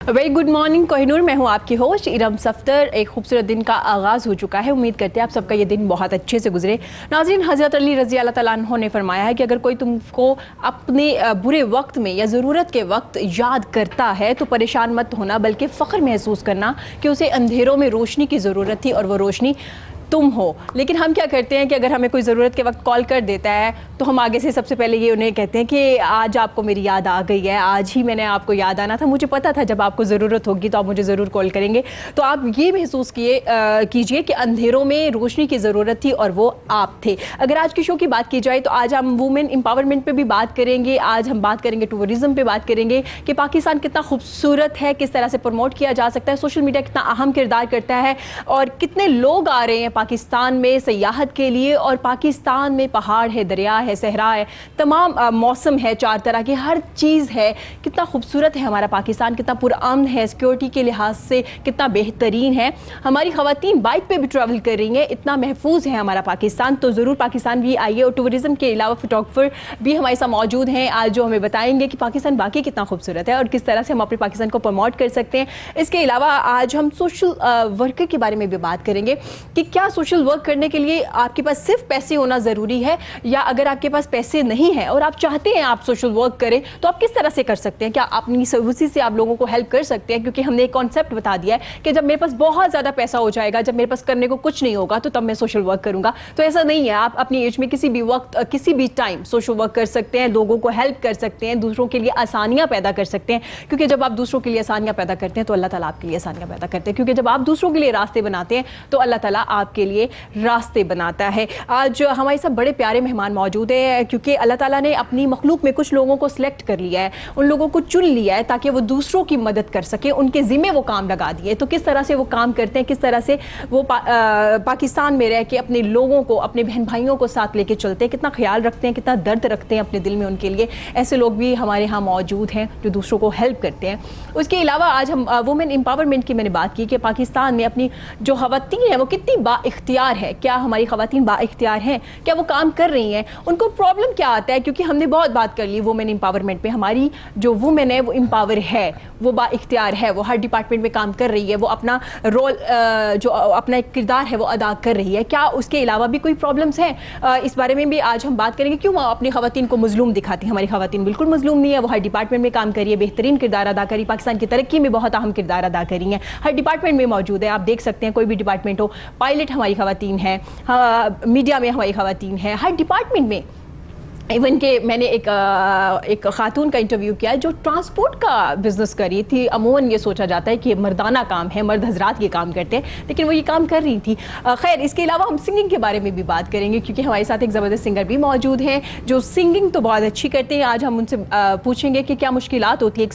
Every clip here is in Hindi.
वेरी गुड मॉर्निंग कोहिनूर, मैं हूँ आपकी होस्ट इरम सफ्तर। एक खूबसूरत दिन का आगाज़ हो चुका है। उम्मीद करते हैं आप सबका ये दिन बहुत अच्छे से गुजरे। नाज़रीन, हज़रत अली रज़ी अल्लाह तआला अन्हु ने फरमाया है कि अगर कोई तुमको अपने बुरे वक्त में या ज़रूरत के वक्त याद करता है तो परेशान मत होना, बल्कि फ़ख्र महसूस करना कि उसे अंधेरों में रोशनी की ज़रूरत थी और वो रोशनी तुम हो। लेकिन हम क्या करते हैं कि अगर हमें कोई ज़रूरत के वक्त कॉल कर देता है तो हम आगे से सबसे पहले ये उन्हें कहते हैं कि आज आपको मेरी याद आ गई है, आज ही मैंने आपको याद आना था, मुझे पता था जब आपको ज़रूरत होगी तो आप मुझे ज़रूर कॉल करेंगे। तो आप ये महसूस कीजिए कि अंधेरों में रोशनी की ज़रूरत थी और वो आप थे। अगर आज के शो की बात की जाए तो आज हम वुमेन एम्पावरमेंट पे भी बात करेंगे। आज हम बात करेंगे टूरिज़म पे बात करेंगे कि पाकिस्तान कितना खूबसूरत है, किस तरह से प्रमोट किया जा सकता है, सोशल मीडिया कितना अहम किरदार करता है और कितने लोग आ रहे हैं पाकिस्तान में सयाहत के लिए। और पाकिस्तान में पहाड़ है, दरिया है, सहरा है, तमाम मौसम है, चार तरह की हर चीज़ है। कितना खूबसूरत है हमारा पाकिस्तान, कितना पुरअमन है, सिक्योरिटी के लिहाज से कितना बेहतरीन है। हमारी ख़वातीन बाइक पे भी ट्रैवल कर रही हैं, इतना महफूज है हमारा पाकिस्तान। तो ज़रूर पाकिस्तान भी आइए। और टूरिज़म के अलावा फोटोग्राफर भी हमारे साथ मौजूद हैं आज, जो हमें बताएंगे कि पाकिस्तान बाकी कितना खूबसूरत है और किस तरह से हम अपने पाकिस्तान को प्रमोट कर सकते हैं। इसके अलावा आज हम सोशल वर्कर के बारे में भी बात करेंगे कि क्या सोशल वर्क करने के लिए आपके पास सिर्फ पैसे होना ज़रूरी है, या अगर आपके पास पैसे नहीं है और आप चाहते हैं आप सोशल वर्क करें तो आप किस तरह से कर सकते हैं। क्या अपनी सर्विसेज से आप लोगों को हेल्प कर सकते हैं, क्योंकि हमने एक कॉन्सेप्ट बता दिया है कि जब मेरे पास बहुत ज़्यादा पैसा हो जाएगा, जब मेरे पास करने को कुछ नहीं होगा तो तब मैं सोशल वर्क करूँगा। तो ऐसा नहीं है, आप अपनी एज में किसी भी वक्त किसी भी टाइम सोशल वर्क कर सकते हैं, लोगों को हेल्प कर सकते हैं, दूसरों के लिए आसानियाँ पैदा कर सकते हैं। क्योंकि जब आप दूसरों के लिए आसानियाँ पैदा करते हैं तो अल्लाह ताला आपके लिए आसानियाँ पैदा करते हैं, क्योंकि जब आप दूसरों के लिए रास्ते बनाते हैं तो अल्लाह ताला आपके लिए रास्ते बनाता है। आज हमारे साथ बड़े प्यारे मेहमान मौजूद हैं, क्योंकि अल्लाह ताला ने अपनी मखलूक में कुछ लोगों को सिलेक्ट कर लिया है, उन लोगों को चुन लिया है ताकि वो दूसरों की मदद कर सके, उनके ज़िम्मे वो काम लगा दिए। तो किस तरह से वो काम करते हैं, किस तरह से वो पाकिस्तान में रह के अपने लोगों को, अपने बहन भाइयों को साथ लेके चलते हैं, कितना ख्याल रखते हैं, कितना दर्द रखते हैं अपने दिल में उनके लिए। ऐसे लोग भी हमारे यहाँ मौजूद हैं जो दूसरों को हेल्प करते हैं। उसके अलावा आज हम वुमेन एम्पावरमेंट की मैंने बात की कि पाकिस्तान में अपनी जो ख़वातीन है वो कितनी बाइख्तियार है। क्या हमारी ख़वातीन बाइख्तियार हैं, क्या वो काम कर रही हैं, उनको प्रॉब्लम क्या आता है। क्योंकि हमने बहुत बात कर ली वुमेन एम्पावरमेंट पे, हमारी जो वुमेन है वो एम्पावर है, वो बाइख्तियार है, वो हर डिपार्टमेंट में काम कर रही है, वो अपना रोल जो अपना एक किरदार है वो अदा कर रही है। क्या उसके अलावा भी कोई प्रॉब्लम्स हैं, इस बारे में भी आज हम बात करेंगे। क्यों अपनी ख़वातीन को मजलूम दिखाती हैं। हमारी ख़वातीन बिल्कुल मजलूम नहीं है, वो हर डिपार्टमेंट में काम कर रही है, बेहतरीन किरदार अदा करी, पाकिस्तान की तरक्की में बहुत अहम किरदार अदा कर रही हैं, हर डिपार्टमेंट में मौजूद है। आप देख सकते हैं कोई भी डिपार्टमेंट हो, पायलट हमारी ख़वातीन है, मीडिया में हमारी ख़वातीन है, हर डिपार्टमेंट में। इवन के मैंने एक खातून का इंटरव्यू किया जो ट्रांसपोर्ट का बिज़नेस कर रही थी। अमूमन ये सोचा जाता है कि मर्दाना काम है, मर्द हजरात ये काम करते हैं, लेकिन वो ये काम कर रही थी। खैर, इसके अलावा हम सिंगिंग के बारे में भी बात करेंगे, क्योंकि हमारे साथ एक ज़बरदस्त सिंगर भी मौजूद हैं जो सिंगिंग तो बहुत अच्छी करते हैं। आज हम उनसे पूछेंगे कि क्या मुश्किलात होती है एक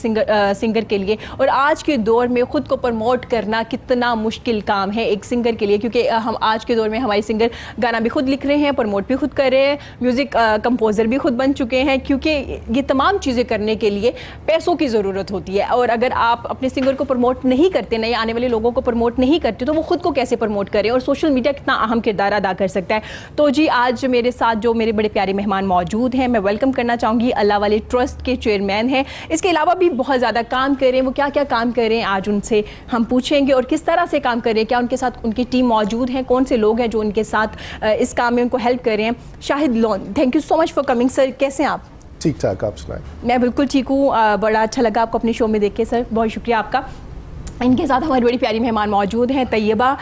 सिंगर के लिए, और आज के दौर में ख़ुद को प्रमोट करना कितना मुश्किल काम है एक सिंगर के लिए। क्योंकि हम आज के दौर में हमारे सिंगर गाना भी खुद लिख रहे हैं, प्रमोट भी खुद कर रहे हैं, म्यूज़िक कंपोजर भी खुद बन चुके हैं, क्योंकि ये तमाम चीज़ें करने के लिए पैसों की ज़रूरत होती है। और अगर आप अपने सिंगर को प्रमोट नहीं करते, नए आने वाले लोगों को प्रमोट नहीं करते, तो वो खुद को कैसे प्रमोट करें। और सोशल मीडिया कितना अहम किरदार अदा कर सकता है। तो जी, आज मेरे साथ जो मेरे बड़े प्यारे मेहमान मौजूद हैं, मैं वेलकम करना चाहूँगी अल्लाह वाले ट्रस्ट के चेयरमैन हैं, इसके अलावा भी बहुत ज़्यादा काम कर रहे हैं। वो क्या क्या काम कर रहे हैं आज उनसे हम पूछेंगे, और किस तरह से काम कर रहे हैं, क्या उनके साथ उनकी टीम मौजूद है, कौन से लोग हैं जो उनके साथ इस काम में उनको हेल्प कर रहे हैं। Shahid loan, thank you so much for coming sir, कैसे हैं आप? ठीक ठाक, आप सुनाएं। मैं बिल्कुल ठीक हूँ, बड़ा अच्छा लगा आपको अपने शो में देख के सर, बहुत शुक्रिया आपका। इनके साथ हमारी बड़ी प्यारी मेहमान मौजूद हैं, तैयबा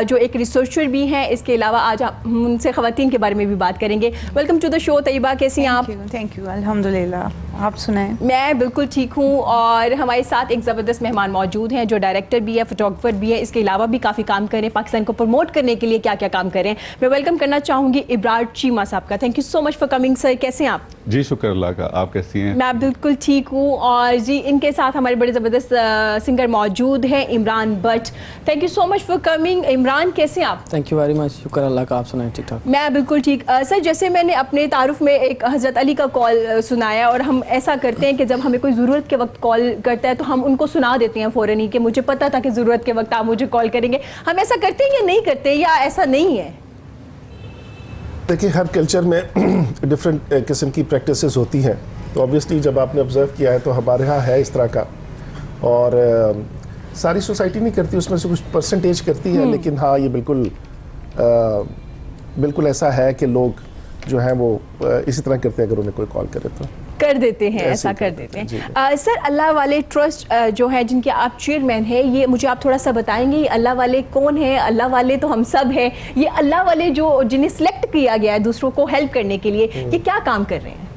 जो एक रिसर्चर भी हैं। इसके अलावा आज हम उनसे ख़वातीन के बारे में भी बात करेंगे। Welcome to the show Tayyaba, कैसी हैं आप? थैंक यू, अल्हम्दुलिल्लाह, आप सुनाएं। मैं बिल्कुल ठीक हूँ। और हमारे साथ एक ज़बरदस्त मेहमान मौजूद हैं जो डायरेक्टर भी है, फोटोग्राफर भी है, इसके अलावा भी काफ़ी काम करें, पाकिस्तान को प्रमोट करने के लिए क्या क्या काम करें। मैं वेलकम करना चाहूँगी इब्रार चीमा साहब का। Thank you so much for coming sir, कैसे हैं आप? जी शुक्र अल्लाह का, आप कैसी हैं? मैं बिल्कुल ठीक हूँ। और जी, इनके साथ हमारे बड़े ज़बरदस्त सिंगर मौजूद हैं, Imran but. Thank you so much for coming. Imran, कैसे हैं आप? थैंक यू वेरी मच, शुक्र अल्लाह का, आप सुनाएं? ठीक ठाक। मैं बिल्कुल ठीक। सर, जैसे मैंने अपने तारुफ में एक हज़रत अली का कॉल सुनाया, और हम ऐसा करते हैं कि जब हमें कोई ज़रूरत के वक्त कॉल करता है तो हम उनको सुना देते हैं फ़ौरन ही कि मुझे पता था कि ज़रूरत के वक्त आप मुझे कॉल करेंगे। हम ऐसा करते हैं या नहीं करते, या ऐसा नहीं है? देखिए, हर कल्चर में डिफरेंट किस्म की प्रैक्टिसेस होती हैं। तो ऑब्वियसली जब आपने ऑब्ज़र्व किया है तो हमारे यहाँ है इस तरह का। और सारी सोसाइटी नहीं करती, उसमें से कुछ परसेंटेज करती है, लेकिन हाँ ये बिल्कुल ऐसा है कि लोग जो हैं वो इसी तरह करते हैं, अगर उन्हें कोई कॉल करे तो कर देते हैं, ऐसे ऐसा ही कर करते देते हैं, जी। हैं। सर, अल्लाह वाले ट्रस्ट जो है जिनके आप चेयरमैन हैं, ये मुझे आप थोड़ा सा बताएंगे, ये अल्लाह वाले कौन है? अल्लाह वाले तो हम सब हैं, ये अल्लाह वाले जो जिन्हें सिलेक्ट किया गया है दूसरों को हेल्प करने के लिए, ये क्या काम कर रहे हैं?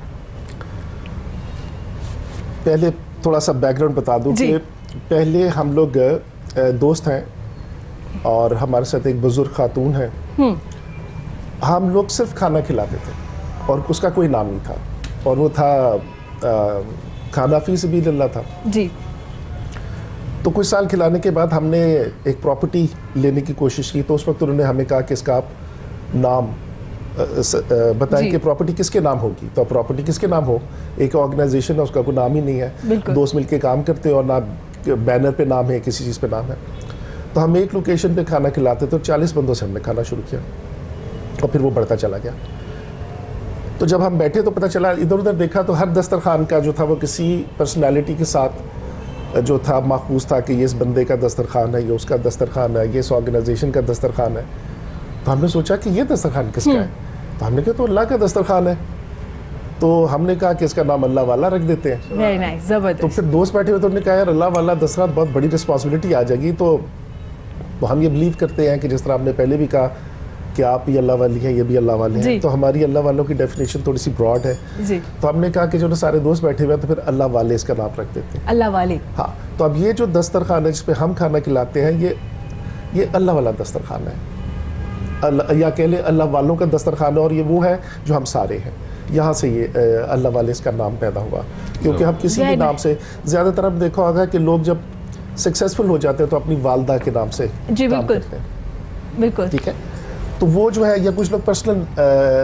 पहले थोड़ा सा बैकग्राउंड बता दूं जी। कि पहले हम लोग दोस्त हैं और हमारे साथ एक बुजुर्ग खातून है। हम लोग सिर्फ खाना खिलाते थे और उसका कोई नाम नहीं था, और वो था खाना फी सबीलिल्लाह था। जी। तो कुछ साल खिलाने के बाद हमने एक प्रॉपर्टी लेने की कोशिश की, तो उस वक्त उन्होंने हमें कहा कि इसका आप नाम बताएं जी। कि प्रॉपर्टी किसके नाम होगी। तो प्रॉपर्टी किसके नाम हो, एक ऑर्गेनाइजेशन है उसका कोई नाम ही नहीं है, बिल्कुल। दोस्त मिलके काम करते हैं और ना बैनर पे नाम है, किसी चीज़ पे नाम है। तो हम एक लोकेशन पे खाना खिलाते थे और 40 बंदों से हमने खाना शुरू किया और फिर वो बढ़ता चला गया। तो जब हम बैठे तो पता चला, इधर उधर देखा तो हर दस्तरखान का जो था वो किसी पर्सनालिटी के साथ जो था माखूज था कि ये इस बंदे का दस्तरखान है, ये उसका दस्तरखान है, ये इस ऑर्गेनाइजेशन का दस्तरखान है। तो हमने सोचा कि ये दस्तरखान किसका है, तो हमने कहा तो अल्लाह का दस्तरखान है। तो हमने कहा कि इसका नाम अल्लाह वाला रख देते हैं। वेरी नाइस, तो जबरदस्त। फिर दोस्त बैठे हुए तो उन्होंने कहा यार अल्लाह वाला दस्तरखान बहुत बड़ी रिस्पॉन्सिबिलिटी आ जाएगी। तो हम ये बिलीव करते हैं कि जिस तरह आपने पहले भी कहा कि आप भी अल्लाह वाली हैं, ये भी अल्लाह वाले जी। हैं, तो हमारी अल्लाह वालों की डेफिनेशन थोड़ी सी ब्रॉड है। जी। तो हमने कहा कि जो सारे दोस्त बैठे हुए हैं तो फिर अल्लाह वाले इसका नाम रख देते हैं। अल्लाह वाले। हाँ, तो अब ये जो दस्तरखान है जिस पे हम खाना खिलाते हैं, ये अल्लाह वाला दस्तरखान है, या कह ले अल्लाह वालों का दस्तरखान है, और ये वो है जो हम सारे हैं। यहाँ से ये अल्लाह वाले इसका नाम पैदा हुआ, क्योंकि हम किसी भी नाम से, ज़्यादातर हम देखा होगा कि लोग जब सक्सेसफुल हो जाते हैं तो अपनी वालदा के नाम से जी, काम बिल्कुल। करते हैं, बिल्कुल। ठीक है। तो वो जो है, या कुछ लोग पर्सनल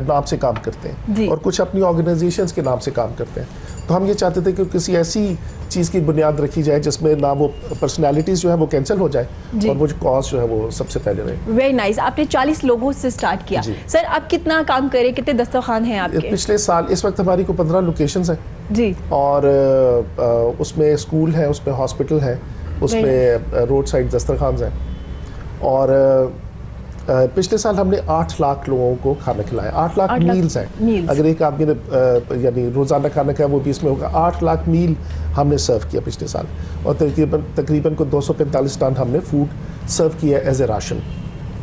नाम से काम करते जी। हैं और कुछ अपनी ऑर्गेनाइजेशंस के नाम से काम करते हैं। तो हम ये चाहते थे कि किसी ऐसी चीज़ की बुनियाद रखी जाए जिसमें ना वो पर्सनालिटीज़ जो है वो कैंसिल हो जाए जी। और वो जो कॉज जो है वो सबसे पहले रहे। Very nice. आपने 40 लोगों से स्टार्ट किया। जी। सर, आप कितना काम करें, कितने दस्तरखान हैं आपके? पिछले साल इस वक्त हमारी को 15 लोकेशंस हैं, जी। और उसमें स्कूल है, उसमें हॉस्पिटल है, उसमें रोड साइड दस्तरखान हैं, और पिछले साल हमने 8 लाख लोगों को खाना खिलाया। 8 लाख 8 लाख मील्स हैं। meals। अगर एक आदमी ने यानी रोज़ाना खाना खाया वो भी इसमें होगा। 8 लाख मील हमने सर्व किया पिछले साल, और तकरीबन को 245 टन हमने फूड सर्व किया एज ए राशन।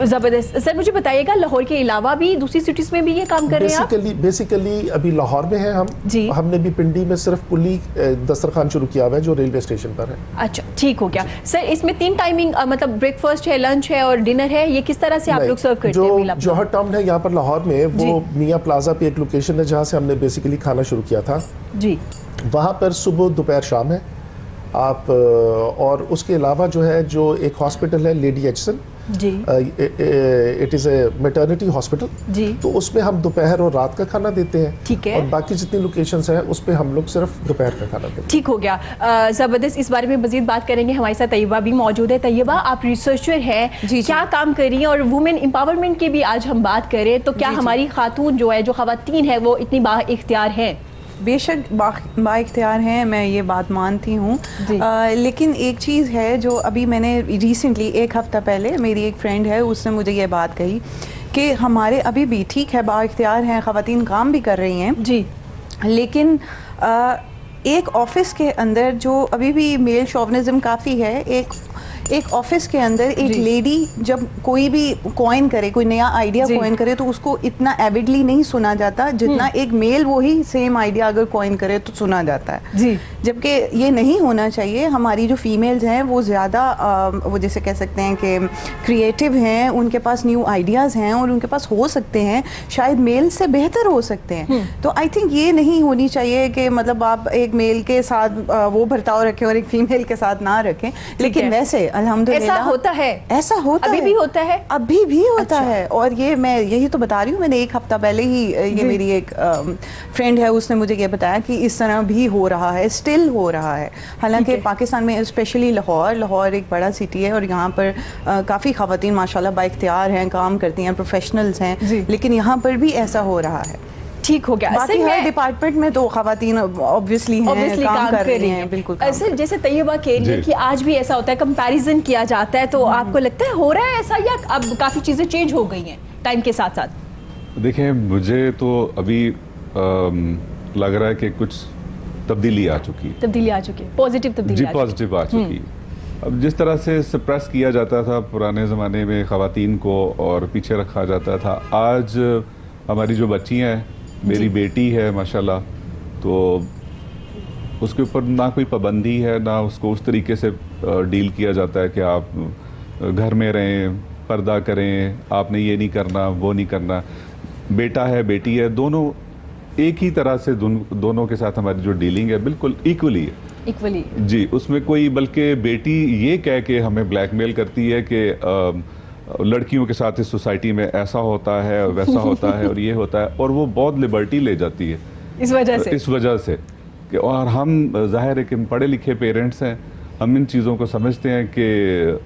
जबरदस्त। सर, मुझे बताइएगा, लाहौर के अलावा भी दूसरी सिटीज में भी ये काम कर रहे हैं आप? बेसिकली अभी लाहौर में है हम। जी। हमने भी पिंडी में सिर्फ पुली दस्तरखान शुरू किया हुआ है जो रेलवे स्टेशन पर है। अच्छा, ठीक हो गया। सर, इसमें 3 टाइमिंग मतलब ब्रेकफास्ट है, लंच है और डिनर है, ये किस तरह से आप नहीं, लोग सर्व करते जो हैं? जौहर टाउन है यहाँ पर लाहौर में, वो जी। मियाँ प्लाजा पे एक लोकेशन है जहाँ से हमने बेसिकली खाना शुरू किया था। जी। वहाँ पर सुबह दोपहर शाम है आप, और उसके अलावा जो है, जो एक हॉस्पिटल है लेडी एचसन, जी। It is a maternity hospital, जी। तो उसमें हम दोपहर और रात का खाना देते हैं। ठीक है। और बाकी जितनी लोकेशंस हैं उस पे हम लोग सिर्फ दोपहर का खाना देते हैं। ठीक हो गया। ज़बरदस्त। इस बारे में मजीद बात करेंगे। हमारे साथ तैयबा भी मौजूद है। तैयबा, आप रिसर्चर हैं, जी। क्या काम कर रही हैं, और वुमेन एम्पावरमेंट की भी आज हम बात करें तो क्या जी। हमारी खातून जो है, जो खवातीन है, वो इतनी बाइख्तियार हैं? बेशक बाइख्तियार हैं, मैं ये बात मानती हूँ। जी। लेकिन एक चीज़ है जो अभी मैंने रिसेंटली 1 हफ़्ता पहले मेरी एक फ्रेंड है, उसने मुझे ये बात कही कि हमारे अभी भी ठीक है बाइख्तियार हैं, ख़वातीन काम भी कर रही हैं जी। लेकिन एक ऑफिस के अंदर जो अभी भी मेल शोविनिज्म काफ़ी है। एक ऑफिस के अंदर एक जी। लेडी जब कोई भी कॉइन करे, कोई नया आइडिया जी। कॉइन करे, तो उसको इतना एविडली नहीं सुना जाता जितना एक मेल वही सेम आइडिया अगर कॉइन करे तो सुना जाता है। जी। जबकि ये नहीं होना चाहिए। हमारी जो फीमेल्स हैं वो ज़्यादा वो जैसे कह सकते हैं कि क्रिएटिव हैं, उनके पास न्यू आइडियाज़ हैं और उनके पास हो सकते हैं, शायद मेल से बेहतर हो सकते हैं। तो आई थिंक ये नहीं होनी चाहिए कि मतलब आप एक मेल के साथ वो बर्ताव रखें और एक फीमेल के साथ ना रखें। लेकिन वैसे अल्हम्दुलिल्लाह ऐसा होता है, ऐसा होता अभी है, भी होता है, अभी भी होता अच्छा। है। और ये मैं यही तो बता रही हूँ, मैंने 1 हफ्ता पहले ही ये मेरी एक फ्रेंड है, उसने मुझे ये बताया कि इस तरह भी हो रहा है, स्टिल हो रहा है। हालांकि पाकिस्तान में स्पेशली लाहौर एक बड़ा सिटी है और यहाँ पर काफ़ी ख़वातीन माशाल्लाह बाइख्तियार हैं, काम करती हैं, प्रोफेशनल्स हैं, लेकिन यहाँ पर भी ऐसा हो रहा है। ठीक हो गया। बाकी हर डिपार्टमेंट में तो खवातीन ऑब्वियसली ऑब्वियसली काम कर रही हैं, बिल्कुल सर जैसे तैयबा कह रही है जी। कि आज भी ऐसा होता है, कंपैरिजन किया जाता है, तो आपको लगता है हो रहा है ऐसा, या अब काफी चीजें चेंज हो गई हैं टाइम के साथ साथ? देखिए, मुझे तो अभी लग रहा है कि कुछ तब्दीली आ चुकी है। तब्दीली आ चुकी है, पॉजिटिव तब्दीली जी, आ चुकी है। पॉजिटिव आ चुकी है। अब जिस तरह से सप्रेस किया जाता था पुराने ज़माने में ख़वातीन को और पीछे रखा जाता था, आज हमारी जो बच्चियाँ हैं, मेरी बेटी है माशाल्लाह, तो उसके ऊपर ना कोई पाबंदी है, ना उसको उस तरीके से डील किया जाता है कि आप घर में रहें, पर्दा करें, आपने ये नहीं करना, वो नहीं करना। बेटा है, बेटी है, दोनों एक ही तरह से दोनों के साथ हमारी जो डीलिंग है बिल्कुल इक्वली है। इक्वली जी, उसमें कोई, बल्कि बेटी ये कह के हमें ब्लैकमेल करती है कि लड़कियों के साथ इस सोसाइटी में ऐसा होता है, वैसा होता है और ये होता है, और वो बहुत लिबर्टी ले जाती है इस वजह से कि, और हम जाहिर है कि हम पढ़े लिखे पेरेंट्स हैं, हम इन चीज़ों को समझते हैं कि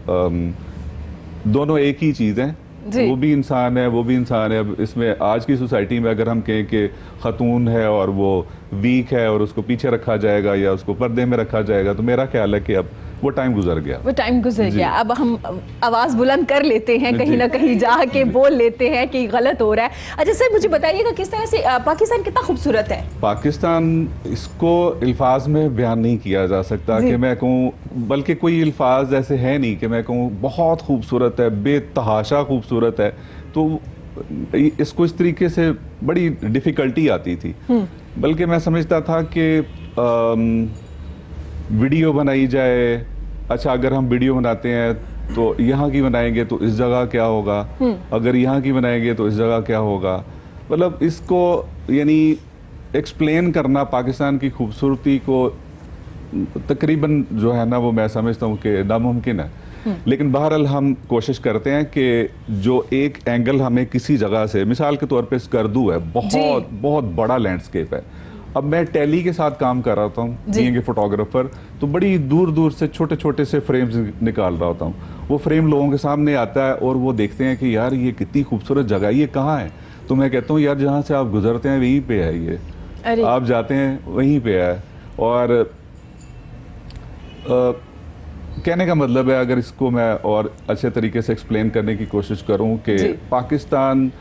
दोनों एक ही चीज़ हैं, जी। वो भी इंसान है, वो भी इंसान है। अब इसमें आज की सोसाइटी में अगर हम कहें कि खतून है और वो वीक है और उसको पीछे रखा जाएगा या उसको पर्दे में रखा जाएगा, तो मेरा ख्याल है कि अब वो टाइम गुजर गया। वो टाइम गुजर जी। गया। अब हम आवाज़ बुलंद कर लेते हैं, कहीं जी। ना कहीं जाके बोल लेते हैं कि गलत हो रहा है। अच्छा सर, मुझे बताइएगा किस तरह से पाकिस्तान कितना खूबसूरत है? पाकिस्तान, इसको अल्फाज में बयान नहीं किया जा सकता जी। कि मैं कहूँ, बल्कि कोई अल्फाज ऐसे है नहीं कि मैं कहूँ बहुत खूबसूरत है, बेतहाशा खूबसूरत है। तो इसको इस तरीके से बड़ी डिफ़िकल्टी आती थी, बल्कि मैं समझता था कि वीडियो बनाई जाए। अच्छा, अगर हम वीडियो बनाते हैं तो यहाँ की बनाएंगे तो इस जगह क्या होगा, अगर यहाँ की बनाएंगे तो इस जगह क्या होगा। मतलब इसको यानी एक्सप्लेन करना पाकिस्तान की खूबसूरती को तकरीबन जो है ना, वो मैं समझता हूँ कि नामुमकिन है। लेकिन बहरहाल हम कोशिश करते हैं कि जो एक एंगल हमें किसी जगह से, मिसाल के तौर पे स्कर्दू है, बहुत बहुत बड़ा लैंडस्केप है। अब मैं टेली के साथ काम कर रहा हूँ, बीइंग ए फोटोग्राफर, तो बड़ी दूर दूर से छोटे छोटे से फ्रेम्स निकाल रहा होता हूँ। वो फ्रेम लोगों के सामने आता है और वो देखते हैं कि यार ये कितनी खूबसूरत जगह है, ये कहाँ है। तो मैं कहता हूँ यार जहाँ से आप गुजरते हैं वहीं पे है ये, आप जाते हैं वहीं पे है। और कहने का मतलब है, अगर इसको मैं और अच्छे तरीके से एक्सप्लेन करने की कोशिश करूं कि पाकिस्तान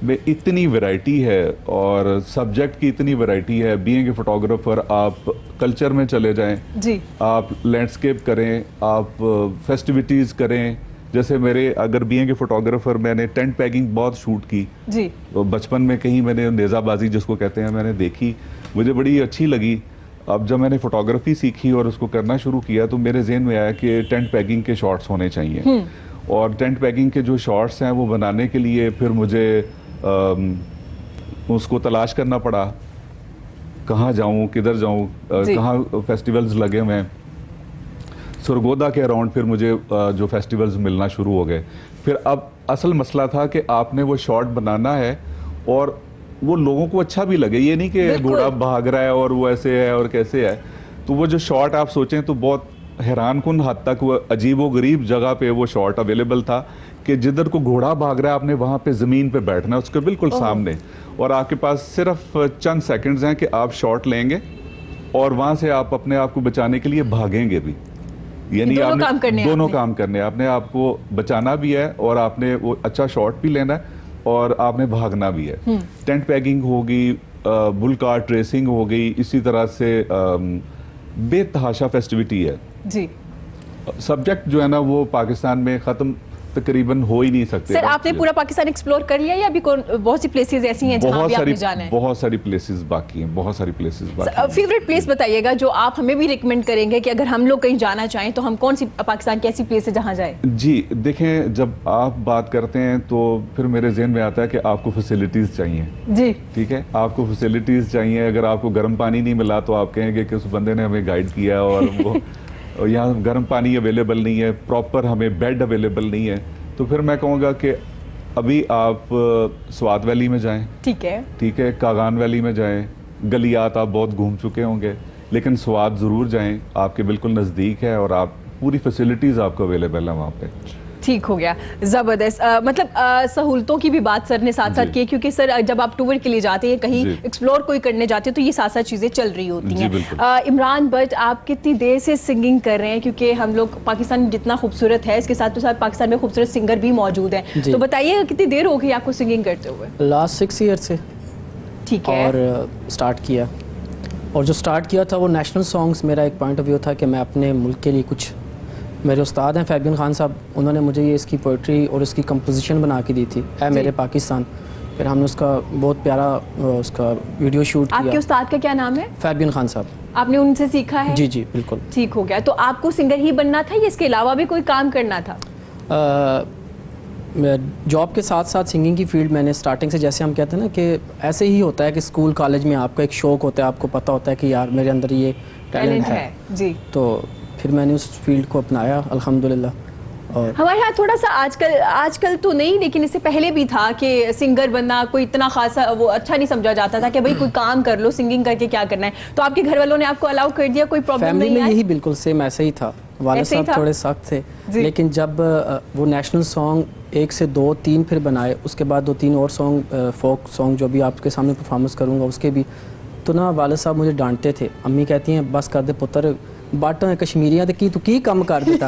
में इतनी वैरायटी है और सब्जेक्ट की इतनी वैरायटी है। बीइंग ए फोटोग्राफर, आप कल्चर में चले जाएं जी, आप लैंडस्केप करें, आप फेस्टिविटीज़ करें। जैसे मेरे, अगर बीइंग ए फोटोग्राफर, मैंने टेंट पैकिंग बहुत शूट की जी। तो बचपन में कहीं मैंने नेज़ाबाजी जिसको कहते हैं, मैंने देखी, मुझे बड़ी अच्छी लगी। अब जब मैंने फोटोग्राफी सीखी और उसको करना शुरू किया तो मेरे जहन में आया कि टेंट पैकिंग के शॉट्स होने चाहिए। और टेंट पैकिंग के जो शॉट्स हैं वो बनाने के लिए फिर मुझे उसको तलाश करना पड़ा, कहाँ जाऊँ, किधर जाऊँ, कहाँ फेस्टिवल्स लगे हुए हैं। सरगोदा के अराउंड फिर मुझे जो फेस्टिवल्स मिलना शुरू हो गए। फिर अब असल मसला था कि आपने वो शॉट बनाना है और वो लोगों को अच्छा भी लगे, ये नहीं कि घोड़ा भाग रहा है और वो ऐसे है और कैसे है। तो वो जो शॉट आप सोचें तो बहुत हैरान कुन हद तक वो अजीबो गरीब जगह पे वो शॉट अवेलेबल था कि जिधर को घोड़ा भाग रहा है आपने वहाँ पे ज़मीन पे बैठना है उसके बिल्कुल सामने, और आपके पास सिर्फ चंद सेकंड्स हैं कि आप शॉट लेंगे और वहाँ से आप अपने आप को बचाने के लिए भागेंगे भी। यानी आपने दोनों काम करने हैं, आपने आपको बचाना भी है और आपने वो अच्छा शॉट भी लेना है और आपने भागना भी है। टेंट पैकिंग होगी, बुल कार्ट रेसिंग हो गई, इसी तरह से बेतहाशा फेस्टिविटी है जी। सब्जेक्ट जो है ना वो पाकिस्तान में ख़त्म तकरीबन हो ही नहीं सकते। सर, आपने पूरा पाकिस्तान एक्सप्लोर कर लिया या अभी बहुत सी प्लेसेस ऐसी हैं जहां भी आपने जाना है? बहुत सारी प्लेसेस बाकी हैं, बहुत सारी प्लेसेस बाकी हैं। फेवरेट प्लेस बताइएगा जो आप हमें भी रिकमेंड करेंगे कि अगर हम लोग कहीं जाना चाहें तो हम कौन सी पाकिस्तान की ऐसी प्लेस है जहां जाए? जी देखें, जब आप बात करते हैं तो फिर मेरे जहन में आता है कि आपको फैसिलिटीज़ चाहिए जी, ठीक है, आपको फैसिलिटीज़ चाहिए। अगर आपको गर्म पानी नहीं मिला तो आप कहेंगे कि उस बंदे ने हमें गाइड किया और वो यहाँ गर्म पानी अवेलेबल नहीं है, प्रॉपर हमें बेड अवेलेबल नहीं है, तो फिर मैं कहूँगा कि अभी आप स्वात वैली में जाएं, ठीक है, कागान वैली में जाएं। गलियात आप बहुत घूम चुके होंगे, लेकिन स्वात ज़रूर जाएं, आपके बिल्कुल नज़दीक है और आप पूरी फैसिलिटीज़ आपको अवेलेबल है वहाँ पे। ठीक हो गया, ज़बरदस्त। मतलब सहूलतों की भी बात सर ने साथ साथ जी। की, क्योंकि सर जब आप टूर के लिए जाते हैं, कहीं जी। एक्सप्लोर कोई करने जाते हैं, तो ये साथ साथ चीज़ें चल रही होती जी, हैं। बिल्कुल। इमरान भट्ट, आप कितनी देर से सिंगिंग कर रहे हैं? क्योंकि हम लोग, पाकिस्तान जितना खूबसूरत है, इसके साथ साथ पाकिस्तान में खूबसूरत सिंगर भी मौजूद हैं, जी। तो बताइए कितनी देर हो गई आपको सिंगिंग करते हुए? लास्ट 6 ईयर से ठीक है। और स्टार्ट किया, और जो स्टार्ट किया था वो नेशनल सॉन्ग्स, मेरा एक पॉइंट ऑफ व्यू था कि मैं अपने मुल्क के लिए कुछ, मेरे उस्ताद हैं फैबियन खान साहब, उन्होंने मुझे ये इसकी पोइट्री और इसकी कंपोजिशन बना के दी थी, ऐ मेरे पाकिस्तान। फिर हमने उसका बहुत प्यारा उसका वीडियो शूट आपके किया। उस्ताद का क्या नाम है? फैबियन खान साहब। आपने उनसे सीखा है? जी जी बिल्कुल। ठीक हो गया। तो आपको सिंगर ही बनना था या इसके अलावा भी कोई काम करना था? जॉब के साथ साथ सिंगिंग की फील्ड मैंने स्टार्टिंग से, जैसे हम कहते हैं ना कि ऐसे ही होता है कि स्कूल कॉलेज में आपका एक शौक़ होता है, आपको पता होता है कि यार मेरे अंदर ये टैलेंट है। जी। तो फिर मैंने उस फील्ड को अपनाया अल्हम्दुलिल्लाह। और हमारे यहाँ थोड़ा सा आजकल तो नहीं, लेकिन इससे पहले भी था कि सिंगर बनना कोई इतना खासा वो अच्छा नहीं समझा जाता था कि भाई कोई काम कर लो, सिंगिंग करके क्या करना है। तो आपके घर वालों ने आपको अलाउ कर दिया, कोई प्रॉब्लम फैमिली नहीं में आई? यही बिल्कुल सेम ऐसे ही था। वालिद ऐसे ही साहब था? थोड़े सख्त थे, जी। लेकिन जब वो नेशनल सॉन्ग 1 से 2 3 फिर बनाए, उसके बाद 2-3 और सॉन्ग, फोक सॉन्ग जो भी आपके सामने परफॉर्मेंस करूँगा उसके भी, तो ना वालिद साहब मुझे डांटते थे। अम्मी कहती हैं बस कर दे पुत्र, बाटो कश्मीरियां ते की तू की कम कर देता।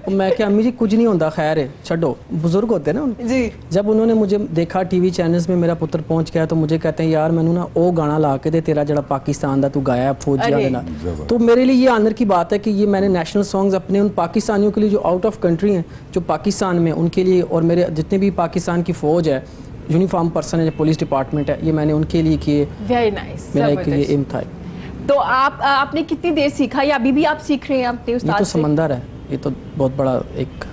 और मैं क्या अम्मी जी कुछ नहीं होता, खैर है छो, बुजुर्ग होते हैं ना। जी। जब उन्होंने मुझे देखा टीवी चैनल्स में मेरा पुत्र पहुंच गया, तो मुझे कहते हैं यार मैनू ना वो गाना ला के दे तेरा जड़ा पाकिस्तान दा तू गाया फौजिया अरे। दे नाल। तो मेरे लिए ये आनर की बात है कि ये मैंने नेशनल सॉन्ग्स अपने उन पाकिस्तानियों के लिए जो आउट ऑफ कंट्री हैं, जो पाकिस्तान में, उनके लिए, और मेरे जितने भी पाकिस्तान की फ़ौज है, यूनिफॉर्म पर्सन है, पुलिस डिपार्टमेंट है, ये मैंने उनके लिए किए। Very nice. मेरा एक ये एम था। तो आपने कितनी देर सीखा, या अभी भी आप सीख रहे हैं अपने ये उस्ताद तो से? समंदर है, ये तो बहुत बड़ा एक,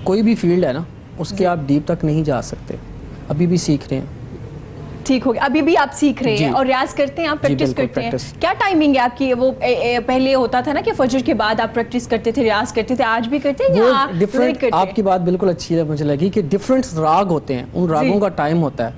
कोई भी फील्ड है ना, उसके आप डीप तक नहीं जा सकते। अभी भी सीख रहे हैं। ठीक हो गया, अभी भी आप सीख रहे जी। हैं और रियाज करते हैं, आप जी, प्रैक्टिस बिल्कुल, करते हैं। प्रैक्टिस। क्या टाइमिंग है आपकी? वो पहले होता था ना कि फजर के बाद आप प्रैक्टिस करते थे, रियाज करते थे, आज भी करते हैं या वो आप डिफरेंट, करते हैं? आपकी बात बिल्कुल अच्छी है, मुझे लगी कि डिफरेंट राग होते हैं, उन रागों का टाइम होता है।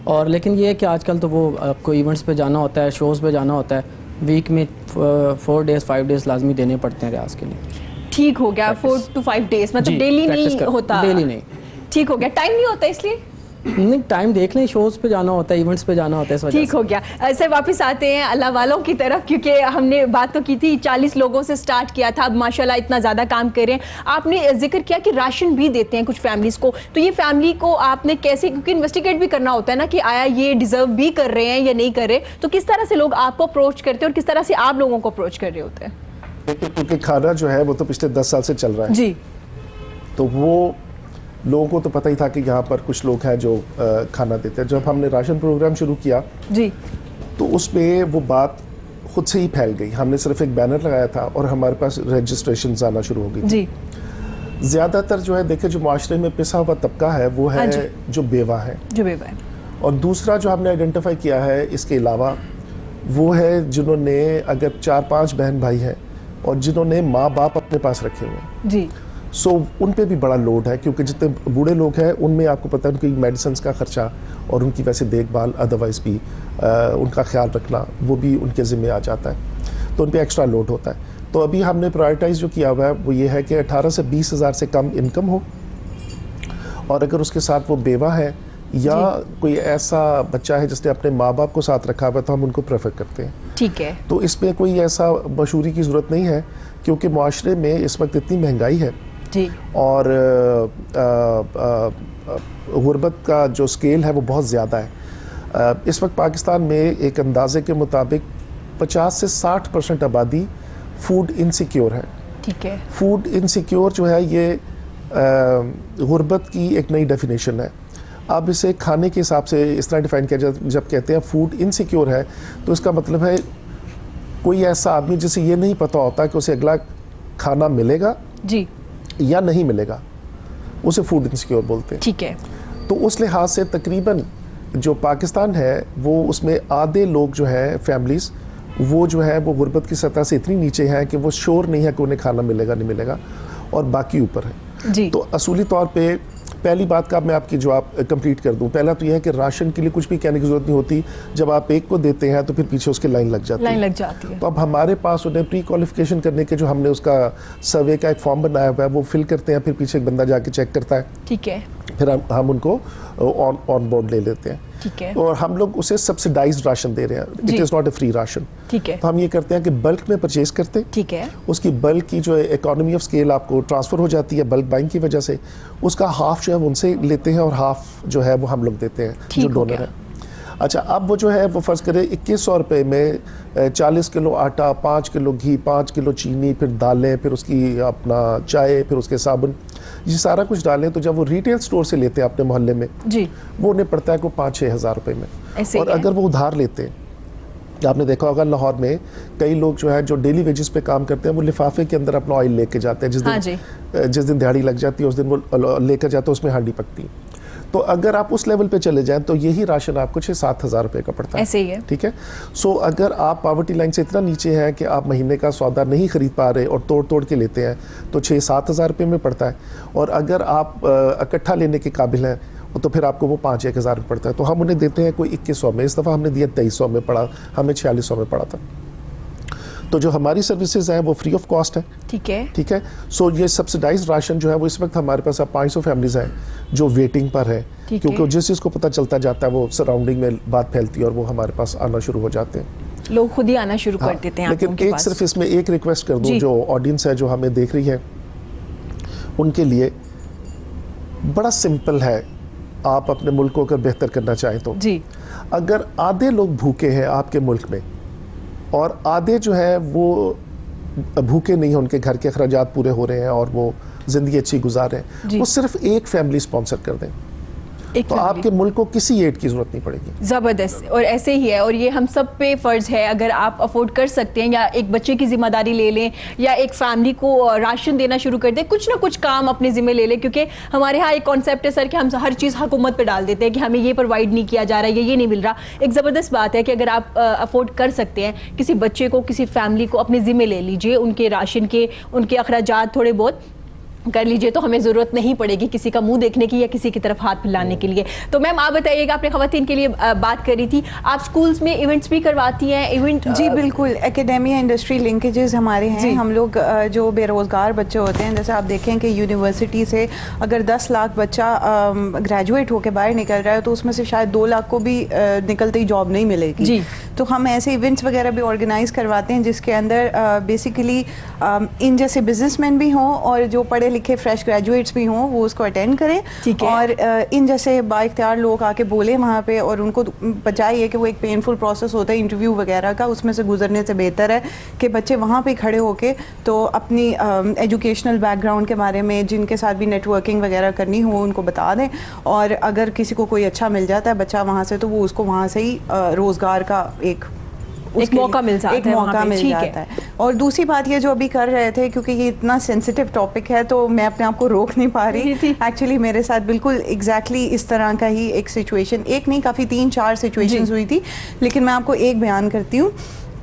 और लेकिन ये है कि आजकल तो वो आपको इवेंट्स पे जाना होता है, शोज़ पे जाना होता है, वीक में 4 डेज़ 5 डेज़ लाजमी देने पड़ते हैं रियाज के लिए। ठीक हो गया। 4 to 5 days, मतलब जी, डेली practice नहीं कर- होता? डेली नहीं। ठीक हो गया। टाइम नहीं होता इसलिए? नहीं, टाइम देख लें, शोज़ पे जाना होता है, इवेंट्स पे जाना होता है, इस वजह ठीक से। हो गया। सर वापस आते हैं अल्लाह वालों की तरफ, क्योंकि हमने बात तो की थी 40 लोगों से स्टार्ट किया था, अब माशाल्लाह इतना ज़्यादा काम कर रहे हैं। आपने जिक्र किया कि राशन भी देते हैं कुछ फैमिलीज़ को, तो ये फैमिली को आपने कैसे, क्योंकि इन्वेस्टिगेट भी करना होता है ना कि आया ये डिज़र्व भी कर रहे हैं या नहीं कर रहे, तो किस तरह से लोग आपको अप्रोच करते हैं और किस तरह से आप लोगों को अप्रोच कर रहे होते हैं? क्योंकि खाना जो है वो तो पिछले 10 साल से चल रहा है, जी। तो वो लोगों को तो पता ही था कि यहाँ पर कुछ लोग हैं जो खाना देते हैं। जब हमने राशन प्रोग्राम शुरू किया जी। तो उसमें वो बात खुद से ही फैल गई। हमने सिर्फ एक बैनर लगाया था और हमारे पास रजिस्ट्रेशन आना शुरू हो गई। जी। ज़्यादातर जो है देखे, जो माशरे में पिसा हुआ तबका है वो हाँ जी। है जो बेवा है, जो बेवा है। और दूसरा जो हमने आइडेंटिफाई किया है इसके अलावा वो है जिन्होंने, अगर 4-5 बहन भाई हैं और जिन्होंने माँ बाप अपने पास रखे हुए हैं, जी। सो उन पे भी बड़ा लोड है, क्योंकि जितने बूढ़े लोग हैं उनमें आपको पता है उनकी मेडिसिन का खर्चा और उनकी वैसे देखभाल, अदरवाइज भी उनका ख्याल रखना वो भी उनके ज़िम्मे आ जाता है, तो उन पे एक्स्ट्रा लोड होता है। तो अभी हमने प्रायोरिटाइज जो किया हुआ है वो ये है कि 18 से 20 हज़ार से कम इनकम हो, और अगर उसके साथ वो बेवा है या कोई ऐसा बच्चा है जिसने अपने माँ बाप को साथ रखा हुआ है, तो हम उनको प्रेफर करते हैं। ठीक है। तो इसमें कोई ऐसा मशहूरी की ज़रूरत नहीं है, क्योंकि माशरे में इस वक्त इतनी महंगाई है जी। और गुर्बत का जो स्केल है वो बहुत ज़्यादा है। इस वक्त पाकिस्तान में एक अंदाजे के मुताबिक 50 से 60% आबादी फूड इनसिक्योर है। ठीक है। फूड इनसिक्योर जो है ये गुर्बत की एक नई डेफिनेशन है। अब इसे खाने के हिसाब से इस तरह डिफाइन किया जाए, जब कहते हैं फूड इनसिक्योर है तो इसका मतलब है कोई ऐसा आदमी जिसे ये नहीं पता होता कि उसे अगला खाना मिलेगा जी। या नहीं मिलेगा, उसे फूड इनसिक्योर बोलते हैं। ठीक है। तो उस लिहाज से तकरीबन जो पाकिस्तान है वो उसमें आधे लोग जो है फैमिलीज़ वो जो है वो गुर्बत की सतह से इतनी नीचे हैं कि वो श्योर नहीं है कि उन्हें खाना मिलेगा नहीं मिलेगा, और बाकी ऊपर है। जी। तो असूली तौर पे पहली बात का मैं आपकी जवाब कंप्लीट कर दूं। पहला तो यह है कि राशन के लिए कुछ भी कहने की जरूरत नहीं होती, जब आप एक को देते हैं तो फिर पीछे उसकी लाइन लग जाती है। तो अब हमारे पास उन्हें प्री क्वालिफिकेशन करने के जो हमने उसका सर्वे का एक फॉर्म बनाया हुआ है वो फिल करते हैं, फिर पीछे एक बंदा जाके चेक करता है, ठीक है, फिर हम उनको ऑन बोर्ड ले लेते हैं, ठीक है। और हम लोग उसे सब्सिडाइज्ड राशन दे रहे हैं, it is not a free ration, ठीक है। तो हम ये करते हैं कि बल्क में परचेज करते हैं, ठीक है, उसकी बल्क की जो इकोनॉमी ऑफ स्केल आपको ट्रांसफ़र हो जाती है बल्क बाइंग की वजह से, उसका हाफ जो है वो उनसे लेते हैं और हाफ जो है वो हम लोग देते हैं जो डोनर है। अच्छा, अब वो जो है वो फ़र्ज़ करें 2100 रुपये में 40 किलो आटा, 5 किलो घी, 5 किलो चीनी, फिर दालें, फिर उसकी अपना चाय, फिर उसके साबुन, ये सारा कुछ डालें, तो जब वो रिटेल स्टोर से लेते हैं अपने मोहल्ले में जी, वो उन्हें पड़ता है को 5-6 हज़ार रुपये में। और अगर वो उधार लेते हैं, आपने देखा होगा लाहौर में कई लोग जो है जो डेली वेजेस पे काम करते हैं वो लिफाफे के अंदर अपना ऑयल लेके जाते हैं, जिस दिन दिहाड़ी लग जाती है उस दिन वो लेकर जाते हैं, उसमें हांडी पकती है। तो अगर आप उस लेवल पे चले जाएं तो यही राशन आपको 6-7 हज़ार रुपये का पड़ता है, ऐसे ही है, ठीक है। सो अगर आप पावर्टी लाइन से इतना नीचे हैं कि आप महीने का सौदा नहीं खरीद पा रहे और तोड़ के लेते हैं तो 6-7 हज़ार रुपये में पड़ता है, और अगर आप इकट्ठा लेने के काबिल हैं तो फिर आपको वो 5-1 हज़ार में पड़ता है। तो हम उन्हें देते हैं कोई 2100 में, इस दफ़ा हमने दिया 2300 में पड़ा, हमें 4600 में पड़ा था। तो जो हमारी सर्विसेज हैं वो फ्री ऑफ कॉस्ट है, ठीक है, ठीक है। सो ये सब्सिडाइज्ड राशन जो है वो इस वक्त हमारे पास 500 फैमिलीज हैं जो वेटिंग पर है, क्योंकि जिस चीज़ को पता चलता जाता है वो सराउंडिंग में बात फैलती है और वो हमारे पास आना शुरू हो जाते हैं, लोग खुद ही आना शुरू कर देते हैं। लेकिन एक सिर्फ इसमें एक रिक्वेस्ट कर दूं, जो ऑडियंस है जो हमें देख रही है उनके लिए बड़ा सिंपल है, आप अपने मुल्क को अगर बेहतर करना चाहें तो जी, अगर आधे लोग भूखे हैं आपके मुल्क में और आधे जो है वो भूखे नहीं हैं, उनके घर के अखराजात पूरे हो रहे हैं और वो ज़िंदगी अच्छी गुजार रहे हैं, वो सिर्फ एक फैमिली स्पॉन्सर कर दें तो आपके मुल्क को किसी एड की जरूरत नहीं पड़ेगी। ज़बरदस्त, और ऐसे ही है, और ये हम सब पे फ़र्ज़ है, अगर आप अफोर्ड कर सकते हैं या एक बच्चे की जिम्मेदारी ले लें या एक फैमिली को राशन देना शुरू कर दें, कुछ ना कुछ काम अपने ज़िम्मे ले लें, क्योंकि हमारे यहाँ एक कॉन्सेप्ट है सर कि हम हर चीज़ हुकूमत पे डाल देते हैं कि हमें ये प्रोवाइड नहीं किया जा रहा है, ये नहीं मिल रहा। एक ज़बरदस्त बात है कि अगर आप अफोर्ड कर सकते हैं, किसी बच्चे को, किसी फैमिली को अपने ज़िम्मे ले लीजिए, उनके राशन के, उनके अखराजात थोड़े बहुत कर लीजिए, तो हमें ज़रूरत नहीं पड़ेगी किसी का मुंह देखने की या किसी की तरफ हाथ फैलाने के लिए। तो मैम आप बताइएगा, आपने ख़वातीन के लिए बात करी थी, आप स्कूल्स में इवेंट्स भी करवाती हैं? इवेंट जी बिल्कुल, एकेडमिया इंडस्ट्री लिंकेजेस हमारे हैं। हम लोग जो बेरोज़गार बच्चे होते हैं, जैसे आप देखें कि यूनिवर्सिटी से अगर 10 लाख बच्चा ग्रेजुएट होकर बाहर निकल रहा है तो उसमें से शायद 2 लाख को भी निकलते ही जॉब नहीं मिलेगी जी। तो हम ऐसे इवेंट्स वगैरह भी ऑर्गेनाइज करवाते हैं जिसके अंदर बेसिकली इन जैसे बिजनेसमैन भी हों और जो पढ़े लिखे फ्रेश ग्रेजुएट्स भी हों वो उसको अटेंड करें, और इन जैसे बाइख्तियार लोग आके बोले वहाँ पे, और उनको बचाइए कि वो एक पेनफुल प्रोसेस होता है इंटरव्यू वगैरह का, उसमें से गुजरने से बेहतर है कि बच्चे वहाँ पे खड़े होके तो अपनी एजुकेशनल बैकग्राउंड के बारे में, जिनके साथ भी नेटवर्किंग वगैरह करनी हो उनको बता दें, और अगर किसी को कोई अच्छा मिल जाता है बच्चा वहाँ से तो वो उसको वहाँ से ही रोज़गार का एक मौका मिल जाता है, एक मौका मिल जाता है। और दूसरी बात ये जो अभी कर रहे थे, क्योंकि ये इतना सेंसिटिव टॉपिक है तो मैं अपने आप को रोक नहीं पा रही, एक्चुअली मेरे साथ बिल्कुल एग्जैक्टली इस तरह का ही एक सिचुएशन, एक नहीं काफ़ी 3-4 सिचुएशंस हुई थी, लेकिन मैं आपको एक बयान करती हूँ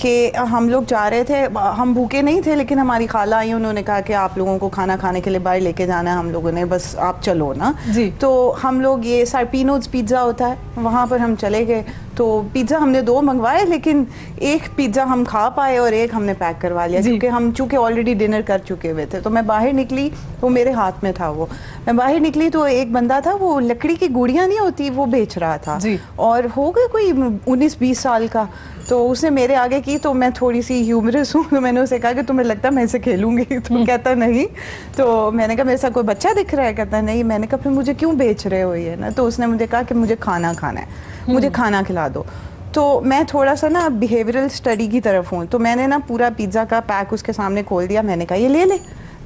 कि हम लोग जा रहे थे, हम भूखे नहीं थे, लेकिन हमारी खाला आई, उन्होंने कहा कि आप लोगों को खाना खाने के लिए बाहर लेके जाना है, हम लोगों ने बस आप चलो ना जी। तो हम लोग ये सार्पिनोज पिज़्ज़ा होता है वहाँ पर हम चले गए, तो पिज़्ज़ा हमने 2 मंगवाए, लेकिन एक पिज़्ज़ा हम खा पाए और एक हमने पैक करवा लिया, क्योंकि हम चूँकि ऑलरेडी डिनर कर चुके हुए थे। तो मैं बाहर निकली, वो मेरे हाथ में था, वो मैं बाहर निकली तो एक बंदा था, वो लकड़ी की गुड़ियाँ नहीं होती वो बेच रहा था और हो गए कोई 19-20 साल का। तो उसने मेरे आगे की, तो मैं थोड़ी सी ह्यूमरस हूँ, तो मैंने उसे कहा कि तुम्हें लगता है मैं इसे खेलूंगी? तो कहता नहीं। तो मैंने कहा मेरे साथ कोई बच्चा दिख रहा है? कहता नहीं। मैंने कहा फिर मुझे क्यों बेच रहे हो ये ना? तो उसने मुझे कहा कि मुझे खाना खाना है, मुझे खाना खिला दो। तो मैं थोड़ा सा ना बिहेवियरल स्टडी की तरफ हूँ, तो मैंने ना पूरा पिज़्ज़ा का पैक उसके सामने खोल दिया, मैंने कहा ये ले ले,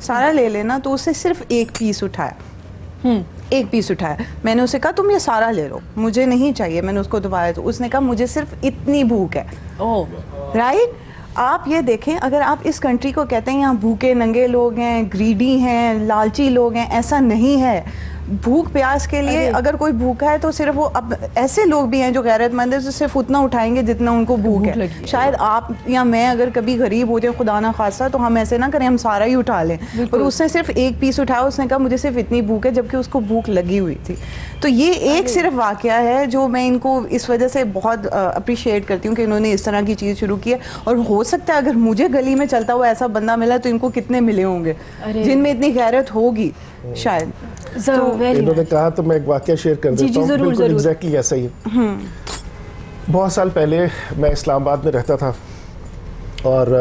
सारा ले लेना। तो उससे सिर्फ एक पीस उठाया, एक पीस उठाया। मैंने उसे कहा तुम ये सारा ले लो, मुझे नहीं चाहिए। मैंने उसको दबाया तो उसने कहा मुझे सिर्फ इतनी भूख है। राइट, आप ये देखें, अगर आप इस कंट्री को कहते हैं यहाँ भूखे नंगे लोग हैं, ग्रीडी हैं, लालची लोग हैं, ऐसा नहीं है। भूख प्यास के लिए अगर कोई भूखा है तो सिर्फ वो, अब ऐसे लोग भी हैं जो गैरतमंद है जो सिर्फ उतना उठाएंगे जितना उनको भूख है। लगी है। शायद आप या मैं अगर कभी गरीब हो जाए खुदा ना खासा, तो हम ऐसे ना करें, हम सारा ही उठा लें, और उसने सिर्फ एक पीस उठाया, उसने कहा मुझे सिर्फ इतनी भूख है, जबकि उसको भूख लगी हुई थी। तो ये एक सिर्फ वाकया है जो मैं इनको इस वजह से बहुत अप्रिशिएट करती हूँ कि इन्होंने इस तरह की चीज़ शुरू की है। और हो सकता है अगर मुझे गली में चलता हुआ ऐसा बंदा मिला तो इनको कितने मिले होंगे जिनमें इतनी गैरत होगी शायद। इन्होंने कहा तो मैं एक वाकया शेयर कर जी, देता हूँ, जरूर, बिल्कुल जरूर। एग्जैक्टली ऐसा ही है। बहुत साल पहले मैं इस्लामाबाद में रहता था और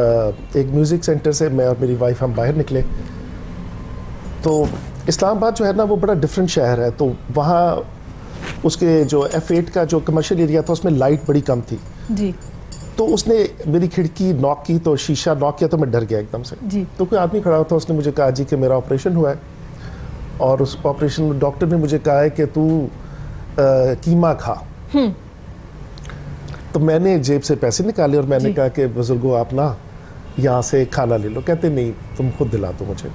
एक म्यूज़िक सेंटर से मैं और मेरी वाइफ हम बाहर निकले। तो इस्लामाबाद जो है ना वो बड़ा डिफरेंट शहर है, तो वहाँ उसके जो F8 का जो कमर्शियल एरिया था उसमें लाइट बड़ी कम थी। जी तो उसने मेरी खिड़की नॉक की, तो शीशा नॉक किया, तो मैं डर गया एकदम से। जी। तो कोई आदमी खड़ा था, उसने मुझे कहा जी कि मेरा ऑपरेशन हुआ है और उस ऑपरेशन में डॉक्टर ने मुझे कहा है कि तू कीमा खा। तो मैंने जेब से पैसे निकाले और मैंने कहा कि बुजुर्गो आप ना यहाँ से खाना ले लो। कहते नहीं तुम खुद दिला दो मुझे।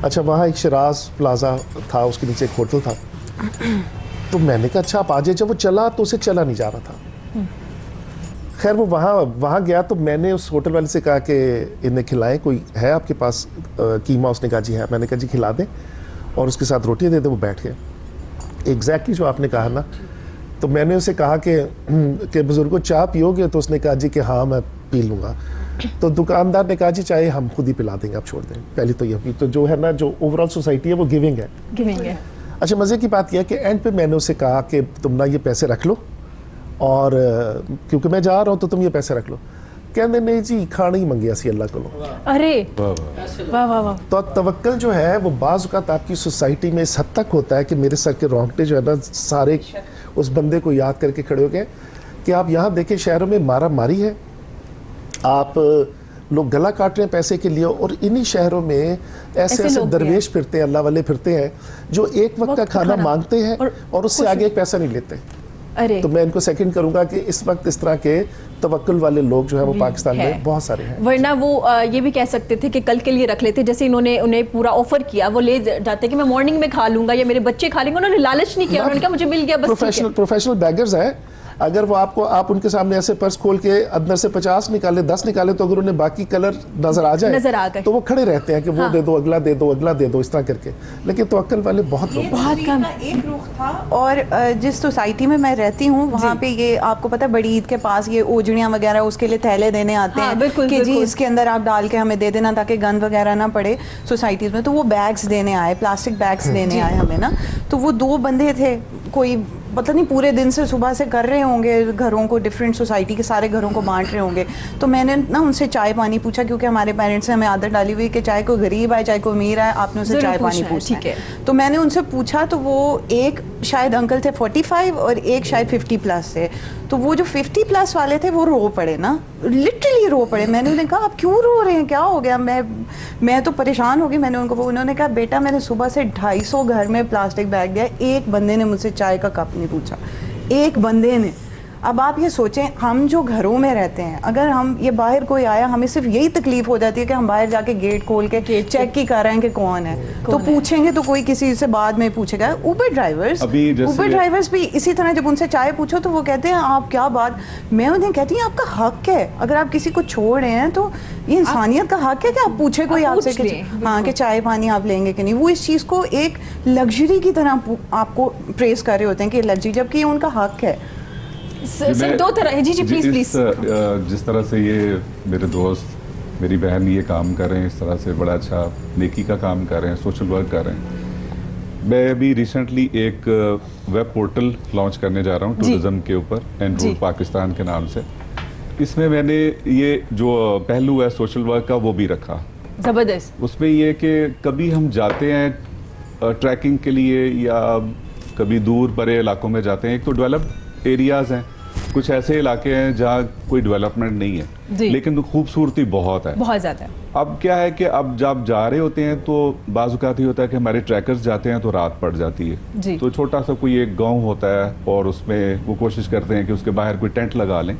अच्छा वहाँ एक शिराज प्लाजा था, उसके नीचे एक होटल था। तो मैंने कहा अच्छा आप आ जाइए। जब वो चला तो उसे चला नहीं जा रहा था। खैर वो वहाँ गया तो मैंने उस होटल वाले से कहा कि इन्हें खिलाएं, कोई है आपके पास कीमा? उसने कहा जी है। मैंने कहा जी खिला दें और उसके साथ रोटियाँ दे दें। वो बैठ गए एग्जैक्टली जो आपने कहा ना। तो मैंने उसे कहा कि बुजुर्गों चाय पियोगे? तो उसने कहा जी कि हाँ मैं पी लूँगा। तो दुकानदार ने कहा जी चाय हम खुद ही पिला देंगे, आप छोड़ दें। पहले तो ये तो जो है ना जो ओवरऑल सोसाइटी है वो गिविंग है। अच्छा मज़े की बात यह है कि एंड पे मैंने उसे कहा कि तुम ना ये पैसे रख लो और क्योंकि मैं जा रहा हूँ तो तुम ये पैसे रख लो। कहते नहीं जी खाना ही मंगिया सी अल्लाह को। अरे वाह वाह वाह। तो तवक्कल जो है वो बाज़ औक़ात आपकी सोसाइटी में इस हद तक होता है कि मेरे सर के रोंगटे जो है ना सारे उस बंदे को याद करके खड़े हो गए कि आप यहाँ देखें शहरों में मारा मारी है, आप लोग गला काट रहे हैं पैसे के लिए, और इन्हीं शहरों में ऐसे लोग भी दरवेश फिरते हैं, अल्लाह वाले फिरते हैं जो एक वक्त का खाना मांगते हैं और उससे आगे एक पैसा नहीं लेते। अरे तो मैं इनको सेकंड करूंगा कि इस वक्त इस तरह के तवक्कुल वाले लोग जो है वो पाकिस्तान में बहुत सारे हैं। वरना वो ये भी कह सकते थे कि कल के लिए रख लेते, जैसे इन्होंने उन्हें पूरा ऑफर किया, वो ले जाते कि मैं मॉर्निंग में खा लूंगा या मेरे बच्चे खा लेंगे। उन्होंने लालच नहीं किया, उन्होंने कहा मुझे मिल गया बस। प्रोफेशनल बैगर्स है। अगर वो आप उनके सामने ऐसे पर्स खोल के अंदर से 50 निकाले 10 निकाले तो अगर उन्हें बाकी कलर नजर आ जाए तो वो खड़े रहते हैं कि वो दे दो, अगला दे दो, अगला दे दो, इस तरह करके। लेकिन तवक्कुल वाले बहुत लोग बहुत कम। एक रुख था। और जिस सोसाइटी में मैं रहती हूँ वहाँ पे ये आपको पता है बड़ी ईद के पास ये ओजड़ियाँ वगैरह उसके लिए थैले देने आते हैं कि जी इसके अंदर आप डाल के हमें दे देना ताकि गंद वगैरह ना पड़े सोसाइटीज में। तो वो बैग्स देने आए, प्लास्टिक बैग्स देने आए हमें ना। तो वो 2 बंदे थे, कोई पता नहीं पूरे दिन से सुबह से कर रहे होंगे, घरों को डिफरेंट सोसाइटी के सारे घरों को बांट रहे होंगे। तो मैंने ना उनसे चाय पानी पूछा, क्योंकि हमारे पेरेंट्स ने हमें आदत डाली हुई कि चाहे कोई गरीब आए चाहे कोई अमीर आए आपने उनसे चाय पानी पूछना है। तो मैंने उनसे पूछा तो वो एक शायद अंकल थे 45 और एक शायद 50 प्लस थे। तो वो जो 50 प्लस वाले थे वो रो पड़े ना, लिटरली रो पड़े। मैंने उन्हें कहा आप क्यों रो रहे हैं, क्या हो गया? मैं तो परेशान हो गई। उन्होंने कहा बेटा मैंने सुबह से 250 घर में प्लास्टिक बैग दिया, एक बंदे ने मुझसे चाय का कप नहीं पूछा, एक बंदे ने। अब आप ये सोचें हम जो घरों में रहते हैं, अगर हम ये बाहर कोई आया हमें सिर्फ यही तकलीफ हो जाती है कि हम बाहर जाके गेट खोल के चेक ही कर रहे हैं कि कौन है, तो पूछेंगे तो कोई किसी से बाद में पूछेगा। ऊबर ड्राइवर्स भी इसी तरह, जब उनसे चाय पूछो तो वो कहते हैं आप क्या बात। मैं उन्हें कहती हूँ आपका हक है, अगर आप किसी को छोड़ रहे हैं तो ये इंसानियत का हक है कि आप पूछे कोई आपसे कि चाय पानी आप लेंगे कि नहीं। वो इस चीज़ को एक लग्जरी की तरह आपको प्रेस कर रहे होते हैं कि लग्जरी, जबकि ये उनका हक है। सर 2 तरह है। जी प्लीज। जिस तरह से ये मेरे दोस्त मेरी बहन ये काम कर रहे हैं, इस तरह से बड़ा अच्छा नेकी का काम कर रहे हैं, सोशल वर्क कर रहे हैं। मैं अभी रिसेंटली एक वेब पोर्टल लॉन्च करने जा रहा हूँ टूरिज्म के ऊपर, एंड पाकिस्तान के नाम से। इसमें मैंने ये जो पहलू है सोशल वर्क का वो भी रखा। जबरदस्त। उसमें ये कि कभी हम जाते हैं ट्रैकिंग के लिए या कभी दूर बड़े इलाकों में जाते हैं। एक तो डेवलप्ड एरियाज हैं, कुछ ऐसे इलाके हैं जहाँ कोई डेवलपमेंट नहीं है लेकिन खूबसूरती बहुत है, बहुत ज़्यादा। अब क्या है कि अब जब जा रहे होते हैं तो बाज़ औक़ात ही होता है कि हमारे ट्रैकर्स जाते हैं तो रात पड़ जाती है। तो छोटा सा कोई एक गांव होता है और उसमें वो कोशिश करते हैं कि उसके बाहर कोई टेंट लगा लें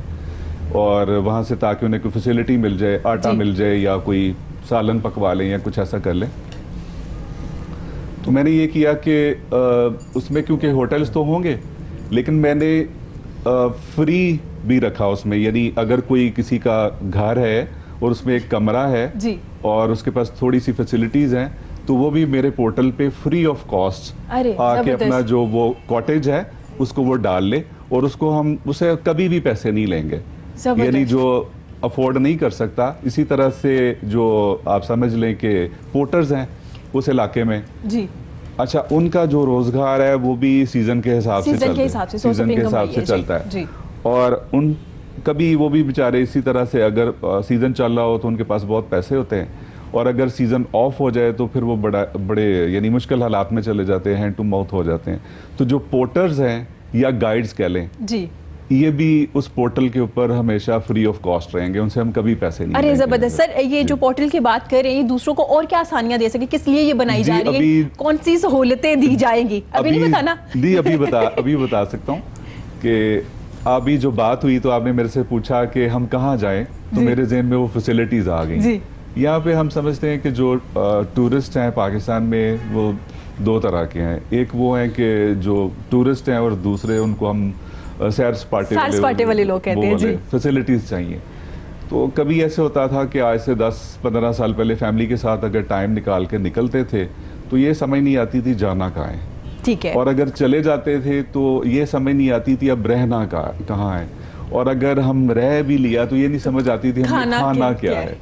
और वहाँ से ताकि उन्हें कोई फैसिलिटी मिल जाए, आटा मिल जाए या कोई सालन पकवा लें या कुछ ऐसा कर लें। तो मैंने ये किया कि उसमें क्योंकि होटल्स तो होंगे, लेकिन मैंने फ्री भी रखा उसमें, यानी अगर कोई किसी का घर है और उसमें एक कमरा है जी। और उसके पास थोड़ी सी फैसिलिटीज़ हैं, तो वो भी मेरे पोर्टल पे फ्री ऑफ कॉस्ट अरे, आके जबरदस्त। अपना जो वो कॉटेज है उसको वो डाल ले, और उसको हम उसे कभी भी पैसे नहीं लेंगे। जबरदस्त। यानी जो अफोर्ड नहीं कर सकता, इसी तरह से जो आप समझ लें कि पोर्टर्स हैं उस इलाके में, जी। अच्छा, उनका जो रोजगार है वो भी सीजन के हिसाब से सीजन चलता के है। हिसाब से, source of सीजन के income हिसाब वही से है, चलता जी, है जी। और उन कभी वो भी बेचारे इसी तरह से, अगर सीजन चल रहा हो तो उनके पास बहुत पैसे होते हैं, और अगर सीजन ऑफ हो जाए तो फिर वो बड़े यानी मुश्किल हालात में चले जाते हैं, हैंड टू माउथ हो जाते हैं। तो जो पोर्टर्स हैं या गाइड्स कह लें, जी। ये भी उस पोर्टल के ऊपर हमेशा फ्री ऑफ कॉस्ट रहेंगे, उनसे हम कभी पैसे नहीं अरे लेंगे। जबरदस्त सर, ये जो पोर्टल की बात कर रहे हैं, ये दूसरों को और क्या आसानियां दे सके, किस लिए ये बनाई जी, जा रही है, अभी- कौन सी सहूलतें दी जाएंगी, अभी नहीं बताना? जी, अभी बता सकता हूँ कि अभी जो बात हुई तो आपने मेरे से पूछा कि हम कहाँ जाएं, तो जी। मेरे जहन में वो फैसिलिटीज आ जी। गई। यहाँ पे हम समझते हैं कि जो टूरिस्ट हैं पाकिस्तान में वो दो तरह के हैं, एक वो हैं कि जो टूरिस्ट हैं और दूसरे उनको हम सैर सपाटे वाले लोग कहते हैं, जी। फैसिलिटीज चाहिए। तो कभी ऐसे होता था कि आज से 10-15 साल पहले फैमिली के साथ अगर टाइम निकाल के निकलते थे तो ये समझ नहीं आती थी जाना कहाँ है, ठीक है। और अगर चले जाते थे तो ये समझ नहीं आती थी अब रहना कहाँ है, और अगर हम रह भी लिया तो ये नहीं समझ आती थी हमें खाना क्या है।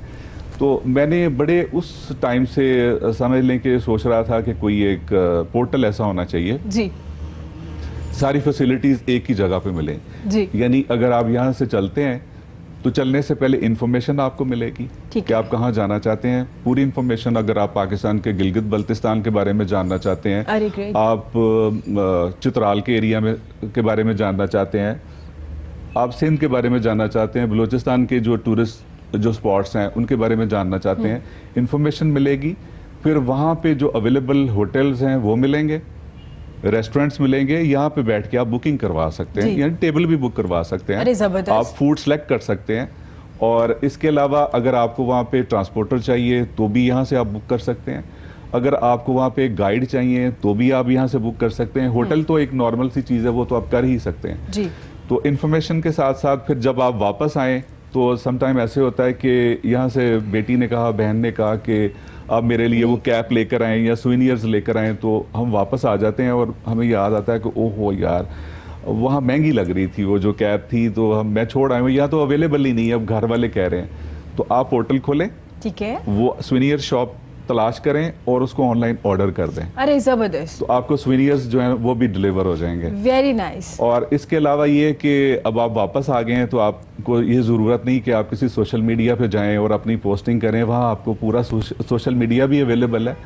तो मैंने बड़े उस टाइम से समझ लें कि सोच रहा था कि कोई एक पोर्टल ऐसा होना चाहिए, जी सारी फैसिलिटीज़ एक ही जगह पे मिले। जी। यानी अगर आप यहाँ से चलते हैं तो चलने से पहले इन्फॉर्मेशन आपको मिलेगी ठीक कि है। आप कहाँ जाना चाहते हैं, पूरी इन्फॉर्मेशन। अगर आप पाकिस्तान के गिलगित बल्तिस्तान के बारे में जानना चाहते हैं, अरे ग्रेट। आप चित्राल के एरिया में के बारे में जानना चाहते हैं, आप सिंध के बारे में जानना चाहते हैं, बलूचिस्तान के जो टूरिस्ट जो स्पॉट्स हैं उनके बारे में जानना चाहते हैं, इन्फॉर्मेशन मिलेगी। फिर वहाँ पे जो अवेलेबल होटल्स हैं वो मिलेंगे, रेस्टोरेंट्स मिलेंगे, यहाँ पे बैठ के आप बुकिंग करवा सकते हैं, जी। यानी टेबल भी बुक करवा सकते अरे हैं, जबरदस्त। आप फूड सेलेक्ट कर सकते हैं। और इसके अलावा अगर आपको वहाँ पे ट्रांसपोर्टर चाहिए तो भी यहाँ से आप बुक कर सकते हैं, अगर आपको वहाँ पे गाइड चाहिए तो भी आप यहाँ से बुक कर सकते हैं। होटल तो एक नॉर्मल सी चीज़ है, वो तो आप कर ही सकते हैं। जी। तो इन्फॉर्मेशन के साथ साथ फिर जब आप वापस आएँ तो समटाइम ऐसे होता है कि यहाँ से बेटी ने कहा, बहन ने कहा कि आप मेरे लिए वो कैप लेकर आएँ या सुवेनियर्स लेकर आएँ, तो हम वापस आ जाते हैं और हमें याद आता है कि ओहो यार वहाँ महंगी लग रही थी वो जो कैप थी, तो मैं छोड़ आया हूँ, यहाँ तो अवेलेबल ही नहीं है, अब घर वाले कह रहे हैं। तो आप पोर्टल खोलें, ठीक है। वो सुवेनियर शॉप तलाश करें और उसको ऑनलाइन ऑर्डर कर दें, अरे जबरदस्त, तो आपको सुवेनियर्स जो हैं वो भी डिलीवर हो जाएंगे। Very nice. और इसके अलावा ये कि अब आप वापस आ गए हैं तो आपको ये ज़रूरत नहीं कि आप किसी सोशल मीडिया पे जाएं और अपनी पोस्टिंग करें, वहाँ आपको पूरा सोशल मीडिया भी अवेलेबल है।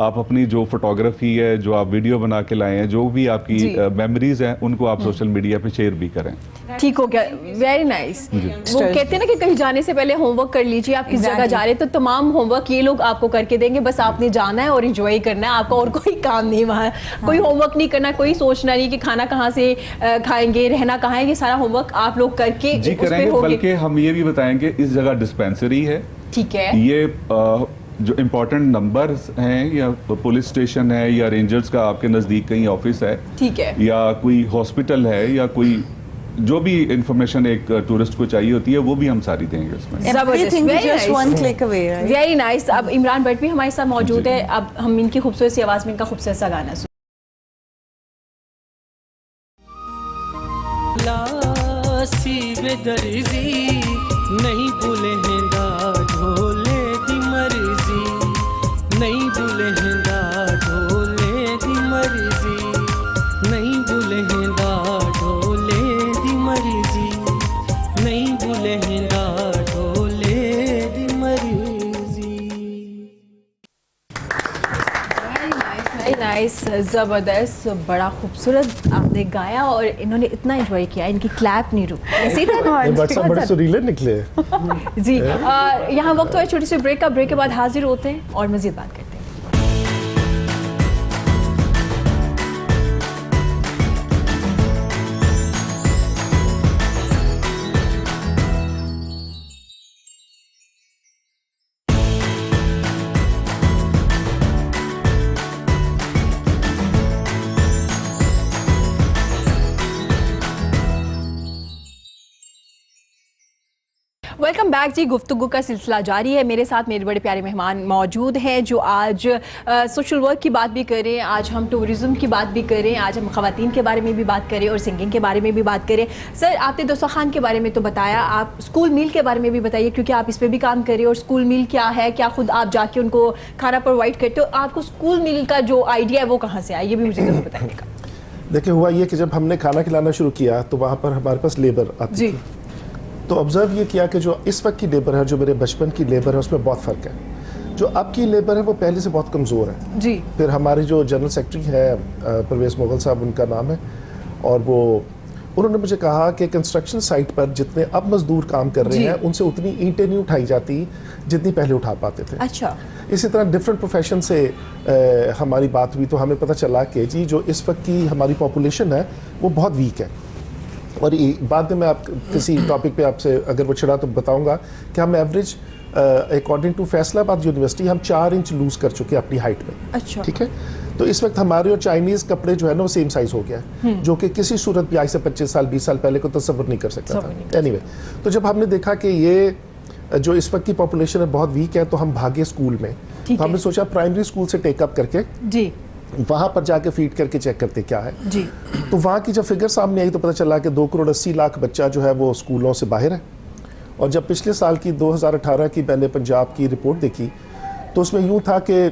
आप अपनी जो फोटोग्राफी है, जो आप वीडियो बना के लाए हैं, जो भी आपकी मेमोरीज हैं, उनको आप सोशल मीडिया पे शेयर भी करें। ठीक हो गया, वेरी नाइस। वो कहते हैं ना कि कहीं जाने से पहले होमवर्क कर लीजिए, आप किस जगह जा रहे हैं तो तमाम होमवर्क ये लोग आपको करके देंगे, बस आपने जाना है और एंजॉय करना है, आपका और कोई काम नहीं वहाँ। कोई होमवर्क नहीं करना, कोई सोचना नहीं कि खाना कहाँ से खाएंगे, रहना कहाँ है, ये सारा होमवर्क आप लोग करके जी उस पे करेंगे। होंगे। बल्कि हम ये भी बताएंगे इस जगह डिस्पेंसरी है, ठीक है। ये जो इम्पोर्टेंट नंबर्स हैं या पुलिस स्टेशन है या रेंजर्स का आपके नज़दीक कहीं ऑफिस है, ठीक है, या कोई हॉस्पिटल है, या कोई जो भी इंफॉर्मेशन एक टूरिस्ट को चाहिए होती है वो भी हम सारी देंगे उसमें। Everything is just one click away, right? Very nice. अब इमरान भट्ट भी हमारे साथ मौजूद है, अब हम इनकी खूबसूरत सी आवाज़ में इनका खूबसूरत सा गाना सुन। लासी बेदर्जी नहीं भूले हैं दा ढोले दी मर्जी, नहीं भूले हैं दा ढोले दी मर्जी, नहीं भूले हैं दा ढोले दी मर्जी, नहीं भूले हैं दा ढोले दी मर्जी। वेरी नाइस, ज़बरदस्त, बड़ा खूबसूरत आपने गाया और इन्होंने इतना एंजॉय किया, इनकी क्लैप नहीं रुकी। ऐसे ही था। ये बट सब बड़े सुरीले निकले। जी, यहाँ वक्त हुआ छोटी सी ब्रेक का, ब्रेक के बाद हाजिर होते हैं और मज़ीद बात करते हैं। वेलकम बैक जी। गुफ्तगू का सिलसिला जारी है। मेरे साथ मेरे बड़े प्यारे मेहमान मौजूद हैं जो आज सोशल वर्क की बात भी करें, आज हम टूरिज़्म की बात भी करें, आज हम ख़वातीन के बारे में भी बात करें और सिंगिंग के बारे में भी बात करें। सर, आपने दस्तरखान के बारे में तो बताया, आप स्कूल मील के बारे में भी बताइए, क्योंकि आप इस पर भी काम करें। और स्कूल मील क्या है, क्या खुद आप जाके उनको खाना प्रोवाइड करते हो? आपको स्कूल मील का जो आइडिया है वो कहाँ से आया, ये भी मुझे ज़रूर बताइएगा। देखिए, हुआ ये कि जब हमने खाना खिलाना शुरू किया तो वहाँ पर हमारे पास लेबर आती जी। थी। तो ऑब्जर्व ये किया कि जो इस वक्त की लेबर है, जो मेरे बचपन की लेबर है, उसमें बहुत फ़र्क है। जो अब की लेबर है वो पहले से बहुत कमज़ोर है जी। फिर हमारे जो जनरल सेक्रेटरी है परवेज़ मुगल साहब, उनका नाम है, और वो उन्होंने मुझे कहा कि कंस्ट्रक्शन साइट पर जितने अब मजदूर काम कर रहे जी। हैं उनसे उतनी ईंटें नहीं उठाई जाती जितनी पहले उठा पाते थे। अच्छा। इसी तरह डिफरेंट प्रोफेशन से हमारी बात हुई तो हमें पता चला कि जी जो इस वक्त की हमारी पॉपुलेशन है वो बहुत वीक है। और बाद में मैं आप किसी टॉपिक पे आपसे अगर वो छिड़ा तो बताऊंगा कि हम average according to Faisalabad university हम 4 इंच लूज़ कर चुके हैं अपनी हाइट में। अच्छा। ठीक है, तो इस वक्त हमारे और चाइनीज़ कपड़े जो है ना वो सेम साइज़ हो गया है, जो कि किसी सूरत भी आज से 25 साल 20 साल पहले को तसव्वुर नहीं कर सकता था। एनीवे, तो जब हमने देखा कि ये जो इस वक्त की पॉपुलेशन है बहुत वीक है तो हम भागे स्कूल में। तो हमने सोचा प्राइमरी स्कूल से टेकअप करके जी वहाँ पर जाके फीड करके चेक करते क्या है। जी। तो वहाँ की जब फिगर सामने आई तो पता चला कि 2 करोड़ 80 लाख बच्चा जो है वो स्कूलों से बाहर है। और जब पिछले साल की 2018 की मैंने पंजाब की रिपोर्ट देखी तो उसमें यूँ था कि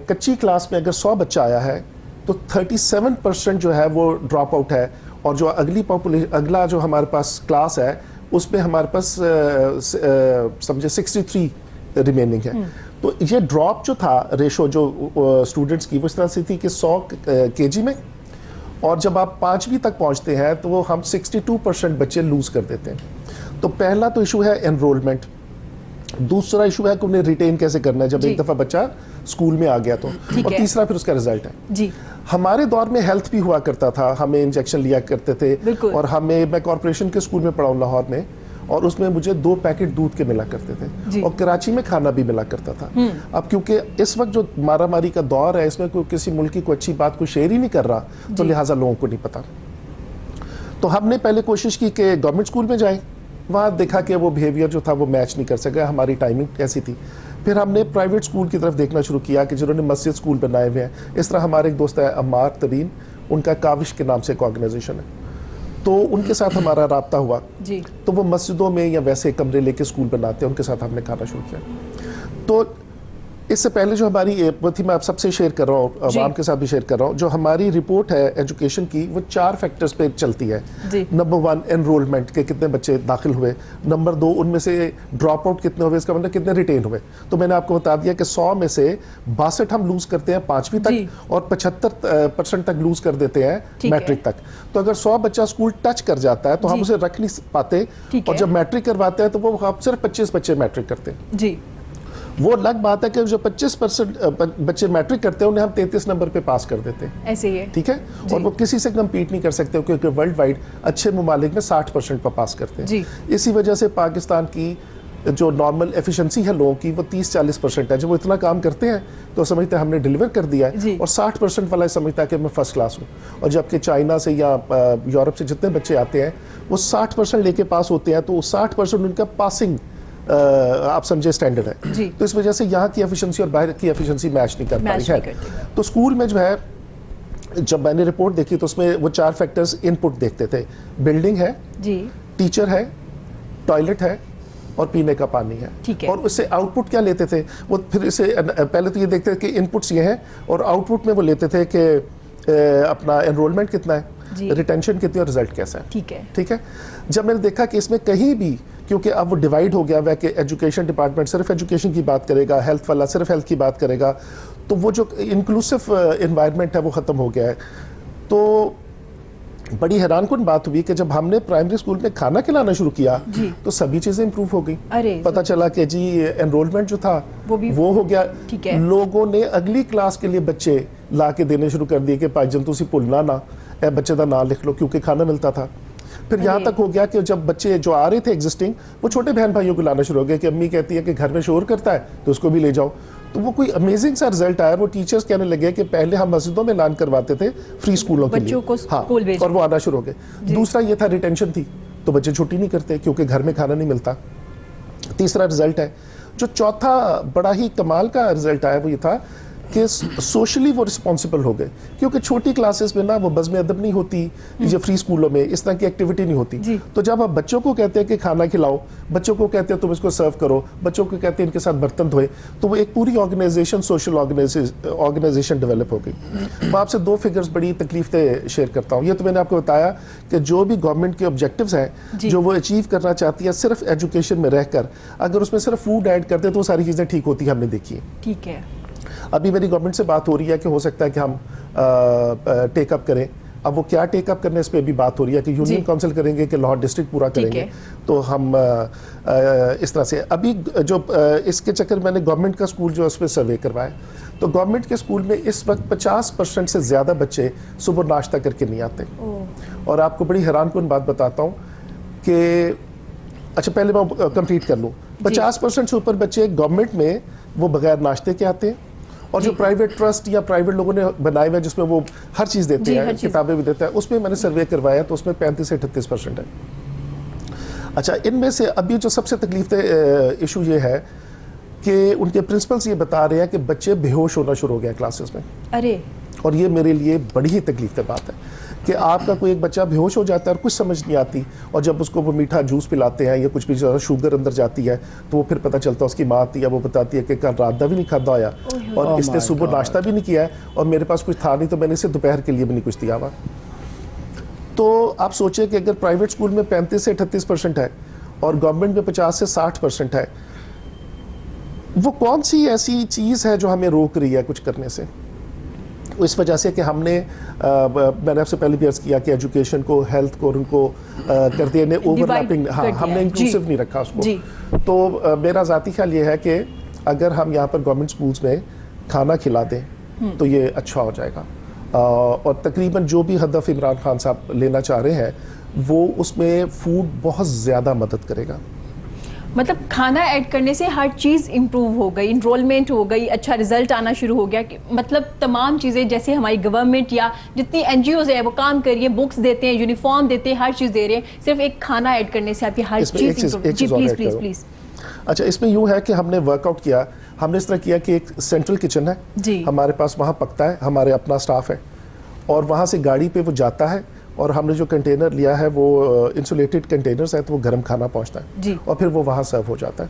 कच्ची क्लास में अगर 100 बच्चा आया है तो 37% जो है वो ड्रॉप आउट है, और जो अगला जो हमारे पास क्लास है उसमें हमारे पास समझे 63 रिमेनिंग है। तो ये ड्रॉप जो था रेशो जो स्टूडेंट्स की वो इस तरह से थी कि 100 केजी में, और जब आप 5वीं तक पहुंचते हैं तो वो हम 62% बच्चे लूज़ कर देते हैं। तो पहला तो इशू है एनरोलमेंट, दूसरा इशू है कि उन्हें रिटेन कैसे करना है जब एक दफ़ा बच्चा स्कूल में आ गया तो, और तीसरा फिर उसका रिजल्ट है। जी। हमारे दौर में हेल्थ भी हुआ करता था, हमें इंजेक्शन लिया करते थे, और मैं कॉर्पोरेशन के स्कूल में पढ़ा हूँ लाहौर में, और उसमें मुझे 2 पैकेट दूध के मिला करते थे, और कराची में खाना भी मिला करता था। अब क्योंकि इस वक्त जो मारामारी का दौर है इसमें कोई किसी मुल्क की कोई अच्छी बात को शेयर ही नहीं कर रहा, तो लिहाजा लोगों को नहीं पता। तो हमने पहले कोशिश की कि गवर्नमेंट स्कूल में जाएं, वहाँ देखा कि वो बिहेवियर जो था वो मैच नहीं कर सका, हमारी टाइमिंग ऐसी थी। फिर हमने प्राइवेट स्कूल की तरफ देखना शुरू किया कि जिन्होंने मस्जिद स्कूल बनाए हुए हैं। इस तरह हमारे एक दोस्त है अम्मार तरीन, उनका काविश के नाम से एक ऑर्गेनाइजेशन है, तो उनके साथ हमारा राब्ता हुआ जी। तो वो मस्जिदों में या वैसे कमरे लेके स्कूल बनाते हैं, उनके साथ हमने खाना शुरू किया। तो इससे पहले जो हमारी वो थी, मैं आप सबसे शेयर कर रहा हूँ, आवाम के साथ भी शेयर कर रहा हूँ, जो हमारी रिपोर्ट है एजुकेशन की वो 4 फैक्टर्स पे चलती है। नंबर 1 एनरोलमेंट के कितने बच्चे दाखिल हुए, नंबर 2 उनमें से ड्रॉप आउट कितने हुए, इसका मतलब कितने रिटेन हुए। तो मैंने आपको बता दिया कि 100 में से 62 हम लूज करते हैं 5वीं तक, और 75% तक लूज कर देते हैं मैट्रिक तक। तो अगर 100 बच्चा स्कूल टच कर जाता है तो हम उसे रख नहीं पाते, और जब मैट्रिक करवाते हैं तो वो हम सिर्फ 25 बच्चे मैट्रिक करते हैं जी। वो अलग बात है कि जो 25% बच्चे मैट्रिक करते हैं उन्हें हम 33 नंबर पे पास कर देते हैं, ऐसे ही है, ठीक है। और वो किसी से कम्पीट नहीं कर सकते क्योंकि वर्ल्ड वाइड अच्छे ममालिक में 60% पर पास करते हैं जी। इसी वजह से पाकिस्तान की जो नॉर्मल एफिशिएंसी है लोगों की वो 30-40% है। जब वो इतना काम करते हैं तो समझते हैं हमने डिलीवर कर दिया है, और 60% वाला समझता है कि मैं फर्स्ट क्लास हूँ। और जबकि चाइना से या यूरोप से जितने बच्चे आते हैं वो 60% लेके पास होते हैं, तो 60% उनका पासिंग आप समझे स्टैंडर्ड है। तो इस वजह से यहाँ की एफिशिएंसी और बाहर की एफिशिएंसी मैच नहीं कर पा रही है। तो स्कूल में जो है जब मैंने रिपोर्ट देखी तो उसमें वो 4 फैक्टर्स इनपुट देखते थे, बिल्डिंग है जी, टीचर है, टॉयलेट है, और पीने का पानी है, और उससे आउटपुट क्या लेते थे वो फिर इसे पहले तो ये देखते थे कि इनपुट्स ये हैं, और आउटपुट में वो लेते थे कि अपना एनरोलमेंट कितना है, रिटेंशन कितनी, और रिजल्ट कैसा है। ठीक है। जब मैंने देखा कि इसमें कहीं भी, क्योंकि अब वो डिवाइड हो गया हुआ है कि एजुकेशन डिपार्टमेंट सिर्फ एजुकेशन की बात करेगा, हेल्थ वाला सिर्फ हेल्थ की बात करेगा, तो वो जो इंक्लूसिव एनवायरनमेंट है वो ख़त्म हो गया है। तो बड़ी हैरानकुन बात हुई कि जब हमने प्राइमरी स्कूल में खाना खिलाना शुरू किया तो सभी चीज़ें इंप्रूव हो गई। पता चला कि जी एनरोलमेंट जो था वो हो गया, लोगों ने अगली क्लास के लिए बच्चे ला के देने शुरू कर दिए कि भाईजान तुसी भुलना ना, ए बच्चे का नाम लिख लो, क्योंकि खाना मिलता था। फिर यहाँ तक हो गया कि जब बच्चे जो आ रहे थे एग्जिस्टिंग, वो छोटे बहन भाइयों को लाना शुरू हो गया कि अम्मी कहती है कि घर में शोर करता है तो उसको भी ले जाओ। तो वो कोई अमेजिंग सा रिजल्ट आया। वो टीचर्स कहने लगे कि पहले हम मस्जिदों में ऐलान करवाते थे फ्री स्कूलों के लिए, हाँ, और वो आना शुरू हो गए। दूसरा ये था रिटेंशन थी, तो बच्चे छुट्टी नहीं करते क्योंकि घर में खाना नहीं मिलता। तीसरा रिजल्ट है। जो चौथा बड़ा ही कमाल का रिजल्ट आया वो ये था कि सोशली वो रिस्पॉन्सिबल हो गए, क्योंकि छोटी क्लासेस में ना वो बज़्म अदब नहीं होती, जो फ्री स्कूलों में इस तरह की एक्टिविटी नहीं होती। तो जब आप बच्चों को कहते हैं कि खाना खिलाओ, बच्चों को कहते हैं तुम इसको सर्व करो, बच्चों को कहते हैं इनके साथ बर्तन धोए, तो वो एक पूरी ऑर्गेनाइजेशन, सोशल ऑर्गेनाइजेशन डेवलप हो गई। मैं आपसे 2 फिगर्स बड़ी तकलीफ से शेयर करता हूँ। ये तो मैंने आपको बताया कि जो भी गवर्नमेंट के ऑब्जेक्टिव्स हैं जो वो अचीव करना चाहती है सिर्फ एजुकेशन में रहकर, अगर उसमें सिर्फ फूड ऐड करते तो वो सारी चीज़ें ठीक होती है, हमने देखी है। ठीक है, अभी मेरी गवर्नमेंट से बात हो रही है कि हो सकता है कि हम टेकअप करें। अब वो क्या टेकअप करने, इस पे भी बात हो रही है कि यूनियन काउंसिल करेंगे कि लाहौर डिस्ट्रिक्ट पूरा करेंगे। तो हम इस तरह से अभी जो इसके चक्कर मैंने गवर्नमेंट का स्कूल जो है उस पर सर्वे करवाया, तो गवर्नमेंट के स्कूल में इस वक्त 50% से ज़्यादा बच्चे सुबह नाश्ता करके नहीं आते। और आपको बड़ी हैरानकुन बात बताता हूँ कि अच्छा पहले मैं कंप्लीट कर लूँ, 50% से ऊपर बच्चे गवर्नमेंट में वो बगैर नाश्ते के आते हैं, और जो प्राइवेट ट्रस्ट या प्राइवेट लोगों ने बनाए हुए जिसमें वो हर चीज़ देते हैं, किताबें भी देते हैं, उसमें मैंने सर्वे करवाया तो उसमें 35 से 38% है। अच्छा, इनमें से अभी जो सबसे तकलीफ इशू ये है कि उनके प्रिंसिपल्स ये बता रहे हैं कि बच्चे बेहोश होना शुरू हो गया क्लासेस में। अरे, और ये मेरे लिए बड़ी ही तकलीफ की बात है कि आपका कोई एक बच्चा बेहोश हो जाता है और कुछ समझ नहीं आती, और जब उसको वो मीठा जूस पिलाते हैं या कुछ भी ज़्यादा शुगर अंदर जाती है तो वो फिर पता चलता है उसकी माँ आती है, वो बताती है कि कल रात का भी नहीं खाता होया और इसने सुबह नाश्ता भी नहीं किया है और मेरे पास कुछ था नहीं तो मैंने इसे दोपहर के लिए भी नहीं कुछ दिया हुआ। तो आप सोचिए कि अगर प्राइवेट स्कूल में 35 से 38% है और गवर्नमेंट में 50 से 60% है, वो कौन सी ऐसी चीज़ है जो हमें रोक रही है कुछ करने से? इस वजह से कि हमने मैंने आपसे पहले भी अर्ज़ किया कि एजुकेशन को, हेल्थ को और उनको कर दिया ने ओवरलैपिंग, हाँ हमने इंक्लूसिव नहीं रखा उसको। तो मेरा ज़ाती ख्याल ये है कि अगर हम यहाँ पर गवर्नमेंट स्कूल्स में खाना खिला दें तो ये अच्छा हो जाएगा, और तकरीबन जो भी हदफ इमरान खान साहब लेना चाह रहे हैं वो उसमें फूड बहुत ज़्यादा मदद करेगा। मतलब खाना ऐड करने से हर चीज़ इम्प्रूव हो गई, इनरोलमेंट हो गई, अच्छा रिजल्ट आना शुरू हो गया। मतलब तमाम चीज़ें जैसे हमारी गवर्नमेंट या जितनी NGOs है वो काम कर रही है, बुक्स देते हैं, यूनिफॉर्म देते हैं, हर चीज़ दे रहे हैं, सिर्फ एक खाना ऐड करने से आपकी हर चीज़ इम्प्रूव। जी प्लीज़ प्लीज़ प्लीज़। अच्छा, इसमें यूँ है कि हमने वर्कआउट किया, हमने इस तरह किया कि एक सेंट्रल किचन है जी, हमारे पास, वहाँ पकता है, हमारे अपना स्टाफ है, और वहाँ से गाड़ी पे वो जाता है और हमने जो कंटेनर लिया है वो इंसुलेटेड कंटेनर्स है, तो वो गर्म खाना पहुँचता है जी, और फिर वो वहाँ सर्व हो जाता है।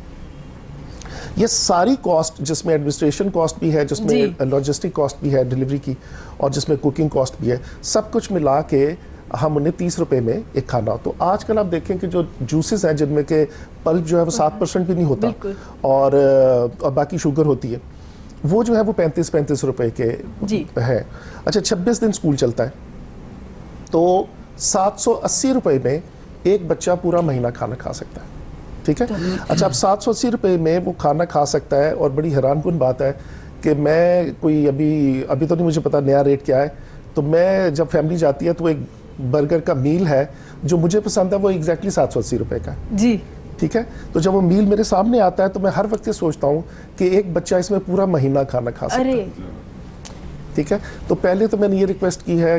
ये सारी कॉस्ट, जिसमें एडमिनिस्ट्रेशन कॉस्ट भी है, जिसमें लॉजिस्टिक कॉस्ट भी है डिलीवरी की, और जिसमें कुकिंग कॉस्ट भी है, सब कुछ मिला के हम उन्हें 30 रुपए में एक खाना। तो आजकल आप देखें कि जो जूसेस हैं जिनमें के पल्प जो है वो 7% भी नहीं होता और बाकी शुगर होती है, वो जो है वो 35 रुपए के है। अच्छा, 26 दिन स्कूल चलता है तो 780 रुपए में एक बच्चा पूरा महीना खाना खा सकता है। ठीक है, अच्छा, अब 780 रुपए में वो खाना खा सकता है, और बड़ी हैरानकुन बात है कि मैं कोई अभी तो नहीं मुझे पता नया रेट क्या है, तो मैं जब फैमिली जाती है तो एक बर्गर का मील है जो मुझे पसंद है, वो एग्जैक्टली 780 रुपए का जी। ठीक है, तो जब वो मील मेरे सामने आता है तो मैं हर वक्त ये सोचता हूँ कि एक बच्चा इसमें पूरा महीना खाना खा सकता है। ठीक है, तो पहले तो मैंने ये रिक्वेस्ट की है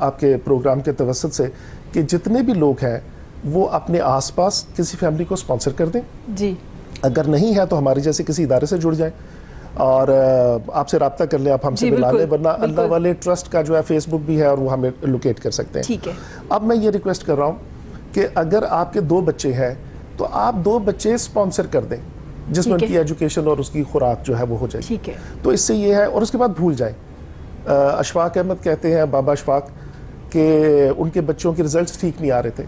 आपके प्रोग्राम के तवसत से कि जितने भी लोग हैं वो अपने आसपास किसी फैमिली को स्पॉन्सर कर दें जी, अगर नहीं है तो हमारे जैसे किसी इदारे से जुड़ जाएं और आपसे रब्ता कर लें, आप हमसे मिला लें, वरना अल्लाह वाले ट्रस्ट का जो है फेसबुक भी है और वो हमें लोकेट कर सकते हैं। ठीक है, अब मैं ये रिक्वेस्ट कर रहा हूँ कि अगर आपके 2 बच्चे हैं तो आप 2 बच्चे स्पॉन्सर कर दें जिसमें उनकी एजुकेशन और उसकी खुराक जो है वो हो जाएगी। ठीक है, तो इससे ये है, और उसके बाद भूल जाएं। अशफाक अहमद कहते हैं, बाबा अशफाक, कि उनके बच्चों के रिजल्ट्स ठीक नहीं आ रहे थे,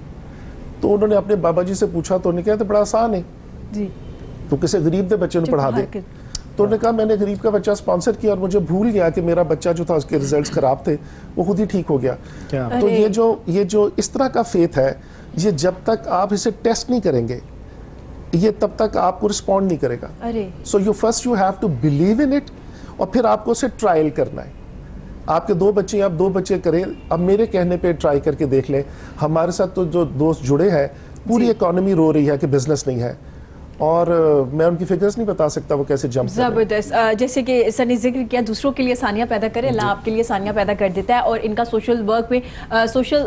तो उन्होंने अपने बाबा जी से पूछा तो उन्होंने कहा तो बड़ा आसान है जी, तो किसी गरीब के बच्चे को पढ़ा दे। तो उन्होंने कहा मैंने गरीब का बच्चा स्पॉन्सर किया और मुझे भूल गया कि मेरा बच्चा जो था उसके रिजल्ट्स खराब थे, वो खुद ही ठीक हो गया। तो ये जो इस तरह का फेथ है, ये जब तक आप इसे टेस्ट नहीं करेंगे ये तब तक आपको रिस्पॉन्ड नहीं करेगा। So you have to believe in it, और फिर आपको उसे ट्रायल करना है। आपके 2 बच्चे, आप 2 बच्चे करें, अब मेरे कहने पे ट्राई करके देख लें। हमारे साथ तो जो दोस्त जुड़े हैं, पूरी इकोनॉमी रो रही है कि बिजनेस नहीं है, और मैं उनकी फिगर्स नहीं बता सकता वो कैसे जंप कर रहे हैं। जबरदस्त। जैसे कि सर ने जिक्र किया दूसरों के लिए आसानियां पैदा करे, अल्लाह आपके लिए आसानियां पैदा कर देता है। और इनका सोशल वर्क में सोशल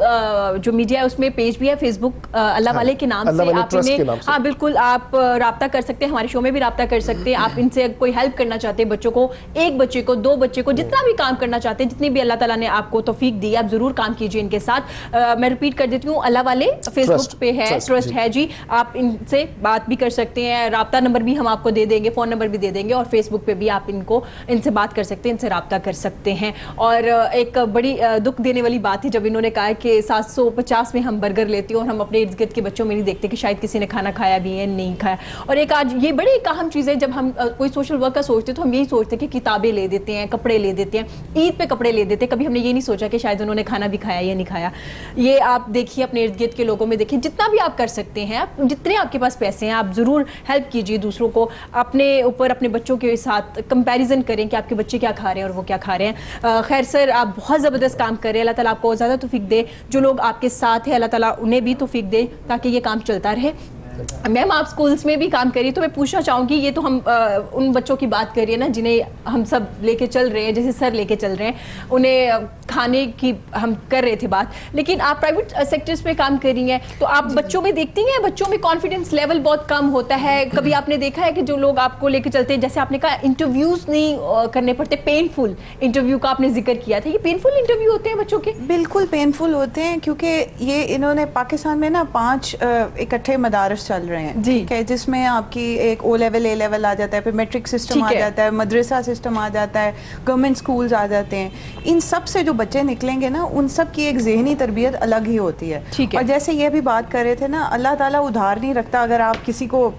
जो मीडिया है उसमें पेज भी है, फेसबुक अल्लाह वाले के नाम अल्लाह से वाले आप ट्रस्ट के इन्हें, नाम से। हाँ बिल्कुल, आप राब्ता कर सकते हैं, हमारे शो में भी राब्ता कर सकते हैं। आप इनसे कोई हेल्प करना चाहते हैं, बच्चों को, एक बच्चे को, दो बच्चे को, जितना भी काम करना चाहते हैं, जितनी भी अल्लाह ताला ने आपको तौफीक दी, आप जरूर काम कीजिए इनके साथ। मैं रिपीट कर देती हूँ, अल्लाह वाले फेसबुक पे है, ट्रस्ट है जी, आप इनसे बात भी कर सकते हैं। राब्ता नंबर भी हम आपको दे देंगे, फ़ोन नंबर भी दे देंगे, और फेसबुक पे भी आप इनसे बात कर सकते हैं, इनसे राब्ता कर सकते हैं। और एक बड़ी दुख देने वाली बात है जब इन्होंने कहा कि 750 में हम बर्गर लेते हैं और हम अपने इर्द गिर्द के बच्चों में नहीं देखते कि शायद किसी ने खाना खाया भी है, नहीं खाया। और एक आज ये बड़ी एक अहम चीज़ है, जब हम कोई सोशल वर्क का सोचते तो हम यही सोचते हैं कि किताबें ले देते हैं, कपड़े ले देते हैं, ईद पे कपड़े ले देते हैं, कभी हमने ये नहीं सोचा कि शायद उन्होंने खाना भी खाया या नहीं खाया। ये आप देखिए, अपने इर्द गिर्द के लोगों में देखिए, जितना भी आप कर सकते हैं, आप जितने आपके पास पैसे हैं, आप ज़रूर हेल्प कीजिए दूसरों को। अपने ऊपर अपने बच्चों के साथ कंपैरिजन करें कि आपके बच्चे क्या खा रहे हैं और वो क्या खा रहे हैं। खैर सर, आप बहुत ज़बरदस्त काम कर रहे हैं, अल्लाह ताला आपको ज़्यादा तौफीक दे। जो लोग आपके साथ हैं, अल्लाह ताला उन्हें भी तौफीक दे ताकि ये काम चलता रहे। मैम, आप स्कूल्स में भी काम करिए, तो मैं पूछना चाहूँगी, ये तो हम उन बच्चों की बात करिए ना जिन्हें हम सब लेके चल रहे हैं, जैसे सर लेके चल रहे हैं, उन्हें खाने की हम कर रहे थे बात, लेकिन आप प्राइवेट सेक्टर्स में काम कर रही हैं, तो आप बच्चों में देखती हैं बच्चों में कॉन्फिडेंस लेवल बहुत कम होता है। कभी आपने देखा है कि जो लोग आपको लेके चलते हैं, जैसे आपने कहा इंटरव्यूज नहीं करने पड़ते, पेनफुल इंटरव्यू का आपने जिक्र किया था, ये पेनफुल इंटरव्यू होते हैं बच्चों के? बिल्कुल पेनफुल होते हैं, क्योंकि ये इन्होंने पाकिस्तान में ना 5 इकट्ठे मदारस चल रहे हैं, ठीक है, जिसमें आपकी एक O लेवल, A लेवल आ जाता है, फिर मैट्रिक सिस्टम आ जाता है, मदरसा सिस्टम आ जाता है, गवर्नमेंट स्कूल्स आ जाते हैं। इन सब से जो बच्चे निकलेंगे ना, उन सब की एक जहनी तरबियत अलग ही होती है। और जैसे ये भी बात कर रहे थे ना, अल्लाह ताला उधार नहीं रखता। अगर आप किसी को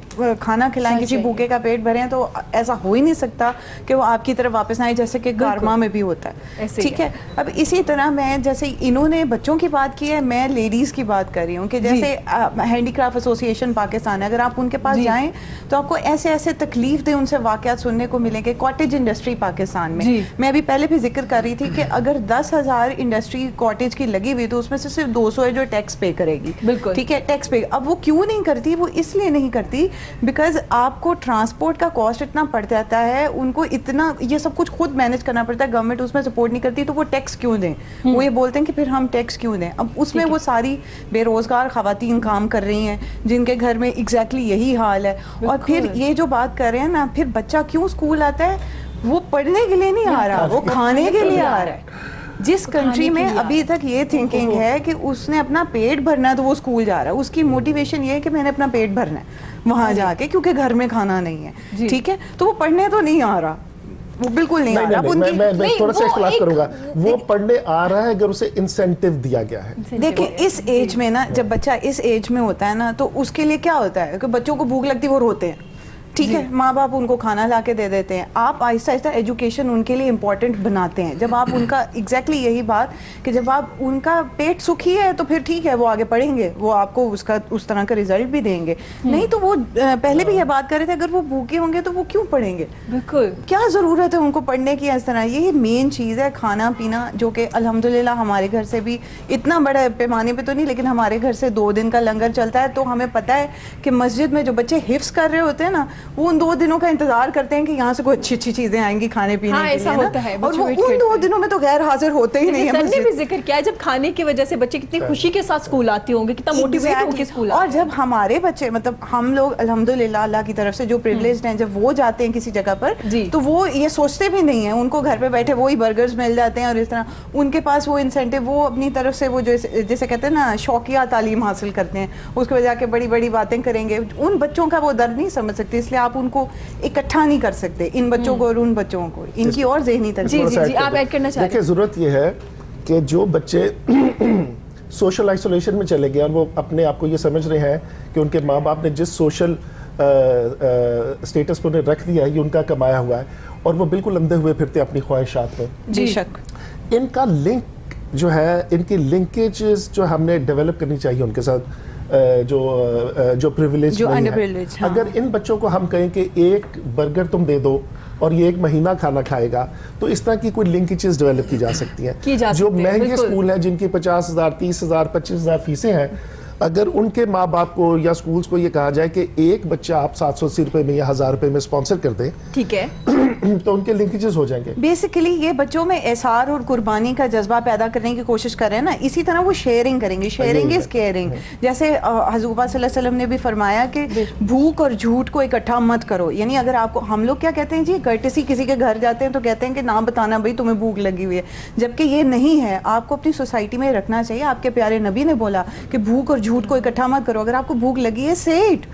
खाना खिलाएं, किसी भूखे का पेट भरें, तो ऐसा हो ही नहीं सकता कि वो आपकी तरफ वापस आए, जैसे कि गारमा में भी होता है, ठीक है। अब इसी तरह मैं, जैसे इन्होंने बच्चों की बात की है, मैं लेडीज़ की बात कर रही हूँ कि जैसे हैंडीक्राफ्ट एसोसिएशन पाकिस्तान है, अगर आप उनके पास जाएं तो आपको ऐसे ऐसे तकलीफ दे उनसे वाक़यात सुनने को मिलेंगे। कॉटेज इंडस्ट्री पाकिस्तान में, मैं अभी पहले भी जिक्र कर रही थी कि अगर 10,000 इंडस्ट्री कॉटेज की लगी हुई, तो उसमें से सिर्फ 200 है जो टैक्स पे करेगी, ठीक है, टैक्स पे। अब वो क्यों नहीं करती? वो इसलिए नहीं करती बिकॉज आपको ट्रांसपोर्ट का कॉस्ट इतना पड़ जाता है, उनको इतना ये सब कुछ खुद मैनेज करना पड़ता है, गवर्नमेंट उसमें सपोर्ट नहीं करती, तो वो टैक्स क्यों दें? वो ये बोलते हैं कि फिर हम टैक्स क्यों दें? अब उसमें वो सारी बेरोजगार खवातीन काम कर रही हैं जिनके घर में एग्जैक्टली यही हाल है। और फिर ये जो बात कर रहे हैं ना, फिर बच्चा क्यों स्कूल आता है? वो पढ़ने के लिए नहीं आ रहा, वो खाने के लिए आ रहा है। जिस कंट्री में अभी तक ये थिंकिंग है कि उसने अपना पेट भरना है, तो वो स्कूल जा रहा है, उसकी मोटिवेशन ये है कि मैंने अपना पेट भरना है वहाँ जाके, क्योंकि घर में खाना नहीं है, ठीक है, तो वो पढ़ने तो नहीं आ रहा, वो बिल्कुल नहीं आ रहा। मैं थोड़ा सा इख्तिलाफ करूंगा, वो पढ़ने आ रहा है अगर उसे इंसेंटिव दिया गया है। देखिए, इस एज में ना, जब बच्चा इस एज में होता है ना, तो उसके लिए क्या होता है कि बच्चों को भूख लगती है, वो रोते हैं, ठीक है, माँ बाप उनको खाना ला के दे देते हैं। आप आहिस्ता आहिस्ता एजुकेशन उनके लिए इम्पोर्टेंट बनाते हैं। जब आप उनका एग्जैक्टली यही बात कि जब आप उनका पेट सुखी है तो फिर ठीक है, वो आगे पढ़ेंगे, वो आपको उसका उस तरह का रिजल्ट भी देंगे। नहीं तो वो पहले भी ये बात कर रहे थे, अगर वो भूखे होंगे तो वो क्यों पढ़ेंगे? बिल्कुल, क्या ज़रूरत है उनको पढ़ने की? इस तरह ये मेन चीज़ है, खाना पीना, जो कि अल्हम्दुलिल्लाह हमारे घर से भी इतना बड़े पैमाने पे तो नहीं, लेकिन हमारे घर से 2 दिन का लंगर चलता है। तो हमें पता है कि मस्जिद में जो बच्चे हिफ्स कर रहे होते हैं ना, वो उन 2 दिनों का इंतजार करते हैं कि यहाँ से कोई अच्छी अच्छी चीजें आएंगी खाने पीने के ऐसा लिए होता है, और वो उन 2 दिनों में तो गैर हाजिर होते ही नहीं है। सर ने भी जिक्र किया, जब खाने की वजह से बच्चे कितनी खुशी के साथ स्कूल आते होंगे, कितना मोटिवेट होकर स्कूल आते हैं। और जब हमारे बच्चे, मतलब हम लोग अल्हम्दुलिल्लाह अल्लाह की तरफ से जो प्रिविलेज्ड हैं, जब वो जाते हैं किसी जगह पर, तो वो ये सोचते भी नहीं है, उनको घर पे बैठे वही बर्गर्स मिल जाते हैं, और इस तरह उनके पास वो इंसेंटिव, वो अपनी तरफ से वो जैसे कहते हैं ना, शौकिया तालीम हासिल करते हैं, उसके वजह के बड़ी बड़ी बातें करेंगे। उन बच्चों का वो दर्द नहीं समझ सकते, इसलिए आप उनको इकट्ठा नहीं कर सकते, इन बच्चों को और उन बच्चों को, इनकी और ज़हनी तरबियत। जी आप ऐड करना चाहते हैं? देखिए, ज़रूरत ये है कि जो बच्चे सोशल आइसोलेशन में चले गए और वो अपने आप को ये समझ रहे हैं कि उनके माँ बाप ने जिस सोशल स्टेटस पर उन्हें रख दिया है, ये उनका कमाया हुआ है, और वो बिल्कुल अंधे हुए फिरते अपनी ख्वाहिशात में। जी शक, इनका लिंक जो है, इनकी लिंकेजेस जो हमने डेवलप करनी चाहिए उनके साथ, जो प्रिविलेज जो नहीं है। हाँ। अगर इन बच्चों को हम कहें कि एक बर्गर तुम दे दो और ये 1 महीना खाना खाएगा, तो इस तरह की कोई लिंकेजेस डेवलप की जा सकती हैं। जो महंगे स्कूल हैं, जिनकी 50,000, 30,000, 25,000 फीसें हैं, अगर उनके माँ बाप को या स्कूल्स को ये कहा जाए कि एक बच्चा आप 780 रुपए में या 1000 रुपए में स्पॉन्सर कर दें, ठीक है, तो उनके लिंकेजेस हो जाएंगे। बेसिकली ये बच्चों में एहसार और कुर्बानी का जज्बा पैदा करने की कोशिश कर रहे हैं ना, इसी तरह वो शेयरिंग करेंगे, शेयरिंग इज केयरिंग। जैसे हजूबा सल्लल्लाहु अलैहि वसल्लम ने भी फरमाया कि भूख और झूठ को इकट्ठा मत करो। यानी अगर आपको, हम लोग क्या कहते हैं जी, कर्टेसी किसी के घर जाते हैं तो कहते हैं कि ना बताना भाई तुम्हें भूख लगी हुई है, जबकि ये नहीं है। आपको अपनी सोसाइटी में रखना चाहिए। आपके प्यारे नबी ने बोला कि भूख और झूठ को इकट्ठा मत करो। अगर आपको भूख लगी है से इट,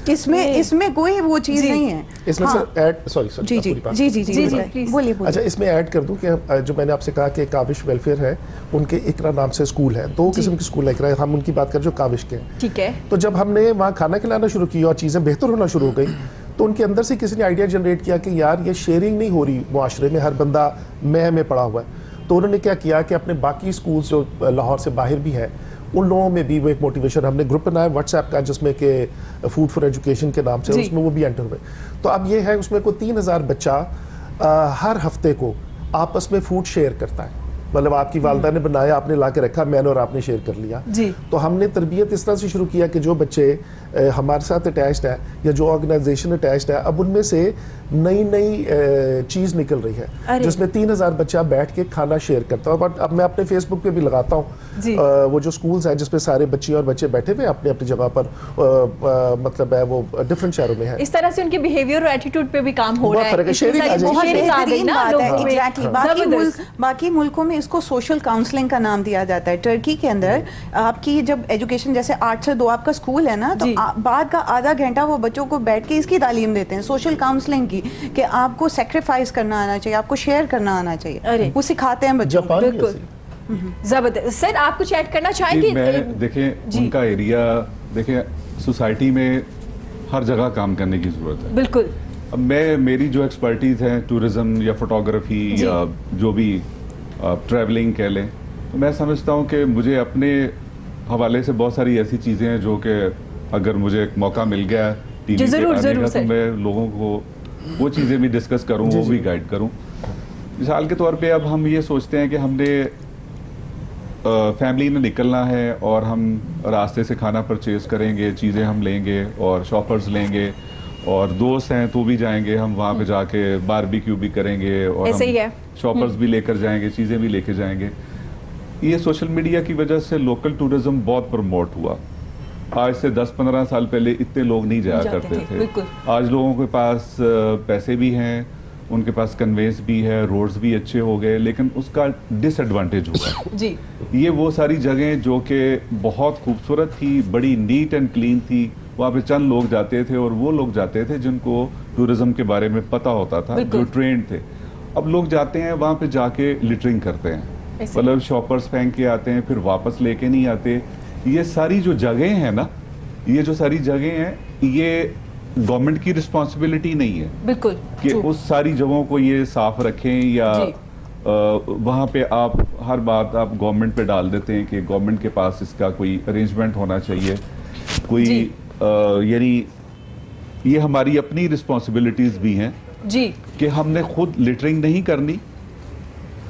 इसमें कोई वो चीज नहीं है। इसमें हाँ। सर ऐड सॉरी जी जी जी जी जी please। बोलिए अच्छा, इसमें ऐड कर दूं कि जो मैंने आपसे कहा कि काविश वेलफेयर है, उनके इकरा नाम से स्कूल है, दो किस्म के स्कूल है इकरा, हम उनकी बात करें जो काविश के हैं। ठीक है। तो जब हमने वहाँ खाना खिलाना शुरू किया और चीज़ें बेहतर होना शुरू हो गई, तो उनके अंदर से किसी ने आइडिया जनरेट किया कि यार ये शेयरिंग नहीं हो रही मुआशरे में, हर बंदा मैं में पड़ा हुआ है। तो उन्होंने क्या किया कि अपने बाकी स्कूल्स जो लाहौर से बाहर भी हैं, उन लोगों में भी वो एक मोटिवेशन, हमने ग्रुप बनाया व्हाट्सएप का जिसमें कि फूड फॉर एजुकेशन के नाम से, उसमें वो भी एंटर हुए। तो अब ये है, उसमें कोई 3000 बच्चा हर हफ्ते को आपस में फूड शेयर करता है। मतलब आपकी वालदा ने बनाया, आपने ला के रखा, मैंने और आपने शेयर कर लिया जी। तो हमने तरबियत इस तरह से शुरू किया कि जो बच्चे हमारे साथ अटैच्ड है या जो ऑर्गेनाइजेशन अटैच्ड है, अब उनमें से नई नई चीज़ निकल रही है जिसमें 3000 बच्चा बैठ के खाना शेयर करता है। बट अब मैं अपने फेसबुक पे भी लगाता हूँ वो जो स्कूल्स हैं जिसपे सारे बच्चे और बच्चे बैठे हुए अपनी अपनी जगह पर, मतलब है वो डिफरेंट शहरों में है। इस तरह से उनके बिहेवियर और एटीट्यूड पे भी काम हो रहा है। बहुत शेयरिंग आ जाएगी। बहुत शेयरिंग आ गई बेहतरीन ना बात लोगों है। में। एग्जैक्टली। जबरदस्त। बाकी मुल्कों में इसको सोशल काउंसलिंग का नाम दिया जाता है। टर्की के अंदर आपकी जब एजुकेशन जैसे 8 से 2 आपका स्कूल है ना, तो बाद का आधा घंटा वो बच्चों को बैठ के इसकी तालीम देते हैं, सोशल काउंसलिंग की, कि आपको सेक्रीफाइस करना आना चाहिए, आपको शेयर करना आना चाहिए। वो सिखाते हैं बच्चों को। जापान भी बिल्कुल। ऐसे। जबरदस्त। सर आप कुछ ऐड करना चाहेंगे? मैं देखें उनका एरिया, देखें सोसाइटी में हर जगह काम करने की ज़रूरत है। बिल्कुल। अब मेरी जो एक्सपर्टीज़ है टूरिज़्म या फोटोग्राफी या जो भी ट्रैवलिंग कह लें, तो मैं समझता हूँ कि मुझे अपने हवाले से बहुत सारी ऐसी चीज़ें हैं जो कि अगर मुझे एक मौका मिल गया टीवी पे आने का, तो मैं लोगों को वो चीज़ें भी डिस्कस करूँ, वो भी गाइड करूँ। मिसाल के तौर पे अब हम ये सोचते हैं कि हमने फैमिली में निकलना है और हम रास्ते से खाना परचेज करेंगे, चीज़ें हम लेंगे और शॉपर्स लेंगे, और दोस्त हैं तो भी जाएंगे हम वहाँ पे जाके बारबेक्यू भी करेंगे और ऐसे ही है। शॉपर्स भी लेकर जाएंगे, चीज़ें भी लेके जाएंगे। ये सोशल मीडिया की वजह से लोकल टूरिज्म बहुत प्रमोट हुआ। आज से 10-15 साल पहले इतने लोग नहीं जाया करते थे। आज लोगों के पास पैसे भी हैं, उनके पास कन्वेंस भी है, रोड्स भी अच्छे हो गए, लेकिन उसका डिसएडवांटेज हुआ जी। ये वो सारी जगहें जो कि बहुत खूबसूरत थी, बड़ी नीट एंड क्लीन थी, वहाँ पे चंद लोग जाते थे और वो लोग जाते थे जिनको टूरिज्म के बारे में पता होता था, जो ट्रेंड थे। अब लोग जाते हैं वहाँ पे जाके लिटरिंग करते हैं, मतलब शॉपर्स फेंक के आते हैं, फिर वापस लेके नहीं आते। ये सारी जो जगह हैं ना, ये जो सारी जगह हैं, ये गवर्नमेंट की रिस्पॉन्सिबिलिटी नहीं है बिल्कुल कि उस सारी जगहों को ये साफ रखें, या वहाँ पे आप हर बात आप गवर्नमेंट पे डाल देते हैं कि गवर्नमेंट के पास इसका कोई अरेंजमेंट होना चाहिए, कोई यानी ये हमारी अपनी रिस्पॉन्सिबिलिटीज भी हैं जी कि हमने खुद लिटरिंग नहीं करनी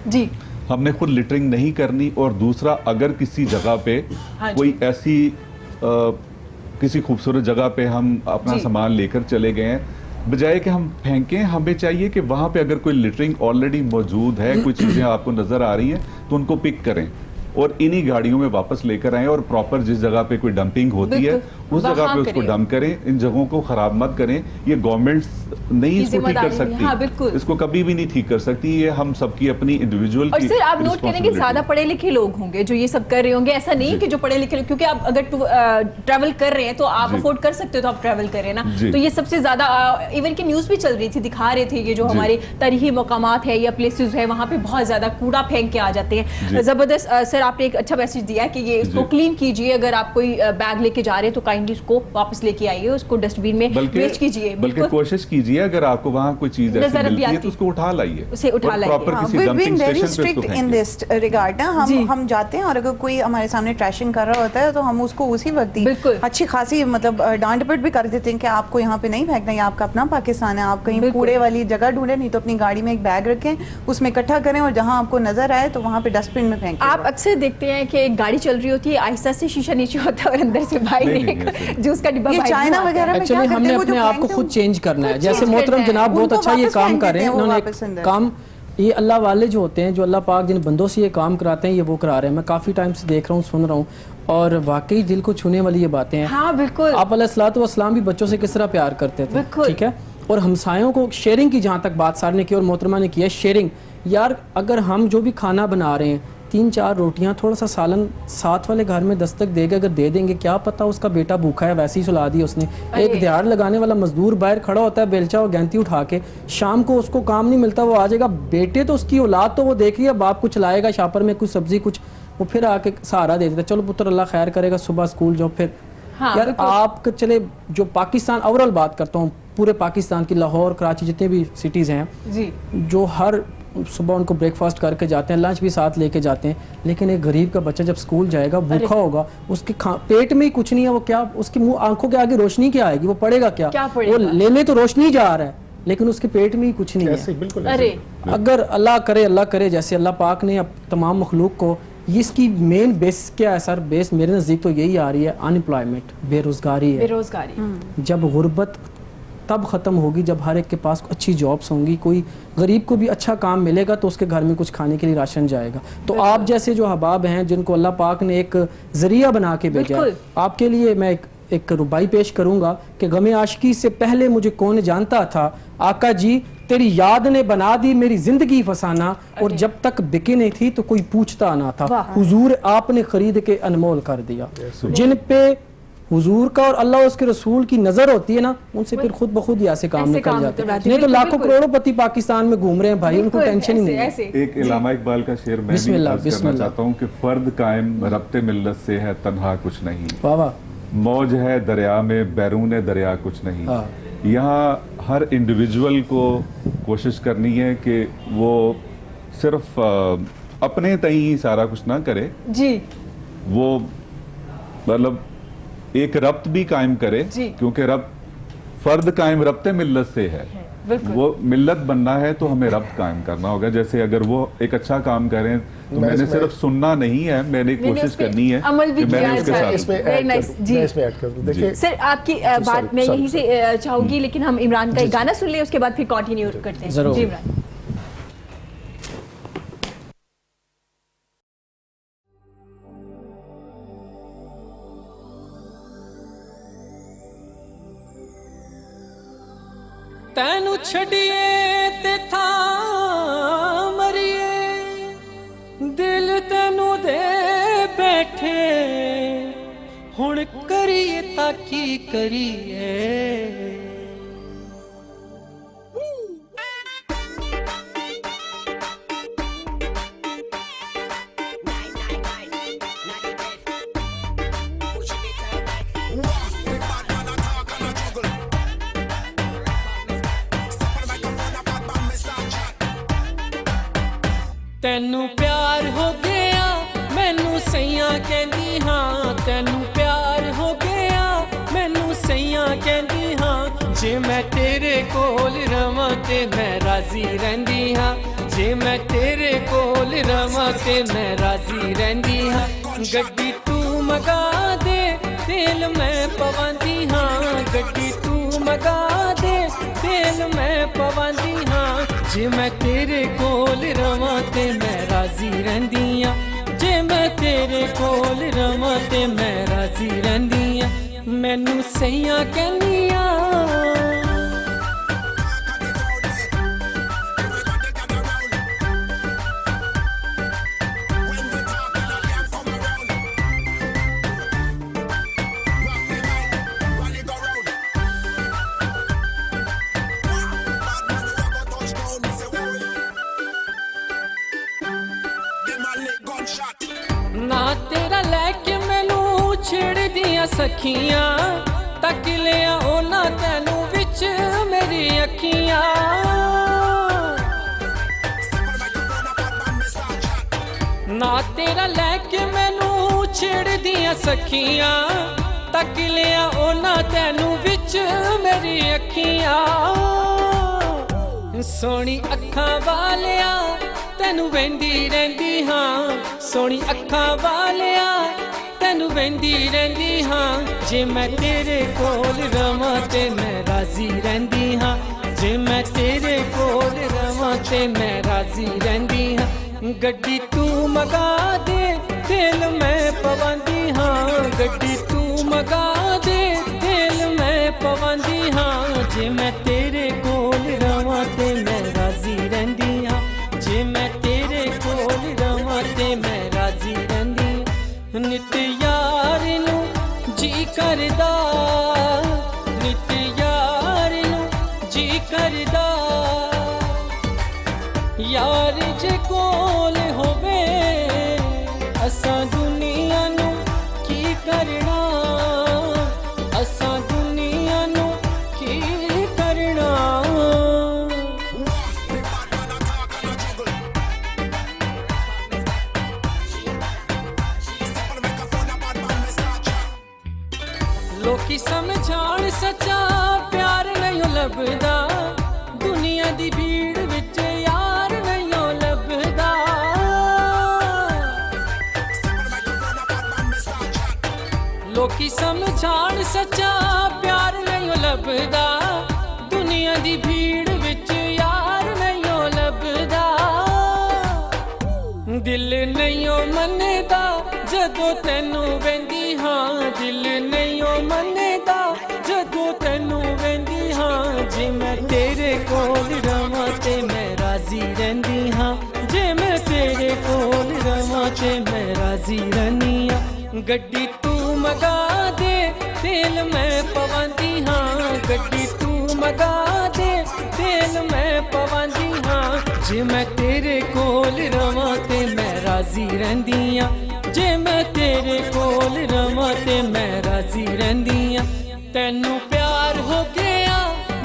जी, हमने खुद लिटरिंग नहीं करनी। और दूसरा, अगर किसी जगह पे कोई ऐसी किसी खूबसूरत जगह पे हम अपना सामान लेकर चले गए हैं, बजाय कि हम फेंकें, हमें चाहिए कि वहाँ पे अगर कोई लिटरिंग ऑलरेडी मौजूद है, कुछ चीज़ें आपको नज़र आ रही हैं, तो उनको पिक करें और इन्हीं गाड़ियों में वापस लेकर आएं और प्रॉपर जिस जगह पे कोई डंपिंग होती है उस जगह पे उसको डंप करें। इन जगहों को खराब मत करें। ये गवर्नमेंट नहीं इसको ठीक कर सकती। हाँ, बिल्कुल। इसको कभी भी नहीं ठीक कर सकती। ये हम सबकी अपनी इंडिविजुअल और सर आप नोट करेंगे ज्यादा पढ़े लिखे लोग होंगे जो ये सब कर रहे होंगे। ऐसा नहीं कि जो पढ़े लिखे, क्योंकि आप अगर ट्रैवल कर रहे हैं तो आप अफोर्ड कर सकते हो, तो आप ट्रैवल कर रहे हैं ना, तो ये सबसे ज्यादा इवन की न्यूज भी चल रही थी, दिखा रहे थे ये जो हमारे तारीखी मकामात है या प्लेसेस है, वहाँ पे बहुत ज्यादा कूड़ा फेंक के आ जाते हैं। जबरदस्त। सर आपने एक अच्छा मैसेज दिया कि ये इसको क्लीन कीजिए, अगर आप कोई बैग लेके जा रहे हैं तो काइंडली उसको वापस लेके आइए, उसको डस्टबिन में वेस्ट कीजिए। बल्कि कोशिश कीजिए अगर आपको वहाँ कोई चीज ऐसी मिलती है तो उसको उठा लाइए, उसे उठा लाइए। प्रॉपर किसी डंपिंग स्टेशन पे उसको इन दिस रिगार्ड ना हम जाते हैं और अगर कोई हमारे सामने ट्रैशिंग कर रहा होता है तो हम उसको उसी वक्त ही अच्छी खासी मतलब डांट पट भी कर देते हैं कि आपको यहाँ पे नहीं फेंकना, ये आपका अपना पाकिस्तान है, आप कहीं कूड़े वाली जगह ढूंढे, नहीं तो अपनी गाड़ी में एक बैग रखें, उसमें इकट्ठा करें और जहाँ आपको नजर आए तो वहाँ पे डस्टबिन में फेंकें। आप अक्सर देखते हैं कि एक गाड़ी चल रही होती है, आहिस्ता से शीशा नीचे होता है और अंदर से भाई नहीं, ने नहीं, ऐसे एक जूस का डिब्बा ये भाई चाइना मुंह आता है। वगैरह में क्या एक्चुअली करते हमने हैं, वो जो अपने आप को prank खुद है, चेंज करना है। खुद जैसे change मोहतरम करना है। जनाब बहुत उनको अच्छा ये वापस काम फेंक कर देते रहे हैं, हैं वो इन्होंने वापस अंदर। एक काम, ये अल्लाह वाले जो होते हैं, जो अल्लाह पाक जिन बंदों से ये काम कराते हैं, ये वो करा रहे हैं। मैं काफ़ी टाइम से देख रहा हूँ, सुन रहा हूँ, और वाकई दिल को छूने वाली ये बातें हैं। हाँ बिल्कुल। आप अलैहिस्सलाम भी बच्चों से किस तरह प्यार करते थे, बिल्कुल। ठीक है। और हमसायों को शेयरिंग की जहाँ तक बात सार ने की और मोहतरमा ने की है, शेयरिंग। यार अगर हम जो भी खाना बना रहे हैं, 3-4 रोटियां, थोड़ा सा सालन साथ वाले घर में दस्तक देगा, अगर दे देंगे, क्या पता उसका बेटा भूखा है, वैसे ही सुला दी उसने। एक दिहाड़ लगाने वाला मजदूर बाहर खड़ा होता है बेलचा और गैंती उठा के, शाम को उसको काम नहीं मिलता, वो आ जाएगा, बेटे तो उसकी औलाद तो वो देख रही है, बाप कुछ लाएगा शापर में कुछ सब्जी कुछ, वो फिर आके सहारा दे देता है, चलो पुत्र अल्लाह खैर करेगा, सुबह स्कूल जाओ। फिर हाँ, यार बिल्कुल। आप चले जो पाकिस्तान, ओवरऑल बात करता हूँ पूरे पाकिस्तान की, लाहौर कराची जितने भी सिटीज़ हैं, जी जो हर सुबह उनको ब्रेकफास्ट करके जाते हैं, लंच भी साथ लेके जाते हैं, लेकिन एक गरीब का बच्चा जब स्कूल जाएगा, भूखा होगा, उसके पेट में ही कुछ नहीं है, वो क्या, उसकी मुंह आंखों के आगे रोशनी क्या आएगी, वो पढ़ेगा क्या? क्या पढ़ेगा? वो लेने तो रोशनी जा रहा है, लेकिन उसके पेट में ही कुछ नहीं ऐसे है। ही, बिल्कुल अरे ऐसे। अगर अल्लाह करे जैसे अल्लाह पाक ने अब तमाम मखलूक को, इसकी मेन बेस क्या है सर? बेस मेरे नज़दीक तो यही आ रही है, अनएम्प्लॉयमेंट, बेरोज़गारी है। बेरोजगारी। जब गुर्बत तब ख़त्म होगी जब हर एक के पास अच्छी जॉब्स होंगी, कोई गरीब को भी अच्छा काम मिलेगा तो उसके घर में कुछ खाने के लिए राशन जाएगा। तो आप जैसे जो हबाब हैं, जिनको अल्लाह पाक ने एक ज़रिया बना के भेजा है, बिल्कुल। आपके लिए मैं एक रुबाई पेश करूंगा कि गमे आशिकी से पहले मुझे कौन जानता था, आका जी तेरी याद ने बना दी मेरी जिंदगी फसाना, और जब तक बिके नहीं थी तो कोई पूछता ना था, वाह। हुजूर आपने खरीद के अनमोल कर दिया। जिन पे हुजूर का और अल्लाह उसके रसूल की नजर होती है ना, उनसे फिर खुद ब खुद ही ऐसे काम ऐसे निकल काम जाते निकल हैं। जाते हैं। नहीं तो बिल्कुल, लाखों बिल्कुल। करोड़पति पाकिस्तान में घूम रहे हैं भाई, उनको बिल्कुल, टेंशन ही नहीं है। ऐसे एक इलामा इकबाल का शेर मैं भी बिस्मिल्लाह, अर्ज करना बिस्मिल्लाह। चाहता हूँ कि फर्द कायम रब्ते मिल्लत से है तन्हा कुछ नहीं, वाह वाह। मौज है दरिया में बैरून दरिया कुछ नहीं। हाँ। यहाँ हर इंडिविजुअल को कोशिश करनी है कि वो सिर्फ अपने तई ही सारा कुछ ना करे, जी वो मतलब एक रब्त भी कायम करे, जी। क्योंकि रब्त फर्द कायम रब्ते मिल्लत से है। बिल्कुल। वो मिल्लत बनना है तो हमें रब्त कायम करना होगा। जैसे अगर वो एक अच्छा काम करें तो मैंने सिर्फ सुनना नहीं है, मैंने कोशिश उस पे करनी है अमल भी कि मैंने किया उसके जाए। साथ इसमें Very ऐड nice, कर दूं, जी। मैं इसमें ऐड कर दूं। देखिए सर आपकी बात मैं sorry, यहीं से चाहूंगी, लेकिन हम इमरान का एक गाना सुन लें, उसके बाद फिर कंटिन्यू करते हैं। जरूर। जी इमरान। ਤੈਨੂੰ ਛੱਡੀਏ ਤੇ ਥਾਂ ਮਰੀਏ, ਦਿਲ ਤੈਨੂੰ ਦੇ ਬੈਠੇ, ਹੁਣ ਕਰੀਏ ਤਾਂ ਕੀ ਕਰੀਏ। ਤੈਨੂੰ ਪਿਆਰ ਹੋ ਗਿਆ, ਮੈਨੂੰ ਸਈਆਂ ਕਹਿੰਦੀ ਹਾਂ, ਤੈਨੂੰ ਪਿਆਰ ਹੋ ਗਿਆ, ਮੈਨੂੰ ਸਈਆਂ ਕਹਿੰਦੀ ਹਾਂ। ਜੇ ਮੈਂ ਤੇਰੇ ਕੋਲ ਰਵਾਂ ਤੇ ਮੈਂ ਰਾਜ਼ੀ ਰਹਿੰਦੀ ਹਾਂ, ਜੇ ਮੈਂ ਤੇਰੇ ਕੋਲ ਰਵਾਂ ਤੇ ਮੈਂ ਰਾਜ਼ੀ ਰਹਿੰਦੀ ਹਾਂ। ਗੱਡੀ ਤੂੰ ਮਗਾ ਦੇ, ਤੇਲ ਮੈਂ ਪਵਾਂਦੀ ਹਾਂ, ਗੱਡੀ ਤੂੰ ਮਗਾ ਦੇ, ਤੇਲ ਮੈਂ ਪਵਾਂਦੀ ਹਾਂ। ਜੇ ਮੈਂ ਤੇਰੇ ਕੋਲ ਰਵਾਂ ਤੇ ਮੈਂ ਰਾਜ਼ੀ ਰਹਿੰਦੀ ਆ, ਜੇ ਮੈਂ ਤੇਰੇ ਕੋਲ ਰਵਾਂ ਤੇ ਮੈਂ ਰਾਜ਼ੀ ਰਹਿੰਦੀ ਆ। ਮੈਨੂੰ ਸਈਆਂ ਕਹਿੰਦੀਆਂ ਨਾ ਤੇਰਾ ਲੈ ਕੇ ਮੈਨੂੰ ਛੇੜਦੀਆਂ ਸਖੀਆਂ, ਤੱਕ ਲਿਆ ਉਹਨਾਂ ਤੈਨੂੰ ਵਿੱਚ ਮੇਰੀ ਅੱਖੀਆਂ। ਨਾ ਤੇਰਾ ਲੈ ਕੇ ਮੈਨੂੰ ਛੇੜਦੀਆਂ ਸਖੀਆਂ, ਤੱਕ ਲਿਆ ਉਹਨਾਂ ਤੈਨੂੰ ਵਿੱਚ ਮੇਰੀ ਅੱਖੀਆਂ। ਸੋਹਣੀ ਅੱਖਾਂ ਵਾਲਿਆ ਤੈਨੂੰ ਵਹਿੰਦੀ ਰਹਿੰਦੀ ਹਾਂ, ਸੋਹਣੀ ਅੱਖਾਂ ਵਾਲਿਆ ਤੈਨੂੰ ਵਹਿੰਦੀ ਰਹਿੰਦੀ ਹਾਂ ਜੇ ਮੈਂ ਤੇਰੇ ਕੋਲ ਰਵਾਂ ਤੇ ਮੈਂ ਰਾਜ਼ੀ ਰਹਿੰਦੀ ਹਾਂ ਜੇ ਮੈਂ ਤੇਰੇ ਕੋਲ ਰਵਾਂ ਤੇ ਮੈਂ ਰਾਜ਼ੀ ਰਹਿੰਦੀ ਹਾਂ ਗੱਡੀ ਤੂੰ ਮਗਾ ਦੇ ਦਿਲ ਮੈਂ ਪਵਾਂਦੀ ਹਾਂ ਗੱਡੀ ਤੂੰ ਮਗਾ ਦੇ ਦਿਲ ਮੈਂ ਪਵਾਂਦੀ ਹਾਂ ਜੇ ਮੈਂ ਤੇਰੇ ਕੋਲ ਰਵਾਂ ਤੇ ਮੈਂ ਰਾਜ਼ੀ ਰਹਿੰਦੀ ਹਾਂ ਜੇ ਮੈਂ ਤੇਰੇ ਕੋਲ ਰਵਾਂ ਤੇ ਮੈਂ ਰਾਜ਼ੀ ਰਹਿੰਦੀ ਹਾਂ ਨਿਤ ਯਾਰ ਨੂੰ ਜੀ ਕਰਦਾ ਨਿਤ ਯਾਰ ਨੂੰ ਜੀ ਕਰਦਾ ਯਾਰ ਜੇ ਕੋਲ ਹੋਵੇ ਅਸਾਂ ਦੁਨੀਆ ਨੂੰ ਕੀ ਕਰਨਾ ਅਸਾਂ ਦੁਨੀਆ ਨੂੰ ਕੀ ਕਰਨਾ ਲੋਕੀ ਸਮਝਾਣ ਸੱਚਾ ਪਿਆਰ ਨਹੀਂ ਲੱਭਦਾ ਦੁਨੀਆ ਦੀ ਭੀੜ ਵਿੱਚ ਯਾਰ ਨਹੀਂ ਲੱਭਦਾ ਲੋਕੀ ਸਮਝਾਣ ਸੱਚਾ ਪਿਆਰ ਨਹੀਂ ਲੱਭਦਾ ਦੁਨੀਆ ਦੀ ਭੀੜ ਵਿੱਚ ਯਾਰ ਨਹੀਂ ਲੱਭਦਾ ਦਿਲ ਨਹੀਂ ਮੰਨਦਾ ਜਦੋਂ ਤੈਨੂੰ ਵੇਂਦੀ ਹਾਂ ਦਿਲ ਨਹੀਂ ਮੰਨਦਾ ਜਦੋਂ ਤੈਨੂੰ ਵੇਂਦੀ ਹਾਂ ਜੇ ਮੈਂ ਤੇਰੇ ਕੋਲ ਰਵਾਂ ਤੇ ਮੈਂ ਰਾਜ਼ੀ ਰਹਿੰਦੀ ਹਾਂ ਜੇ ਮੈਂ ਤੇਰੇ ਕੋਲ ਰਵਾਂ ਤੇ ਮੈਂ ਰਾਜ਼ੀ ਰਹਿੰਦੀ ਹਾਂ ਗੱਡੀ ਤੂੰ ਮਗਾ ਦੇ ਦਿਲ ਮੈਂ ਪਵਾਂਦੀ ਹਾਂ ਗੱਡੀ ਤੂੰ ਮਗਾ ਦੇ ਦਿਲ ਮੈਂ ਪਵਾਂਦੀ ਹਾਂ ਜੇ ਮੈਂ ਤੇਰੇ ਕੋਲ ਰਵਾਂ ਤੇ ਮੈਂ ਰਾਜ਼ੀ ਰਹਿੰਦੀ ਹਾਂ ਜੇ ਮੈਂ ਤੇਰੇ ਕੋਲ ਰਵਾਂ ਤੇ ਮੈਂ ਰਾਜ਼ੀ ਰਹਿੰਦੀ ਹਾਂ ਤੈਨੂੰ ਪਿਆਰ ਹੋ ਗਿਆ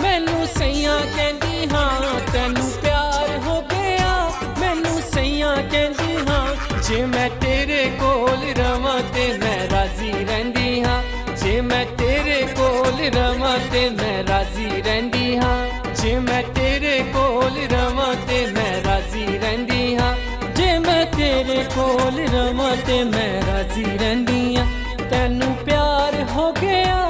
ਮੈਨੂੰ ਸਈਆਂ ਕਹਿੰਦੀ ਹਾਂ ਤੈਨੂੰ ਪਿਆਰ ਹੋ ਗਿਆ ਮੈਨੂੰ ਸਈਆਂ ਕਹਿੰਦੀ ਹਾਂ ਜੇ ਮੈਂ ਤੇਰੇ ਕੋਲ ਰਵਾਂ ਤੇ ਮੈਂ ਰਾਜ਼ੀ ਰਹਿੰਦੀ ਹਾਂ ਜੇ ਮੈਂ ਤੇਰੇ ਕੋਲ ਰਵਾਂ ਤੇ ਮੈਂ ਰਾਜ਼ੀ ਰਹਿੰਦੀ ਹਾਂ ਜੇ ਮੈਂ ਤੇਰੇ ਕੋਲ ਰਵਾਂ ਤੇ ਮੈਂ ਰਾਜ਼ੀ ਰਹਿੰਦੀ ਹਾਂ ਜੇ ਮੈਂ ਤੇਰੇ ਕੋਲ ਰਵਾਂ ਤੇ ਮੈਂ ਰਾਜ਼ੀ ਰਹਿੰਦੀ ਹਾਂ ਤੈਨੂੰ ਪਿਆਰ ਹੋ ਗਿਆ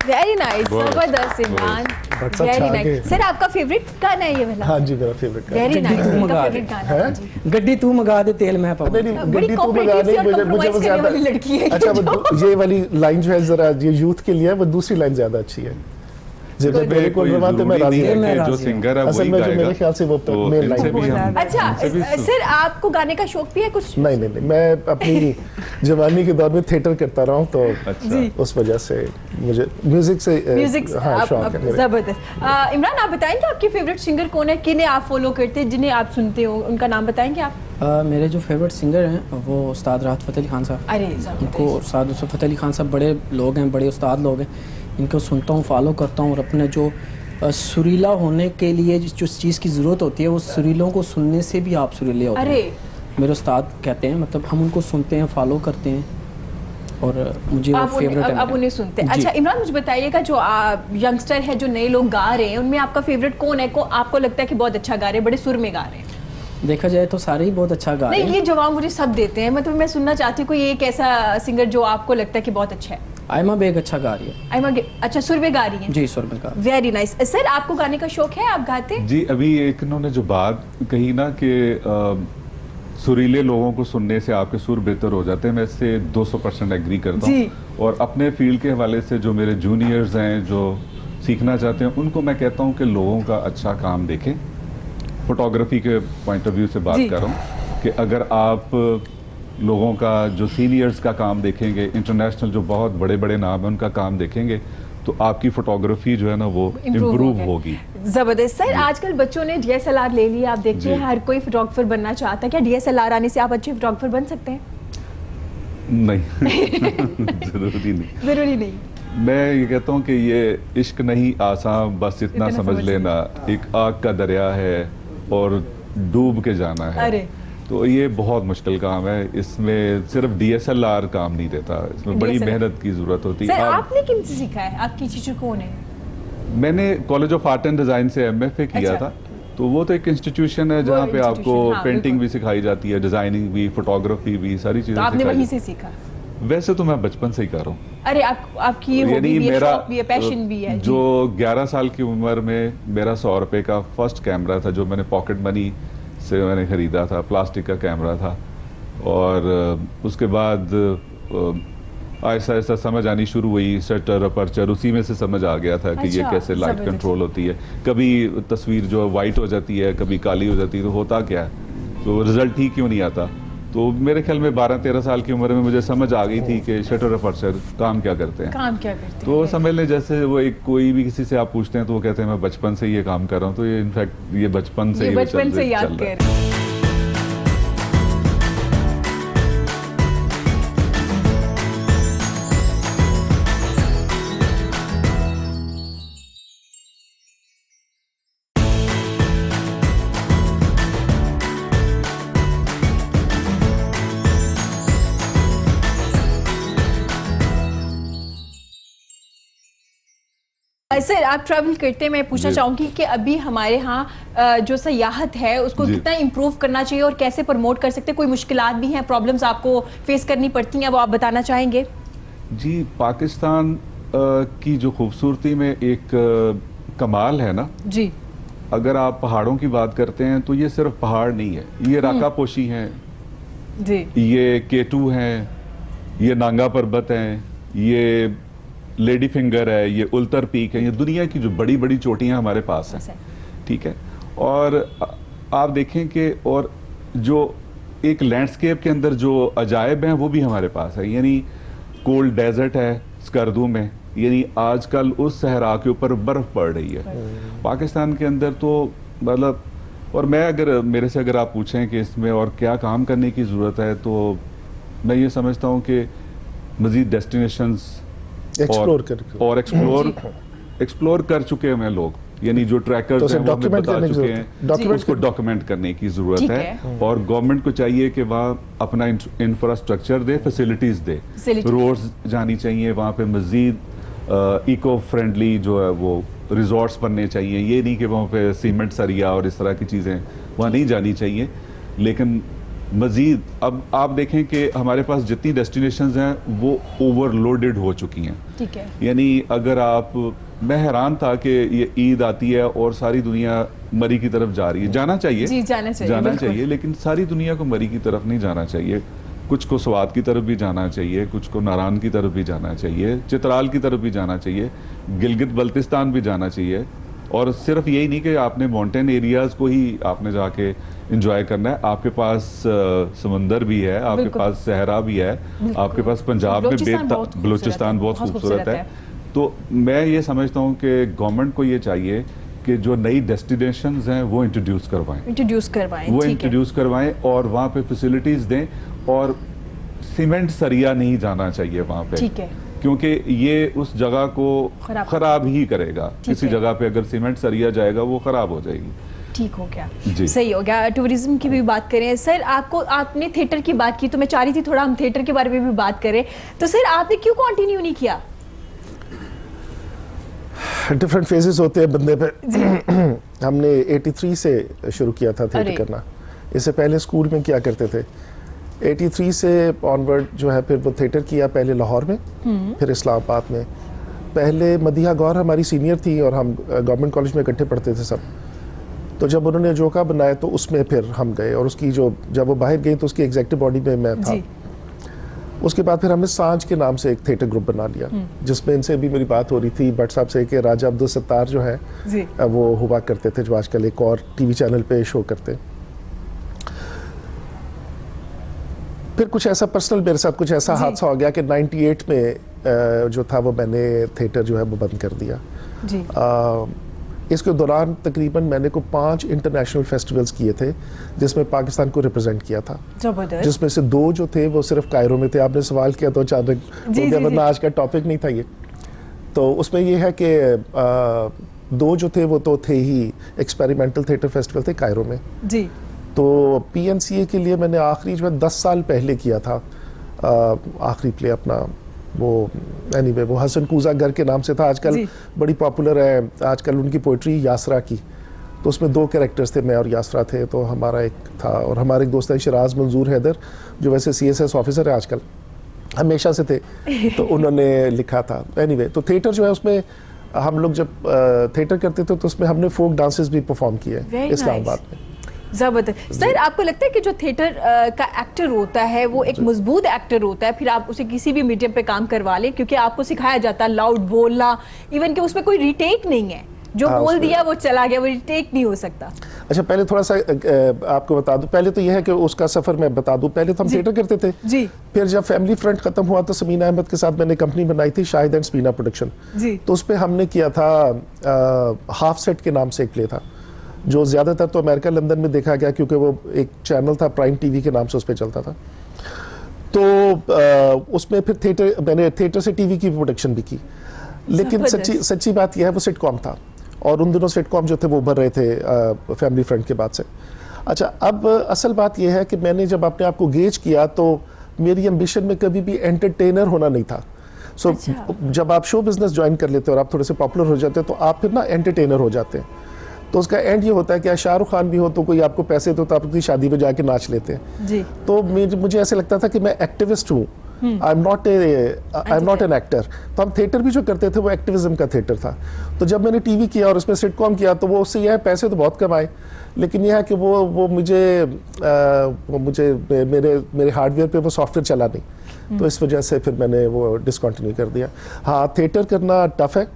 वेरी नाइस जबरदस्त इमरान But वेरी अच्छा नाइस आगे- सर आपका फेवरेट गाना है ये वाला हाँ जी मेरा फेवरेट गाना वेरी नाइस तू आपका मगा फेवरेट दे। गाना है जी गड्डी तू मगा दे तेल मैं पाऊँ नहीं नहीं बड़ी गड्डी तू मगा cooperative नहीं सी और मुझे वो compromise करने वाली लड़की है अच्छा ये वो ये वाली लाइन जो है जरा ये यूथ के लिए है वो दूसरी लाइन ज्यादा अच्छी है जब मैं तेरे को कोई रवां तो मैं जरूरी राजी नहीं है हूं। मैं कि जो राजी हूं। सिंगर है असल वही में जो गाएगा मेरे ख्याल से वो तो मेन इनसे लाइन भी है। हम अच्छा इनसे भी सर आपको गाने का शौक भी है कुछ नहीं नहीं नहीं मैं अपनी जवानी के दौर में थिएटर करता रहा हूँ तो अच्छा उस वजह से मुझे म्यूजिक से म्यूजिक हाँ शौक है मेरे। जबरदस्त इमरान आप बताएंगे आपकी फेवरेट सिंगर कौन है किन्हें आप फॉलो करते हैं जिन्हें आप सुनते हो उनका नाम बताएंगे आप मेरे जो फेवरेट सिंगर हैं वो उस्ताद राहत फ़तेह अली खान साहब अरे उनको उस्ताद फ़तेह अली खान साहब बड़े लोग हैं बड़े उस्ताद लोग हैं इनको सुनता हूँ फॉलो करता हूँ और अपने जो सुरीला होने के लिए जो चीज़ की ज़रूरत होती है वो सुरीलों को सुनने से भी आप सुरीले होते अरे हैं मेरे उस्ताद कहते हैं मतलब हम उनको सुनते हैं फॉलो करते हैं और मुझे वो आप फेवरेट उन्हें, है अब उन्हें सुनते हैं जी। अच्छा इमरान मुझे बताइएगा जो यंगस्टर है जो नए लोग गा रहे हैं उनमें आपका फेवरेट कौन है को आपको लगता है कि बहुत अच्छा गा रहे हैं बड़े सुर में गा रहे हैं देखा जाए तो सारे ही बहुत अच्छा गा रहे नहीं हैं ये जवाब मुझे सब देते हैं मतलब मैं सुनना चाहती हूँ कोई एक ऐसा सिंगर जो आपको लगता है कि बहुत अच्छा है आयमा बेग अच्छा गा रही है आयमा अच्छा सुर में गा रही हैं जी सुर में गा वेरी नाइस सर आपको गाने का शौक है आप गाते हैं जी अभी एक इन्होंने जो बात कही ना कि सुरीले लोगों को सुनने से आपके सुर बेहतर हो जाते हैं मैं इससे 200% एग्री करता जी। हूँ और अपने फील्ड के हवाले से जो मेरे जूनियर्स हैं जो सीखना चाहते हैं उनको मैं कहता हूँ कि लोगों का अच्छा काम देखें फोटोग्राफी के पॉइंट ऑफ व्यू से बात जी। कर रहा हूँ कि अगर आप लोगों का जो सीनियर्स का काम देखेंगे इंटरनेशनल जो बहुत बड़े बड़े नाम हैं उनका काम देखेंगे तो आपकी फोटोग्राफी जो है ना वो इम्प्रूव होगी जबरदस्त सर आजकल बच्चों ने DSLR ले लिया आप देखते हैं जी। हर कोई फोटोग्राफर बनना चाहता है क्या DSLR आने से आप अच्छे फोटोग्राफर बन सकते हैं नहीं जरूरी नहीं जरूरी नहीं मैं ये कहता हूँ कि ये इश्क नहीं आसान बस इतना इतना समझ समझ लेना एक आग का दरिया है और डूब के जाना है अरे। तो ये बहुत मुश्किल काम है इसमें सिर्फ DSLR काम नहीं देता इसमें बड़ी DSLR मेहनत की जरूरत होती सर है आपने किन से सीखा है आपकी टीचर कौन है मैंने college of art and design से MFA किया अच्छा। था तो वो तो एक इंस्टीट्यूशन है जहाँ पे आपको institution, हाँ, पेंटिंग बिल्कुल। भी सिखाई जाती है, डिजाइनिंग भी, फोटोग्राफी भी, सारी तो चीजें आपने सिखाई वहीं जाती से सीखा? हैं। वैसे तो मैं बचपन से ही कर रहा हूँ, अरे आपकी ये हॉबी भी है, शौक भी है, पैशन भी है। जो 11 साल की उम्र में मेरा 100 रुपए का फर्स्ट कैमरा था जो मैंने पॉकेट मनी से मैंने खरीदा था, प्लास्टिक का कैमरा था। और उसके बाद आहिस्ता आहिस्ता समझ आनी शुरू हुई, शटर अपर्चर, उसी में से समझ आ गया था कि ये अच्छा, कैसे लाइट जबरदस्त। कंट्रोल होती है। कभी तस्वीर जो वाइट हो जाती है, कभी काली हो जाती है, तो होता क्या है, तो रिजल्ट ठीक क्यों नहीं आता। तो मेरे ख्याल में 12-13 साल की उम्र में मुझे समझ आ गई थी कि शटर अपर्चर काम क्या करते हैं। काम क्या करते तो हैं? समझ लें जैसे वो एक कोई भी किसी से आप पूछते हैं तो वो कहते हैं मैं बचपन से ही ये काम कर रहा हूँ, तो ये इनफैक्ट ये बचपन से ये ही वो बचपन से याद चल रहा है। कर रहे हैं। सर आप ट्रैवल करते हैं, मैं पूछना जी। चाहूंगी कि अभी हमारे यहाँ जो सयाहत है उसको जी। कितना इम्प्रूव करना चाहिए और कैसे प्रमोट कर सकते हैं? कोई मुश्किलात भी हैं, प्रॉब्लम्स आपको फेस करनी पड़ती हैं, वो आप बताना चाहेंगे? जी, पाकिस्तान की जो खूबसूरती में एक कमाल है ना, जी अगर आप पहाड़ों की बात करते हैं तो ये सिर्फ पहाड़ नहीं है, ये राका पोशी हैं, जी ये केटू हैं, ये नांगा पर्वत हैं, ये लेडी फिंगर है, ये उल्तर पीक है, ये दुनिया की जो बड़ी बड़ी चोटियां हमारे पास हैं, ठीक है। और आप देखें कि और जो एक लैंडस्केप के अंदर जो अजायब हैं वो भी हमारे पास है, यानी कोल्ड डेजर्ट है स्कर्दू में, यानी आजकल उस सहरा के ऊपर बर्फ पड़ रही है पाकिस्तान के अंदर। तो मतलब, और मैं अगर मेरे से अगर आप पूछें कि इसमें और क्या काम करने की ज़रूरत है, तो मैं ये समझता हूँ कि मज़ीद डेस्टिनेशंस और एक्सप्लोर कर चुके हैं लोग, यानी जो ट्रैकर्स तो हैं वो हमें डॉक्यूमेंट बता करने की चुके जरूरत हैं, है। डॉक्यूमेंट उसको डॉक्यूमेंट करने की ज़रूरत ठीक है। है। और गवर्नमेंट को चाहिए कि वहाँ अपना इंफ्रास्ट्रक्चर दे, फैसिलिटीज़ दे, Facilities। रोड्स जानी चाहिए, वहाँ पे मज़ीद इको फ्रेंडली जो है वो रिजॉर्ट्स बनने चाहिए। ये नहीं कि वहाँ पे सीमेंट सरिया और इस तरह की चीज़ें वहाँ नहीं जानी चाहिए, लेकिन मज़ीद अब आप देखें कि हमारे पास जितनी डेस्टिनेशंस हैं वो ओवरलोडेड हो चुकी हैं। ठीक है। यानी अगर आप, मैं हैरान था कि ये ईद आती है और सारी दुनिया मरी की तरफ जा रही है। जाना चाहिए, जी, जाना चाहिए, बिल्कुल। चाहिए, लेकिन सारी दुनिया को मरी की तरफ नहीं जाना चाहिए। कुछ को स्वात की तरफ भी जाना चाहिए, कुछ को नारायण की तरफ भी जाना चाहिए, चित्राल की तरफ भी जाना चाहिए, गिलगित बल्तिस्तान भी जाना चाहिए। और सिर्फ यही नहीं कि आपने माउंटेन एरियाज़ को ही आपने जाके इंजॉय करना है, आपके पास समुंदर भी है, आपके बिल्कुल। पास सहरा भी है, आपके पास पंजाब में बलूचिस्तान बहुत खूबसूरत है। तो मैं ये समझता हूँ कि गवर्नमेंट को ये चाहिए कि जो नई डेस्टिनेशंस हैं वो इंट्रोड्यूस करवाएं, वो ठीक है, इंट्रोड्यूस करवाएं और वहाँ पे फैसिलिटीज़ दें। और सीमेंट सरिया नहीं जाना चाहिए वहाँ पे, ठीक है, क्योंकि ये उस जगह को खराब ही करेगा। किसी जगह पे अगर सीमेंट सरिया जाएगा वो खराब हो जाएगी। ठीक हो गया, जी। सही हो गया। टूरिज्म की भी बात करें सर, आपने थिएटर की बात की तो मैं चाह रही थी थोड़ा हम थिएटर के बारे में भी बात करें। तो सर आपने क्यों कंटिन्यू नहीं किया? डिफरेंट फेजेस होते हैं बंदे पे। हमने 83 से शुरू किया था अरे। थिएटर करना, इससे पहले स्कूल में क्या करते थे। 83 से ऑनवर्ड जो है फिर वो थिएटर किया, पहले लाहौर में, फिर इस्लामाबाद में। पहले मदीहा गौर हमारी सीनियर थी और हम गवर्नमेंट कॉलेज में इकट्ठे पढ़ते थे सब। तो जब उन्होंने जोका बनाया तो उसमें फिर हम गए, और उसकी जब वो बाहर गई तो उसकी एग्जेक्टिव बॉडी में मैं था। उसके बाद फिर हमने सांझ के नाम से एक थिएटर ग्रुप बना लिया, जिसमें इनसे भी मेरी बात हो रही थी भट्ट साहब से कि राजा अब्दुल सत्तार जो है वो हुआ करते थे, जो आजकल एक और टीवी चैनल पे शो करते। फिर कुछ ऐसा पर्सनल मेरे साथ कुछ ऐसा हादसा हो गया कि 98 में जो था वो मैंने थिएटर जो है वो बंद कर दिया जी। इसके दौरान तकरीबन मैंने को 5 इंटरनेशनल फेस्टिवल्स किए थे जिसमें पाकिस्तान को रिप्रेजेंट किया था, जबरदस्त। जिसमें से 2 जो थे वो सिर्फ कायरो में थे। आपने सवाल किया तो अचानक हो गया, वरना आज का टॉपिक नहीं था ये। तो उसमें ये है कि 2 जो थे वो तो थे ही एक्सपेरिमेंटल थिएटर फेस्टिवल थे कायरो में जी। तो PNCA के लिए मैंने आखिरी जो है 10 साल पहले किया था आखिरी प्ले अपना, वो एनीवे वो हसन कूजा घर के नाम से था। आजकल बड़ी पॉपुलर है आजकल उनकी पोइट्री यासरा की, तो उसमें 2 कैरेक्टर्स थे, मैं और यासरा थे, तो हमारा एक था, और हमारे एक दोस्त है शराज मंजूर हैदर जो वैसे CSS ऑफिसर है आजकल, हमेशा से थे, तो उन्होंने लिखा था। एनीवे, तो थिएटर जो है उसमें हम लोग जब थिएटर करते थे तो उसमें हमने फोक डांसेस भी परफॉर्म किए Very इस्लामाबाद nice. में। जबरदस्त। सर, आपको लगता है कि जो थिएटर का एक्टर होता है वो एक मजबूत एक्टर होता है, फिर आप उसे किसी भी मीडियम पे काम करवा लें, क्योंकि आपको सिखाया जाता है लाउड बोलना, इवन कि उसमें कोई रिटेक नहीं है, जो हाँ, बोल उसमें- दिया वो चला गया, वो रिटेक नहीं हो सकता। अच्छा, पहले थोड़ा सा आपको बता दूं, पहले तो यह है कि उसका सफ़र मैं बता दूं, पहले तो हम थिएटर करते थे जी फिर जब फैमिली फ्रंट खत्म हुआ तो समीना अहमद के साथ मैंने कंपनी बनाई थी शाहिद एंड स्पीना प्रोडक्शन, जी तो उस पर हमने किया था हाफ सेट के नाम से एक प्ले था, जो ज़्यादातर तो अमेरिका लंदन में देखा गया क्योंकि वो एक चैनल था प्राइम टीवी के नाम से उस पर चलता था। तो उसमें फिर मैंने थिएटर से टीवी की प्रोडक्शन भी की, लेकिन जबरदस्त। सच्ची बात यह है वो सिटकॉम था, और उन दिनों सिटकॉम जो थे वो उभर रहे थे फैमिली फ्रंट के बाद से। अच्छा, अब असल बात यह है कि मैंने जब अपने आप को गेज किया तो मेरी एम्बिशन में कभी भी एंटरटेनर होना नहीं था। सो अच्छा। जब आप शो बिजनेस ज्वाइन कर लेते हो और आप थोड़े से पॉपुलर हो जाते हो तो आप फिर ना एंटरटेनर हो जाते हैं, तो उसका एंड ये होता है कि शाहरुख खान भी हो तो कोई आपको पैसे दो तो आप अपनी शादी में जाके नाच लेते हैं। जी तो मुझे ऐसे लगता था कि मैं एक्टिविस्ट हूँ, I am not an actor. तो हम थिएटर भी जो करते थे वो एक्टिविज्म का थिएटर था। तो जब मैंने टीवी किया और उसमें सिटकॉम किया तो वो उससे यह है पैसे तो बहुत कमाए, लेकिन यह है कि वो मुझे मेरे हार्डवेयर पे वो सॉफ्टवेयर चला नहीं, तो इस वजह से फिर मैंने वो डिसकंटिन्यू कर दिया। हाँ, थिएटर करना टफ है,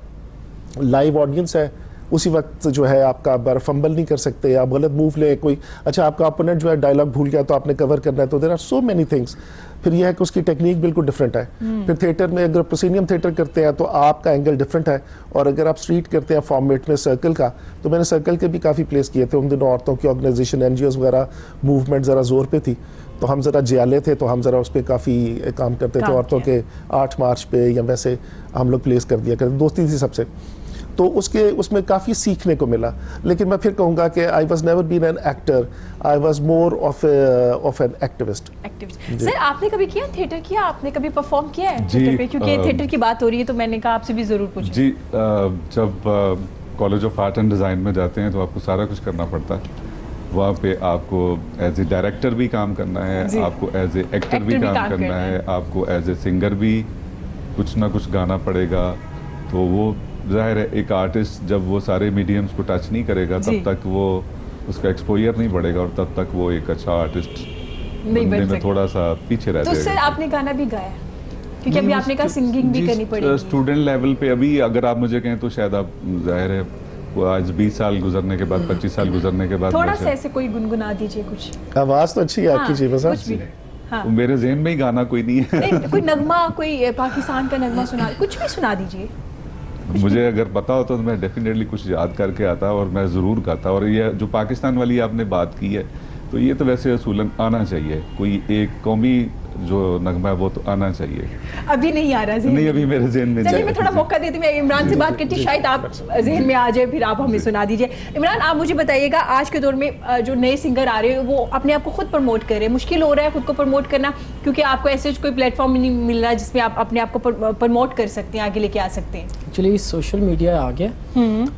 लाइव ऑडियंस है, उसी वक्त जो है आपका बार फंबल नहीं कर सकते, आप गलत मूव ले कोई, अच्छा आपका अपोनेंट जो है डायलॉग भूल गया तो आपने कवर करना है, तो there are so many things. फिर यह है कि उसकी टेक्निक बिल्कुल डिफरेंट है। फिर थिएटर में अगर प्रोसीनियम थिएटर करते हैं तो आपका एंगल डिफरेंट है, और अगर आप स्ट्रीट करते हैं फॉर्मेट में सर्कल का, तो मैंने सर्कल के भी काफ़ी प्लेस किए थे। उन दिनों औरतों की ऑर्गेनाइजेशन NGOs वगैरह मूवमेंट ज़रा जोर पे थी, तो हम ज़रा जियाले थे, तो हम ज़रा उस पर काफ़ी काम करते थे। काम औरतों किया। के 8 मार्च पे या वैसे हम लोग प्लेस कर दिया करते, दोस्ती थी सबसे, तो उसमें काफ़ी सीखने को मिला। लेकिन मैं फिर कहूँगा कि I was never been an actor, I was more of an activist. Activist. Sir, आपने कभी किया थिएटर, किया आपने कभी परफॉर्म किया है जी, थिएटर पे? क्योंकि थिएटर की बात हो रही है तो मैंने कहा आपसे भी जरूर पूछूं। जी, जब college of art and design में जाते हैं तो आपको सारा कुछ करना पड़ता है। वहाँ पे आपको एज ए डायरेक्टर भी काम करना है, जी। आपको एज ए एक्टर भी काम करना है, आपको एज ए सिंगर भी कुछ ना कुछ गाना पड़ेगा। तो वो जाहिर है एक आर्टिस्ट जब वो सारे मीडियम्स को टच नहीं करेगा जी। तब तक वो उसका एक्सपोजर नहीं बढ़ेगा, और तब तक वो एक अच्छा आर्टिस्ट नहीं बनने बन में सकता। थोड़ा सा पीछे रह तो सर, जाएगा। आपने गाना भी गाया, क्योंकि अभी आपने कहा सिंगिंग भी करनी पड़ेगी। स्टूडेंट लेवल पे अभी अगर आप मुझे कहें तो शायद आप जाहिर है वो आज 20 साल गुजरने के बाद 25 साल गुजरने के बाद थोड़ा मुझे- सा ऐसे कोई गुनगुना दीजिए कुछ। आवाज़ तो अच्छी है आपकी जी, बस कुछ भी। हाँ। वो मेरे ज़हन में ही गाना कोई नहीं है। नहीं, कोई नगमा, कोई पाकिस्तान का नगमा सुना, कुछ भी सुना दीजिए। मुझे अगर पता होता तो मैं डेफिनेटली कुछ याद करके आता और मैं ज़रूर गाता। और ये जो पाकिस्तान वाली आपने बात की है, तो ये तो वैसे असूलन आना चाहिए, कोई एक कौमी जो नगमा है वो तो आना चाहिए। अभी नहीं आ रहा ज़हन नहीं, में। अभी मेरे ज़हन में चलिए, नहीं मैं है। थोड़ा मौका देती हूँ, मैं इमरान से बात करती हूँ, शायद आप जहन में आ जाए, फिर आप हमें सुना दीजिए। इमरान, आप मुझे बताइएगा, आज के दौर में जो नए सिंगर आ रहे हैं वो अपने आप को खुद प्रमोट कर रहे हैं, मुश्किल हो रहा है खुद को प्रमोट करना, क्योंकि आपको ऐसे कोई प्लेटफॉर्म नहीं मिल रहा जिसमें आप अपने आप को प्रमोट कर सकते हैं, आगे लेके आ सकते हैं। एक्चुअली सोशल मीडिया आ गया,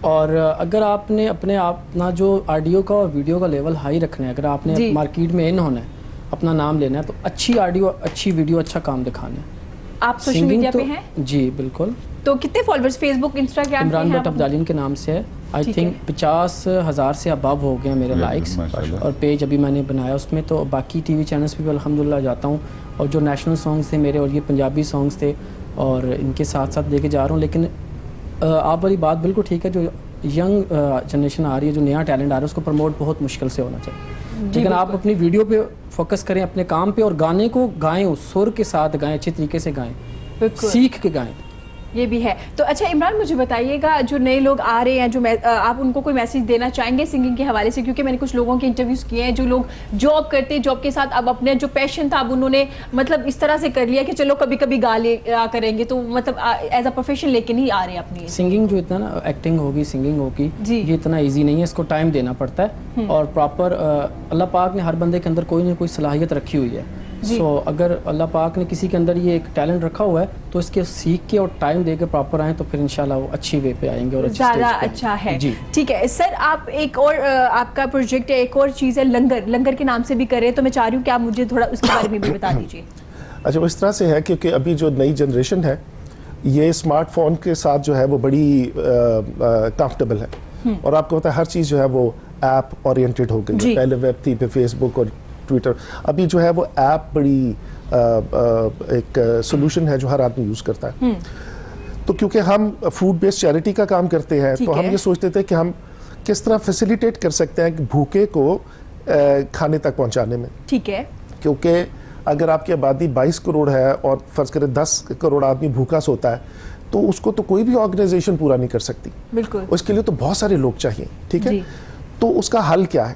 और अगर आपने अपने आप ना जो ऑडियो का और वीडियो का लेवल हाई रखना है, अगर जी। आपने मार्केट में इन होना है, अपना नाम लेना है, तो अच्छी ऑडियो, अच्छी वीडियो, अच्छा काम दिखाना है। आप सोशल Singing मीडिया तो पे हैं? जी बिल्कुल। तो कितने फॉलोअर्स फेसबुक, इंस्टाग्राम पे इमरान हैं भट्ट आप? अब्दालिन के नाम से है। आई ठीक थिंक 50,000 से अबव हो गए हैं मेरे लाइक्स, माशाल्लाह। और पेज अभी मैंने बनाया उसमें। तो बाकी टीवी चैनल्स पे भी अल्हम्दुलिल्लाह जाता हूँ, और जो नेशनल सॉन्ग्स थे मेरे, और ये पंजाबी सॉन्ग्स थे, और इनके साथ साथ लेके जा रहा हूँ। लेकिन आप वाली बात बिल्कुल ठीक है, जो यंग जनरेशन आ रही है, जो नया टैलेंट आ रहा है, उसको प्रमोट बहुत मुश्किल से होना चाहिए। लेकिन आप अपनी वीडियो पे फोकस करें, अपने काम पे, और गाने को गाएं, उस सुर के साथ गाएं, अच्छे तरीके से गाएं, बिल्कुल। सीख के गाएं। ये भी है। तो अच्छा इमरान, मुझे बताइएगा, जो नए लोग आ रहे हैं, जो आप उनको कोई मैसेज देना चाहेंगे सिंगिंग के हवाले से? क्योंकि मैंने कुछ लोगों के इंटरव्यूज़ किए हैं, जो लोग जॉब करते हैं, जॉब के साथ अब अपने जो पैशन था अब उन्होंने मतलब इस तरह से कर लिया कि चलो कभी कभी गा ले करेंगे, तो मतलब एज अ प्रोफेशन लेके नहीं आ रहे अपनी। सिंगिंग जो इतना ना, एक्टिंग होगी, सिंगिंग होगी, जी। ये इतना इजी नहीं है, इसको टाइम देना पड़ता है, और प्रॉपर अल्लाह पाक ने हर बंदे के अंदर कोई ना कोई सलाहियत रखी हुई है। जी। सो अगर अल्लाह पाक ने किसी के अंदर ये एक टैलेंट रखा हुआ है तो इसके सीख के और टाइम दे के प्रॉपर आए तो फिर इंशाल्लाह वो अच्छी वे पे आएंगे और अच्छी ज़्यादा स्टेज पे अच्छा है। जी। ठीक है सर, आप एक और आपका प्रोजेक्ट है, एक और चीज़ है लंगर, लंगर के नाम से भी कर रहे हैं, तो मैं चाह रही हूँ कि आप मुझे थोड़ा उसके बारे में भी बता दीजिए। अच्छा, वो इस तरह से है क्योंकि अभी जो नई जनरेशन है ये स्मार्टफोन के साथ जो है वो बड़ी कंफर्टेबल है और आपको पता है हर चीज़ जो है वो ऐप ओरिएंटेड हो गई जी। है। पहले वेब थी, फिर फेसबुक और ट्विटर, अभी जो है वो ऐप बड़ी एक सोल्यूशन है जो हर आदमी यूज़ करता है। तो क्योंकि हम फूड बेस्ड चैरिटी का काम करते हैं ठीक तो हम है। ये सोचते थे कि हम किस तरह फैसिलिटेट कर सकते हैं कि भूखे को खाने तक पहुंचाने में, ठीक है। क्योंकि अगर आपकी आबादी 22 करोड़ है और फर्ज करें 10 करोड़ आदमी भूखा सोता है तो उसको तो कोई भी ऑर्गेनाइजेशन पूरा नहीं कर सकती, बिल्कुल। उसके लिए तो बहुत सारे लोग चाहिए। ठीक है, जी। तो उसका हल क्या है?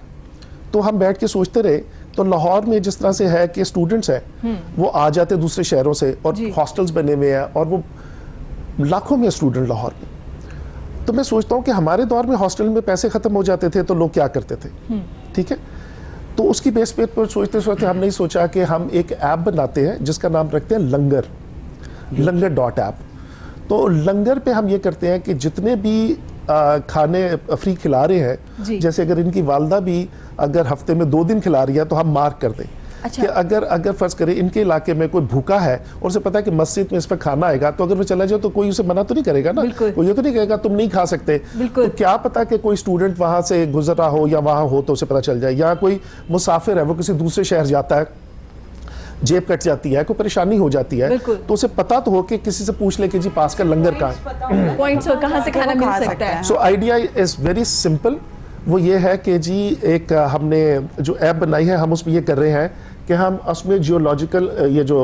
तो हम बैठ के सोचते रहे, तो लाहौर में जिस तरह से है कि स्टूडेंट्स हैं वो आ जाते दूसरे शहरों से और जी। हॉस्टल्स बने हुए हैं और वो लाखों में स्टूडेंट लाहौर में। तो मैं सोचता हूँ कि हमारे दौर में हॉस्टल में पैसे ख़त्म हो जाते थे तो लोग क्या करते थे। ठीक है, तो उसकी बेस पर सोचते सोचते हमने सोचा कि हम एक ऐप बनाते हैं जिसका नाम रखते हैं लंगर, लंगर.ऐप। तो लंगर पे हम ये करते हैं कि जितने भी खाने फ्री खिला रहे हैं, जी। जैसे अगर इनकी वालदा भी अगर हफ्ते में 2 दिन खिला रही है तो हम मार्क कर दें। अच्छा। कि अगर फर्ज करें इनके इलाके में कोई भूखा है और उसे पता है कि मस्जिद में इस पर खाना आएगा, तो अगर वो चला जाए तो कोई उसे मना तो नहीं करेगा ना, बिल्कुल। कोई ये तो नहीं कहेगा तुम नहीं खा सकते। बिल्कुल। तो क्या पता कि कोई स्टूडेंट वहां से गुजर रहा हो या वहां हो तो उसे पता चल जाए, या कोई मुसाफिर है वो किसी दूसरे शहर जाता है, जेब कट जाती है, कोई परेशानी हो जाती है, बिल्कुल। तो उसे पता तो हो कि किसी से पूछ ले कि जी पास का लंगर कहाँ है। पॉइंट्स और कहाँ से खाना वो मिल खा सकता सकता है। है। So idea is very simple, वो ये है कि जी एक हमने जो ऐप बनाई है हम उसमें ये कर रहे हैं कि हम उसमें जियोलॉजिकल ये जो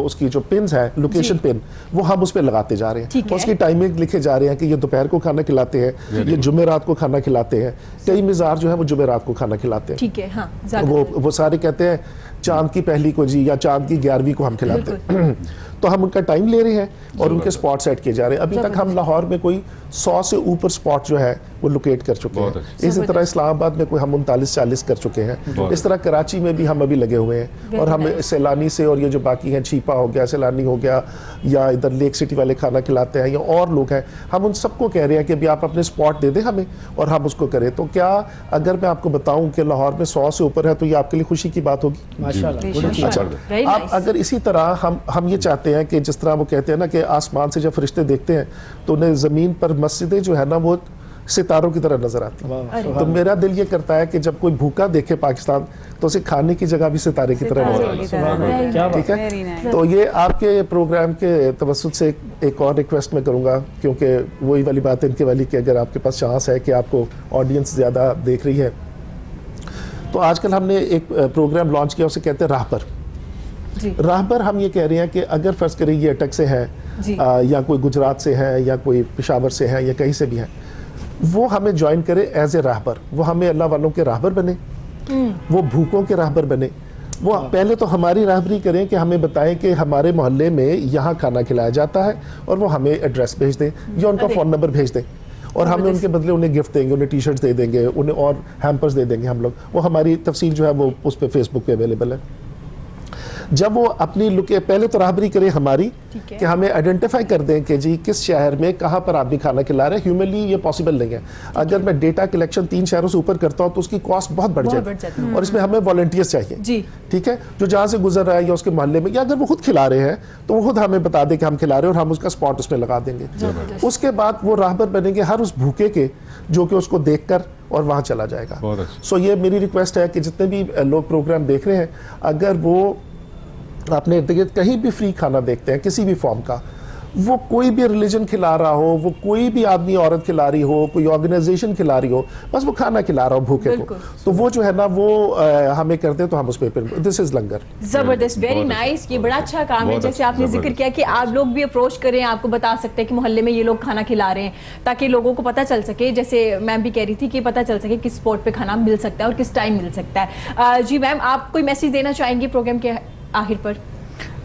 उसकी जो पिन्स है, लोकेशन पिन, वो हम उस पर लगाते जा रहे ठीक हैं। है। उसकी टाइमिंग लिखे जा रहे हैं कि ये दोपहर को खाना खिलाते हैं, ये जुमेरात को खाना खिलाते हैं, कई मिज़ार जो है वो जुमेरात को खाना खिलाते हैं। ठीक है, हाँ ज़्यादा। वो सारे कहते हैं चांद की पहली को जी या चांद की 11वीं को हम खिलाते हैं। तो हम उनका टाइम ले रहे हैं और उनके स्पॉट सेट किए जा रहे हैं। अभी तक हम लाहौर में कोई 100 से ऊपर स्पॉट जो है वो लोकेट कर चुके बहुत हैं। अच्छा। इसी तरह इस्लामाबाद में कोई हम 39-40 कर चुके हैं। बहुत इस तरह कराची में भी हम अभी लगे हुए हैं और हम सैलानी से, और ये जो बाकी हैं, छीपा हो गया, सैलानी हो गया, या इधर लेक सिटी वाले खाना खिलाते हैं, या और लोग हैं, हम उन सबको कह रहे हैं कि अभी आप अपने स्पॉट दे दें हमें और हम उसको करें। तो क्या अगर मैं आपको बताऊं कि लाहौर में 100 से ऊपर है तो ये आपके लिए खुशी की बात होगी? माशाल्लाह बड़ी अच्छी अच्छा, बात है। Very आप nice. अगर इसी तरह हम ये चाहते हैं कि जिस तरह वो कहते हैं ना कि आसमान से जब फरिश्ते देखते हैं तो उन्हें ज़मीन पर मस्जिदें जो है ना वो सितारों की तरह नजर आती वाह, हैं। वाह, तो मेरा दिल ये करता है कि जब कोई भूखा देखे पाकिस्तान तो उसे खाने की जगह भी सितारे की तरह नजर आए। सुभान क्या बात ठीक Very है, nice. तो ये आपके प्रोग्राम के तवस्सुत से एक और रिक्वेस्ट मैं करूँगा, क्योंकि वही वाली बात है इनके वाली कि अगर आपके पास चांस है कि आपको ऑडियंस ज़्यादा देख रही है, तो आजकल हमने एक प्रोग्राम लॉन्च किया, उसे कहते हैं राहबर। जी। राहबर हम ये कह रहे हैं कि अगर फर्ज करें ये अटक से हैं जी। या कोई गुजरात से हैं या कोई पेशावर से हैं या कहीं से भी हैं, वो हमें ज्वाइन करे एज ए राहबर। वो हमें अल्लाह वालों के राहबर बने, वो भूखों के राहबर बने। वो पहले तो हमारी राहबरी करें कि हमें बताएं कि हमारे मोहल्ले में यहाँ खाना खिलाया जाता है, और वो हमें एड्रेस भेज दें या उनका अरे। फ़ोन नंबर भेज दें, और हम उनके बदले उन्हें गिफ्ट देंगे, उन्हें टी शर्ट्स दे देंगे, उन्हें और हैम्पर्स दे देंगे हम लोग। वो हमारी तफसील जो है वो उस पर फेसबुक पे अवेलेबल है। जब वो अपनी लुके पहले तो राहबरी करें हमारी ठीक है। कि हमें आइडेंटिफाई कर दें कि जी किस शहर में कहाँ पर आदमी खाना खिला रहे हैं। ह्यूमनली ये पॉसिबल नहीं है। अगर मैं डेटा कलेक्शन 3 शहरों से ऊपर करता हूँ तो उसकी कॉस्ट बहुत बढ़ बहुत बढ़ जाती जाती है, और इसमें हमें वॉलंटियर्स चाहिए। जी। ठीक है, जो जहाँ से गुजर रहा है या उसके मोहल्ले में, या अगर वो खुद खिला रहे हैं तो वो खुद हमें बता दें कि हम खिला रहे हैं और हम उसका स्पॉट उसमें लगा देंगे। उसके बाद वो राहबर बनेंगे हर उस भूखे के जो कि उसको देखकर और वहाँ चला जाएगा। बहुत अच्छा। सो ये मेरी रिक्वेस्ट है कि जितने भी लोग प्रोग्राम देख रहे हैं, अगर वो अपने इर्द गिर्द कहीं भी फ्री खाना देखते हैं किसी भी फॉर्म का, वो कोई भी रिलीजन खिला रहा हो, वो कोई भी आदमी औरत खिला रही हो, कोई ऑर्गेनाइजेशन खिला रही हो, बस वो खाना खिला रहा हो भूखे को, बिल्कुल। तो वो जो है ना वो हमें करते हैं तो हम उस पर दिस इज लंगर। जबरदस्त, वेरी बहुत नाइस। ये बड़ा अच्छा काम है, बहुत जैसे अच्छा, आपने जिक्र जबरदस्त। किया कि आप लोग भी अप्रोच करें, आपको बता सकते हैं कि मोहल्ले में ये लोग खाना खिला रहे हैं, ताकि लोगों को पता चल सके। जैसे मैम भी कह रही थी कि पता चल सके किस स्पॉट पे खाना मिल सकता है और किस टाइम मिल सकता है। जी मैम, आप कोई मैसेज देना चाहेंगी प्रोग्राम के आखिर पर?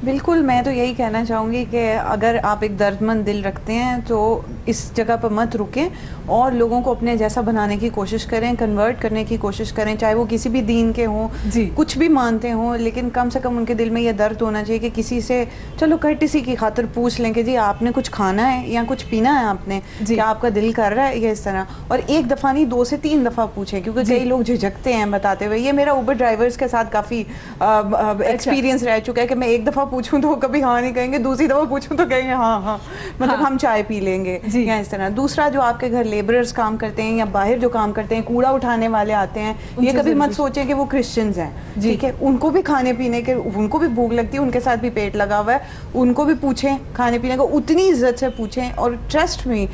बिल्कुल, मैं तो यही कहना चाहूँगी कि अगर आप एक दर्दमंद दिल रखते हैं तो इस जगह पर मत रुकें और लोगों को अपने जैसा बनाने की कोशिश करें, कन्वर्ट करने की कोशिश करें, चाहे वो किसी भी दीन के हों, जी। कुछ भी मानते हों, लेकिन कम से कम उनके दिल में ये दर्द होना चाहिए कि किसी से चलो कर्टिसी की खातिर पूछ लें कि जी आपने कुछ खाना है या कुछ पीना है आपने, जी। क्या आपका दिल कर रहा है, ये इस तरह। और एक दफ़ा नहीं 2 से 3 दफ़ा पूछें, क्योंकि कई लोग झिझकते हैं बताते हुए। ये मेरा उबर ड्राइवर्स के साथ काफ़ी एक्सपीरियंस रह चुका है कि मैं एक दफ़ा पूछूं तो कभी हाँ नहीं कहेंगे, दूसरी दफ़ा पूछूं तो कहेंगे हाँ हाँ, मतलब हम चाय पी लेंगे या इस तरह। दूसरा, जो आपके घर लेबरर्स काम करते हैं या बाहर जो काम करते हैं, कूड़ा उठाने वाले आते हैं, ये कभी मत सोचें कि वो क्रिश्चियंस हैं, ठीक है। उनको भी खाने पीने के, उनको भी भूख लगती है, उनके साथ भी पेट लगा हुआ है, उनको भी पूछें खाने पीने को, उतनी इज्जत से पूछें। और ट्रस्ट में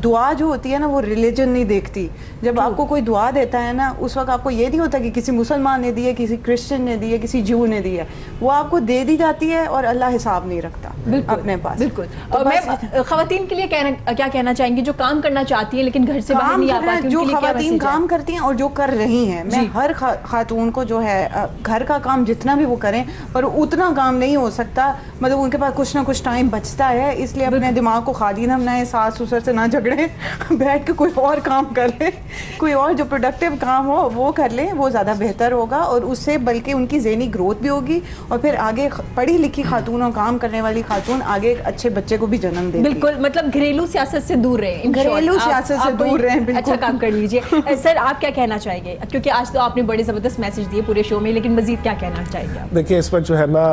दुआ जो होती है ना, वो रिलीजन नहीं देखती। जब आपको कोई दुआ देता है ना, उस वक्त आपको ये नहीं होता कि किसी मुसलमान ने दी है, किसी क्रिश्चियन ने दी है, किसी जू ने दी है, वो आपको दे दी जाती है और अल्लाह हिसाब नहीं रखता अपने पास। बिल्कुल। तो और मैं खवातीन के लिए क्या कहना चाहेंगी जो काम करना चाहती है लेकिन घर से बाहर नहीं आ पाती, जो उनके लिए क्या खवातीन मैसेज है? काम करती हैं और जो कर रही हैं, मैं हर खातून को जो है घर का काम जितना भी वो करें, पर उतना काम नहीं हो सकता, मतलब उनके पास कुछ ना कुछ टाइम बचता है, इसलिए अपने दिमाग को खाली ना बनाए, सास ससुर से ना झगड़े, बैठ के कोई और काम कर ले, कोई और जो प्रोडक्टिव काम हो वो कर ले, वो ज़्यादा बेहतर होगा। और उससे बल्कि उनकी ज़हनी ग्रोथ भी होगी और फिर आगे पढ़ी लिखी खातून और काम करने वाली खातून आगे एक अच्छे बच्चे को भी जन्म देगी। बिल्कुल, मतलब घरेलू सियासत से दूर रहें, घरेलू सियासत से दूर रहें, बिल्कुल। अच्छा काम कर लीजिए। सर, आप क्या कहना चाहेंगे, क्योंकि आज तो आपने बड़े ज़बरदस्त मैसेज दिए पूरे शो में, लेकिन मजीद क्या कहना चाहेंगे आप? देखिए, इस पर जो है ना,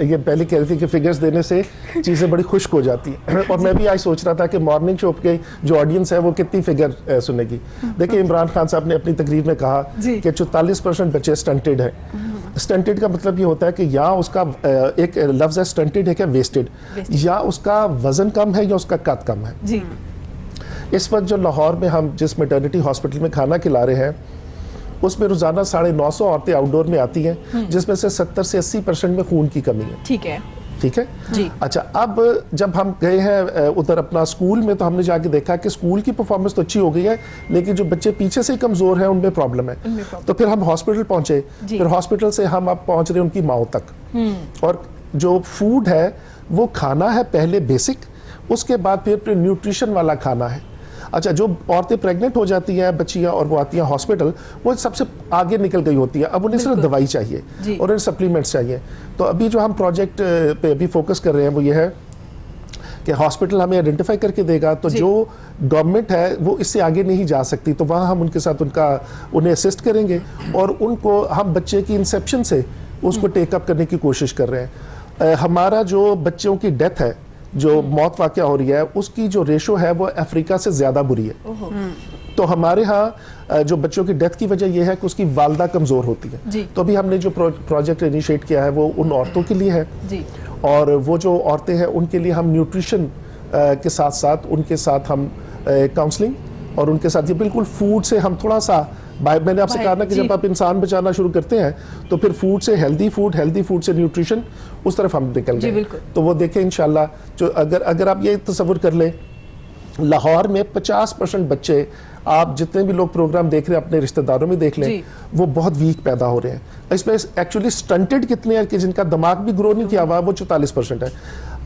ये पहले कह रही थी कि फिगर्स देने से चीज़ें बड़ी खुश्क हो जाती हैं और मैं भी आज सोच रहा था कि मॉर्निंग शो के जो ऑडियंस है वो कितनी फिगर सुनेगी। देखिए, इमरान खान साहब ने अपनी तकरीर में कहा कि 44% बच्चे स्टंटेड हैं। स्टंटेड का मतलब ये होता है कि या उसका एक लफ्ज़ है स्टंटेड है क्या, वेस्टेड, या उसका वजन कम है या उसका कद कम है। जी। इस वक्त जो लाहौर में हम जिस मैटरनिटी हॉस्पिटल में खाना खिला रहे हैं, उसमें रोजाना 950 औरतें आउटडोर में आती हैं, जिसमें से 70 से 80% में खून की कमी है। ठीक है, ठीक है जी। अच्छा, अब जब हम गए हैं उधर अपना स्कूल में, तो हमने जाके देखा कि स्कूल की परफॉर्मेंस तो अच्छी हो गई है, लेकिन जो बच्चे पीछे से कमज़ोर हैं उनमें प्रॉब्लम है। तो फिर हम हॉस्पिटल पहुंचे, फिर हॉस्पिटल से हम अब पहुंच रहे हैं उनकी माओ तक। और जो फूड है वो खाना है पहले बेसिक, उसके बाद फिर न्यूट्रिशन वाला खाना है। अच्छा, जो औरतें प्रेग्नेंट हो जाती हैं बच्चियां और वो आती हैं हॉस्पिटल, वो सबसे आगे निकल गई होती है, अब उन्हें सिर्फ दवाई चाहिए और उन्हें सप्लीमेंट्स चाहिए। तो अभी जो हम प्रोजेक्ट पे अभी फोकस कर रहे हैं वो ये है कि हॉस्पिटल हमें आइडेंटिफाई करके देगा, तो जो गवर्नमेंट है वो इससे आगे नहीं जा सकती, तो वहाँ हम उनके साथ उन्हें असिस्ट करेंगे और उनको हम बच्चे की इंसेप्शन से उसको टेकअप करने की कोशिश कर रहे हैं। हमारा जो बच्चों की डेथ है, जो मौत वाक़या हो रही है, उसकी जो रेशो है वो अफ्रीका से ज़्यादा बुरी है। तो हमारे यहाँ जो बच्चों की डेथ की वजह यह है कि उसकी वालदा कमज़ोर होती है। तो अभी हमने जो प्रोजेक्ट इनिशिएट किया है वो उन औरतों के लिए है जी। और वो जो औरतें हैं उनके लिए हम न्यूट्रिशन के साथ साथ उनके साथ हम काउंसलिंग और उनके साथ ये बिल्कुल फूड से हम थोड़ा सा मैंने आपसे कहा ना कि जब आप इंसान बचाना शुरू करते हैं तो फिर फूड से हेल्दी फूड से न्यूट्रिशन, उस तरफ हम निकल गए। तो वो देखें इंशाल्लाह, जो अगर आप ये तस्वुर कर लें, लाहौर में 50% बच्चे, आप जितने भी लोग प्रोग्राम देख रहे हैं अपने रिश्तेदारों में देख लें, वो बहुत वीक पैदा हो रहे हैं। इसमें एक्चुअली स्टंटेड कितने हैं कि जिनका दिमाग भी ग्रो नहीं किया हुआ, वो 44% है।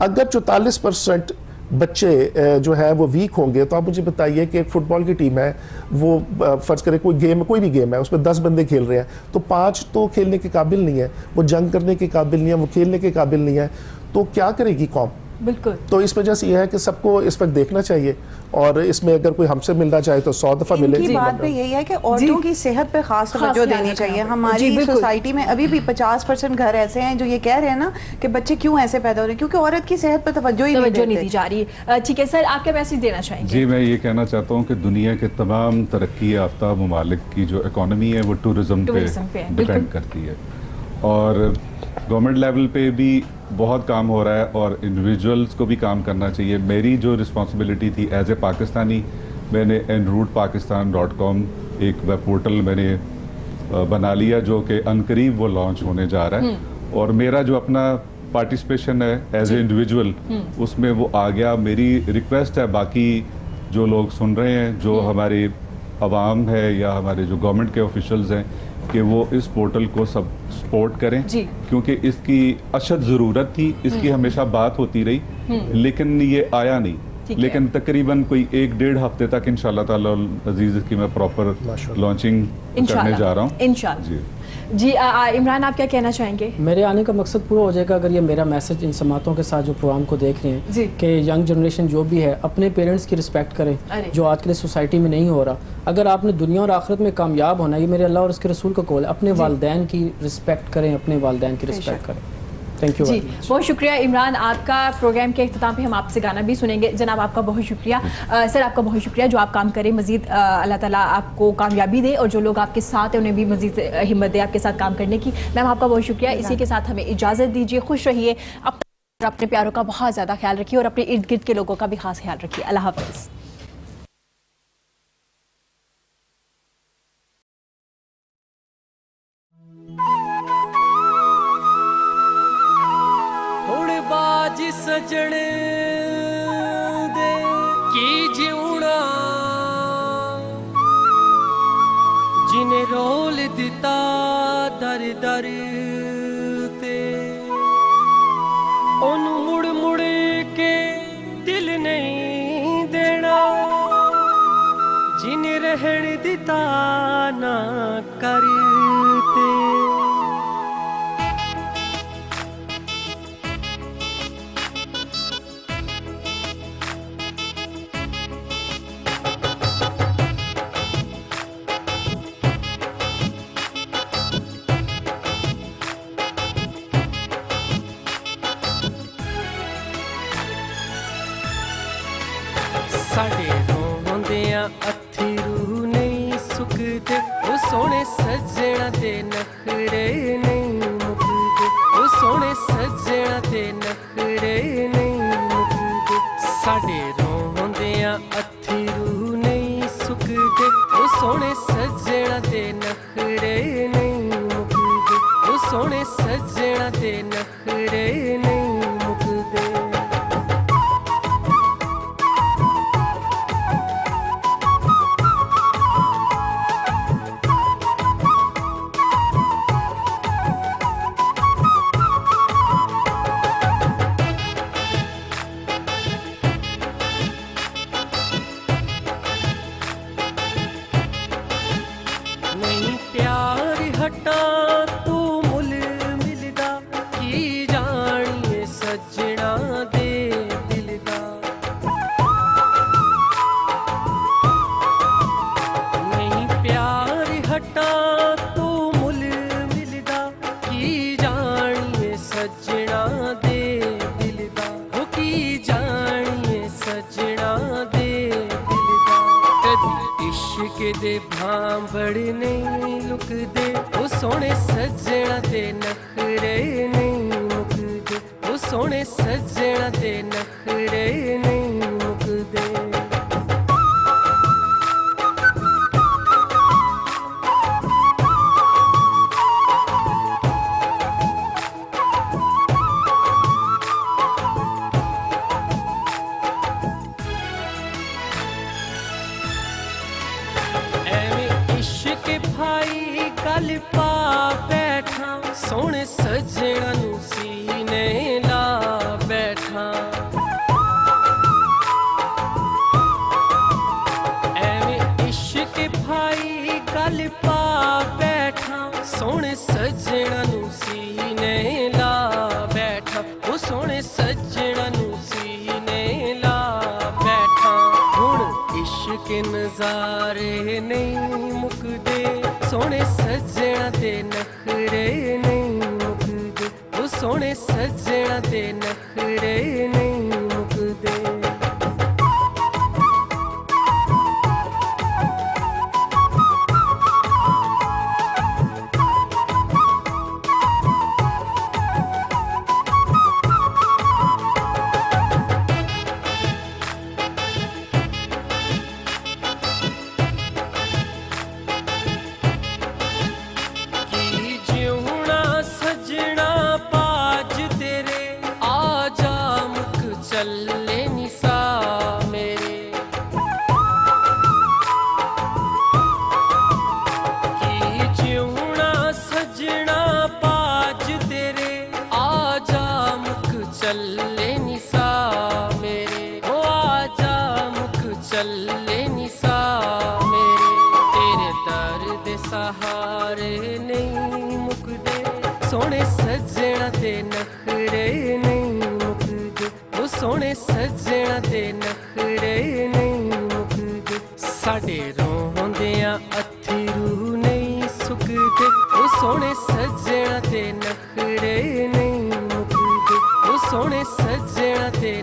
अगर 44% बच्चे जो है वो वीक होंगे, तो आप मुझे बताइए कि एक फुटबॉल की टीम है, वो फर्ज करें कोई भी गेम है, उसमें 10 बंदे खेल रहे हैं, तो 5 तो खेलने के काबिल नहीं है, वो जंग करने के काबिल नहीं है, वो खेलने के काबिल नहीं है, तो क्या करेगी कौम? बिल्कुल। तो इस वजह से यह है कि सबको इस वक्त देखना चाहिए और इसमें अगर कोई हमसे मिलना चाहे तो 100 दफ़ा मिले। इनकी बात पे यही है कि औरतों की सेहत पे खास तवज्जो देनी चाहिए। हमारी सोसाइटी में अभी भी 50% घर ऐसे हैं जो ये कह रहे हैं ना कि बच्चे क्यों ऐसे पैदा हो रहे हैं, क्योंकि औरत की सेहत पे तवज्जो ही नहीं दी जा रही। ठीक है सर, आप क्या मैसेज देना चाहेंगे? जी, मैं ये कहना चाहता हूँ कि दुनिया के तमाम तरक्की याफ्ता ममालिक की जो इकॉनमी है वो टूरिज़म पे डिपेंड करती है और गवर्नमेंट लेवल पे भी बहुत काम हो रहा है और इंडिविजुअल्स को भी काम करना चाहिए। मेरी जो रिस्पॉन्सिबिलिटी थी एज ए पाकिस्तानी, मैंने enroutepakistan.com एक वेब पोर्टल मैंने बना लिया जो कि अनकरीब वो लॉन्च होने जा रहा है और मेरा जो अपना पार्टिसिपेशन है एज ए इंडिविजुअल उसमें वो आ गया। मेरी रिक्वेस्ट है बाकी जो लोग सुन रहे हैं, जो हमारे अवाम है या हमारे जो गवर्नमेंट के ऑफिशियल्स हैं, कि वो इस पोर्टल को सब सपोर्ट करें जी। क्योंकि इसकी अशद ज़रूरत थी, इसकी हमेशा बात होती रही, लेकिन ये आया नहीं। ठीक है। लेकिन तकरीबन कोई 1-1.5 हफ्ते तक इंशाल्लाह ताला अजीज की मैं प्रॉपर माशाल्लाह। लॉन्चिंग करने इंशाल्लाह जा रहा हूँ इंशाल्लाह। जी। जी इमरान, आप क्या कहना चाहेंगे? मेरे आने का मकसद पूरा हो जाएगा अगर ये मेरा मैसेज इन समातों के साथ जो प्रोग्राम को देख रहे जी। हैं कि यंग जनरेशन जो भी है अपने पेरेंट्स की रिस्पेक्ट करें, अरे। जो आज के लिए सोसाइटी में नहीं हो रहा। अगर आपने दुनिया और आखिरत में कामयाब होना है, ये मेरे अल्लाह और उसके रसूल का कौल है, अपने वालदैन की रिस्पेक्ट करें, अपने वालदैन की रिस्पेक्ट करें। थैंक यू जी, वेरी मच। बहुत शुक्रिया इमरान। आपका प्रोग्राम के अख्ताम पे हम आपसे गाना भी सुनेंगे। जनाब आपका बहुत शुक्रिया। सर आपका बहुत शुक्रिया, जो आप काम करें मज़ीद अल्लाह ताला आपको कामयाबी दे और जो लोग आपके साथ हैं उन्हें भी मज़ीद हिम्मत दे आपके साथ काम करने की। मैम आपका बहुत शुक्रिया। इसी के साथ हमें इजाज़त दीजिए। खुश रहिए, अपने प्यारों का बहुत ज़्यादा ख्याल रखिए और अपने इर्द गिर्द के लोगों का भी खास ख्याल रखिए। अल्लाह हाफ़िज़। ਹੁਣ ਬਾਜ ਸਜਣ ਦੇ ਕੀ ਜਿਉਣਾ, ਜਿਨੇ ਰੋਲ ਦਿੱਤਾ ਦਰ ਦਰ ਤੇ, ਉਹਨੂੰ ਮੁੜ ਮੁੜ ਕੇ ਦਿਲ ਨਹੀਂ ਦੇਣਾ, ਜਿਨੇ ਰਹਿਣ ਦਿੱਤਾ ਨਾ ਕਰ ਤੇ। ਸਾਡੇ ਰੋਂਦਿਆਂ ਅੱਥਰੂ ਨਹੀਂ ਸੁੱਕਦੇ, ਉਹ ਸੋਹਣੇ ਸੱਜਣਾ ਤੇ ਨਖਰੇ ਨਹੀਂ ਮੁੱਕਦੇ, ਉਹ ਸੋਹਣੇ ਸੱਜਣਾ ਤੇ ਨਖਰੇ ਨਹੀਂ ਮੁੱਕਦੇ। ਸਾਡੇ ਰੋਂਦਿਆਂ ਅੱਥਰੂ ਨਹੀਂ ਸੁੱਕਦੇ, ਉਹ ਸੋਹਣੇ ਸੱਜਣਾ ਤੇ ਨਖਰੇ ਨਹੀਂ ਮੁੱਕਦੇ, ਉਹ ਸੋਹਣੇ ਸੱਜਣਾ ਤੇ ਨਖਰੇ ਨਹੀਂ ਮੁੱਕਦੇ। ਨਹੀਂ ਪਿਆਰ ਹਟਾ ਤੂੰ ਮੁੱਲ ਮਿਲਦਾ, ਕੀ ਜਾਣੀਏ ਸੱਜਣਾ ਦੇ ਦਿਲ ਦਾ। ਨਹੀਂ ਪਿਆਰ ਹਟਾ ਤੂੰ ਮੁੱਲ ਮਿਲਦਾ, ਕੀ ਜਾਣੀਏ ਸੱਜਣਾ ਦੇ ਦਿਲ ਦਾ, ਉਹ ਕੀ ਜਾਣੀਏ ਸੱਜਣਾ ਦੇ ਦਿਲ ਦਾ। ਕਦੀ ਇਸ਼ਕ ਦੇ ਭਾਂਬੜ ਨਹੀਂ ਲੁਕਦੇ, ਉਹ ਸੋਹਣੇ ਸੱਜਣਾ ਤੇ ਨਖਰੇ ਨਹੀਂ ਮੁੱਕਦੇ, ਉਹ ਸੋਹਣੇ ਸੱਜਣਾ ਤੇ ਨਖਰੇ ਨਹੀਂ ਮੁੱਕਦੇ। ਐਵੇਂ ਇਸ਼ਕ ਭਾਈ ਗੱਲ ਪਾ ਬੈਠਾ, ਸੋਹਣੇ ਸੱਜਣਾ ਨੂੰ ਸੀਨੇ ਲਾ ਬੈਠਾ। ਐਵੇਂ ਇਸ਼ਕ ਭਾਈ ਗੱਲ ਪਾ ਬੈਠਾ, ਸੋਹਣੇ ਸੱਜਣਾ ਨੂੰ ਸੀਨੇ ਲਾ ਬੈਠਾ, ਉਹ ਸੋਹਣੇ ਸੱਜਣਾ ਨੂੰ ਸੀਨੇ ਲਾ ਬੈਠਾ। ਹੁਣ ਇਸ਼ਕ ਨਜ਼ਾਰੇ ਨਹੀਂ ਮੁੱਕਦੇ, ਸੋਹਣੇ ਸੱਜਣਾ ਤੇ ਨਖਰੇ ਨਹੀਂ ਮੁੱਕਦੇ, ਉਹ ਸੋਹਣੇ ਸੱਜਣਾ ਤੇ ਨਖਰੇ ਨਹੀਂ ਮੁੱਕਦੇ। ਕੀ ਜਿਉਣਾ ਸੱਜਣਾ ਬਾਜ ਤੇਰੇ, ਆ ਜਾ ਮੁੱਕ ਹਾਰੇ ਨਹੀਂ ਮੁੱਕਦੇ ਸੋਹਣੇ ਸੱਜਣਾ ਤੇ ਨਖਰੇ ਨਹੀਂ ਮੁੱਕਦੇ ਉਹ ਸੋਹਣੇ ਸੱਜਣਾ ਤੇ ਨਖਰੇ ਨਹੀਂ ਮੁੱਕਦੇ ਸਾਡੇ ਰੋਂਦਿਆਂ ਅਥਰੂ ਨਹੀਂ ਸੁੱਕਦੇ ਉਹ ਸੋਹਣੇ ਸੱਜਣਾ ਤੇ ਨਖਰੇ ਨਹੀਂ ਮੁੱਕਦੇ ਉਹ ਸੋਹਣੇ ਸੱਜਣਾ ਤੇ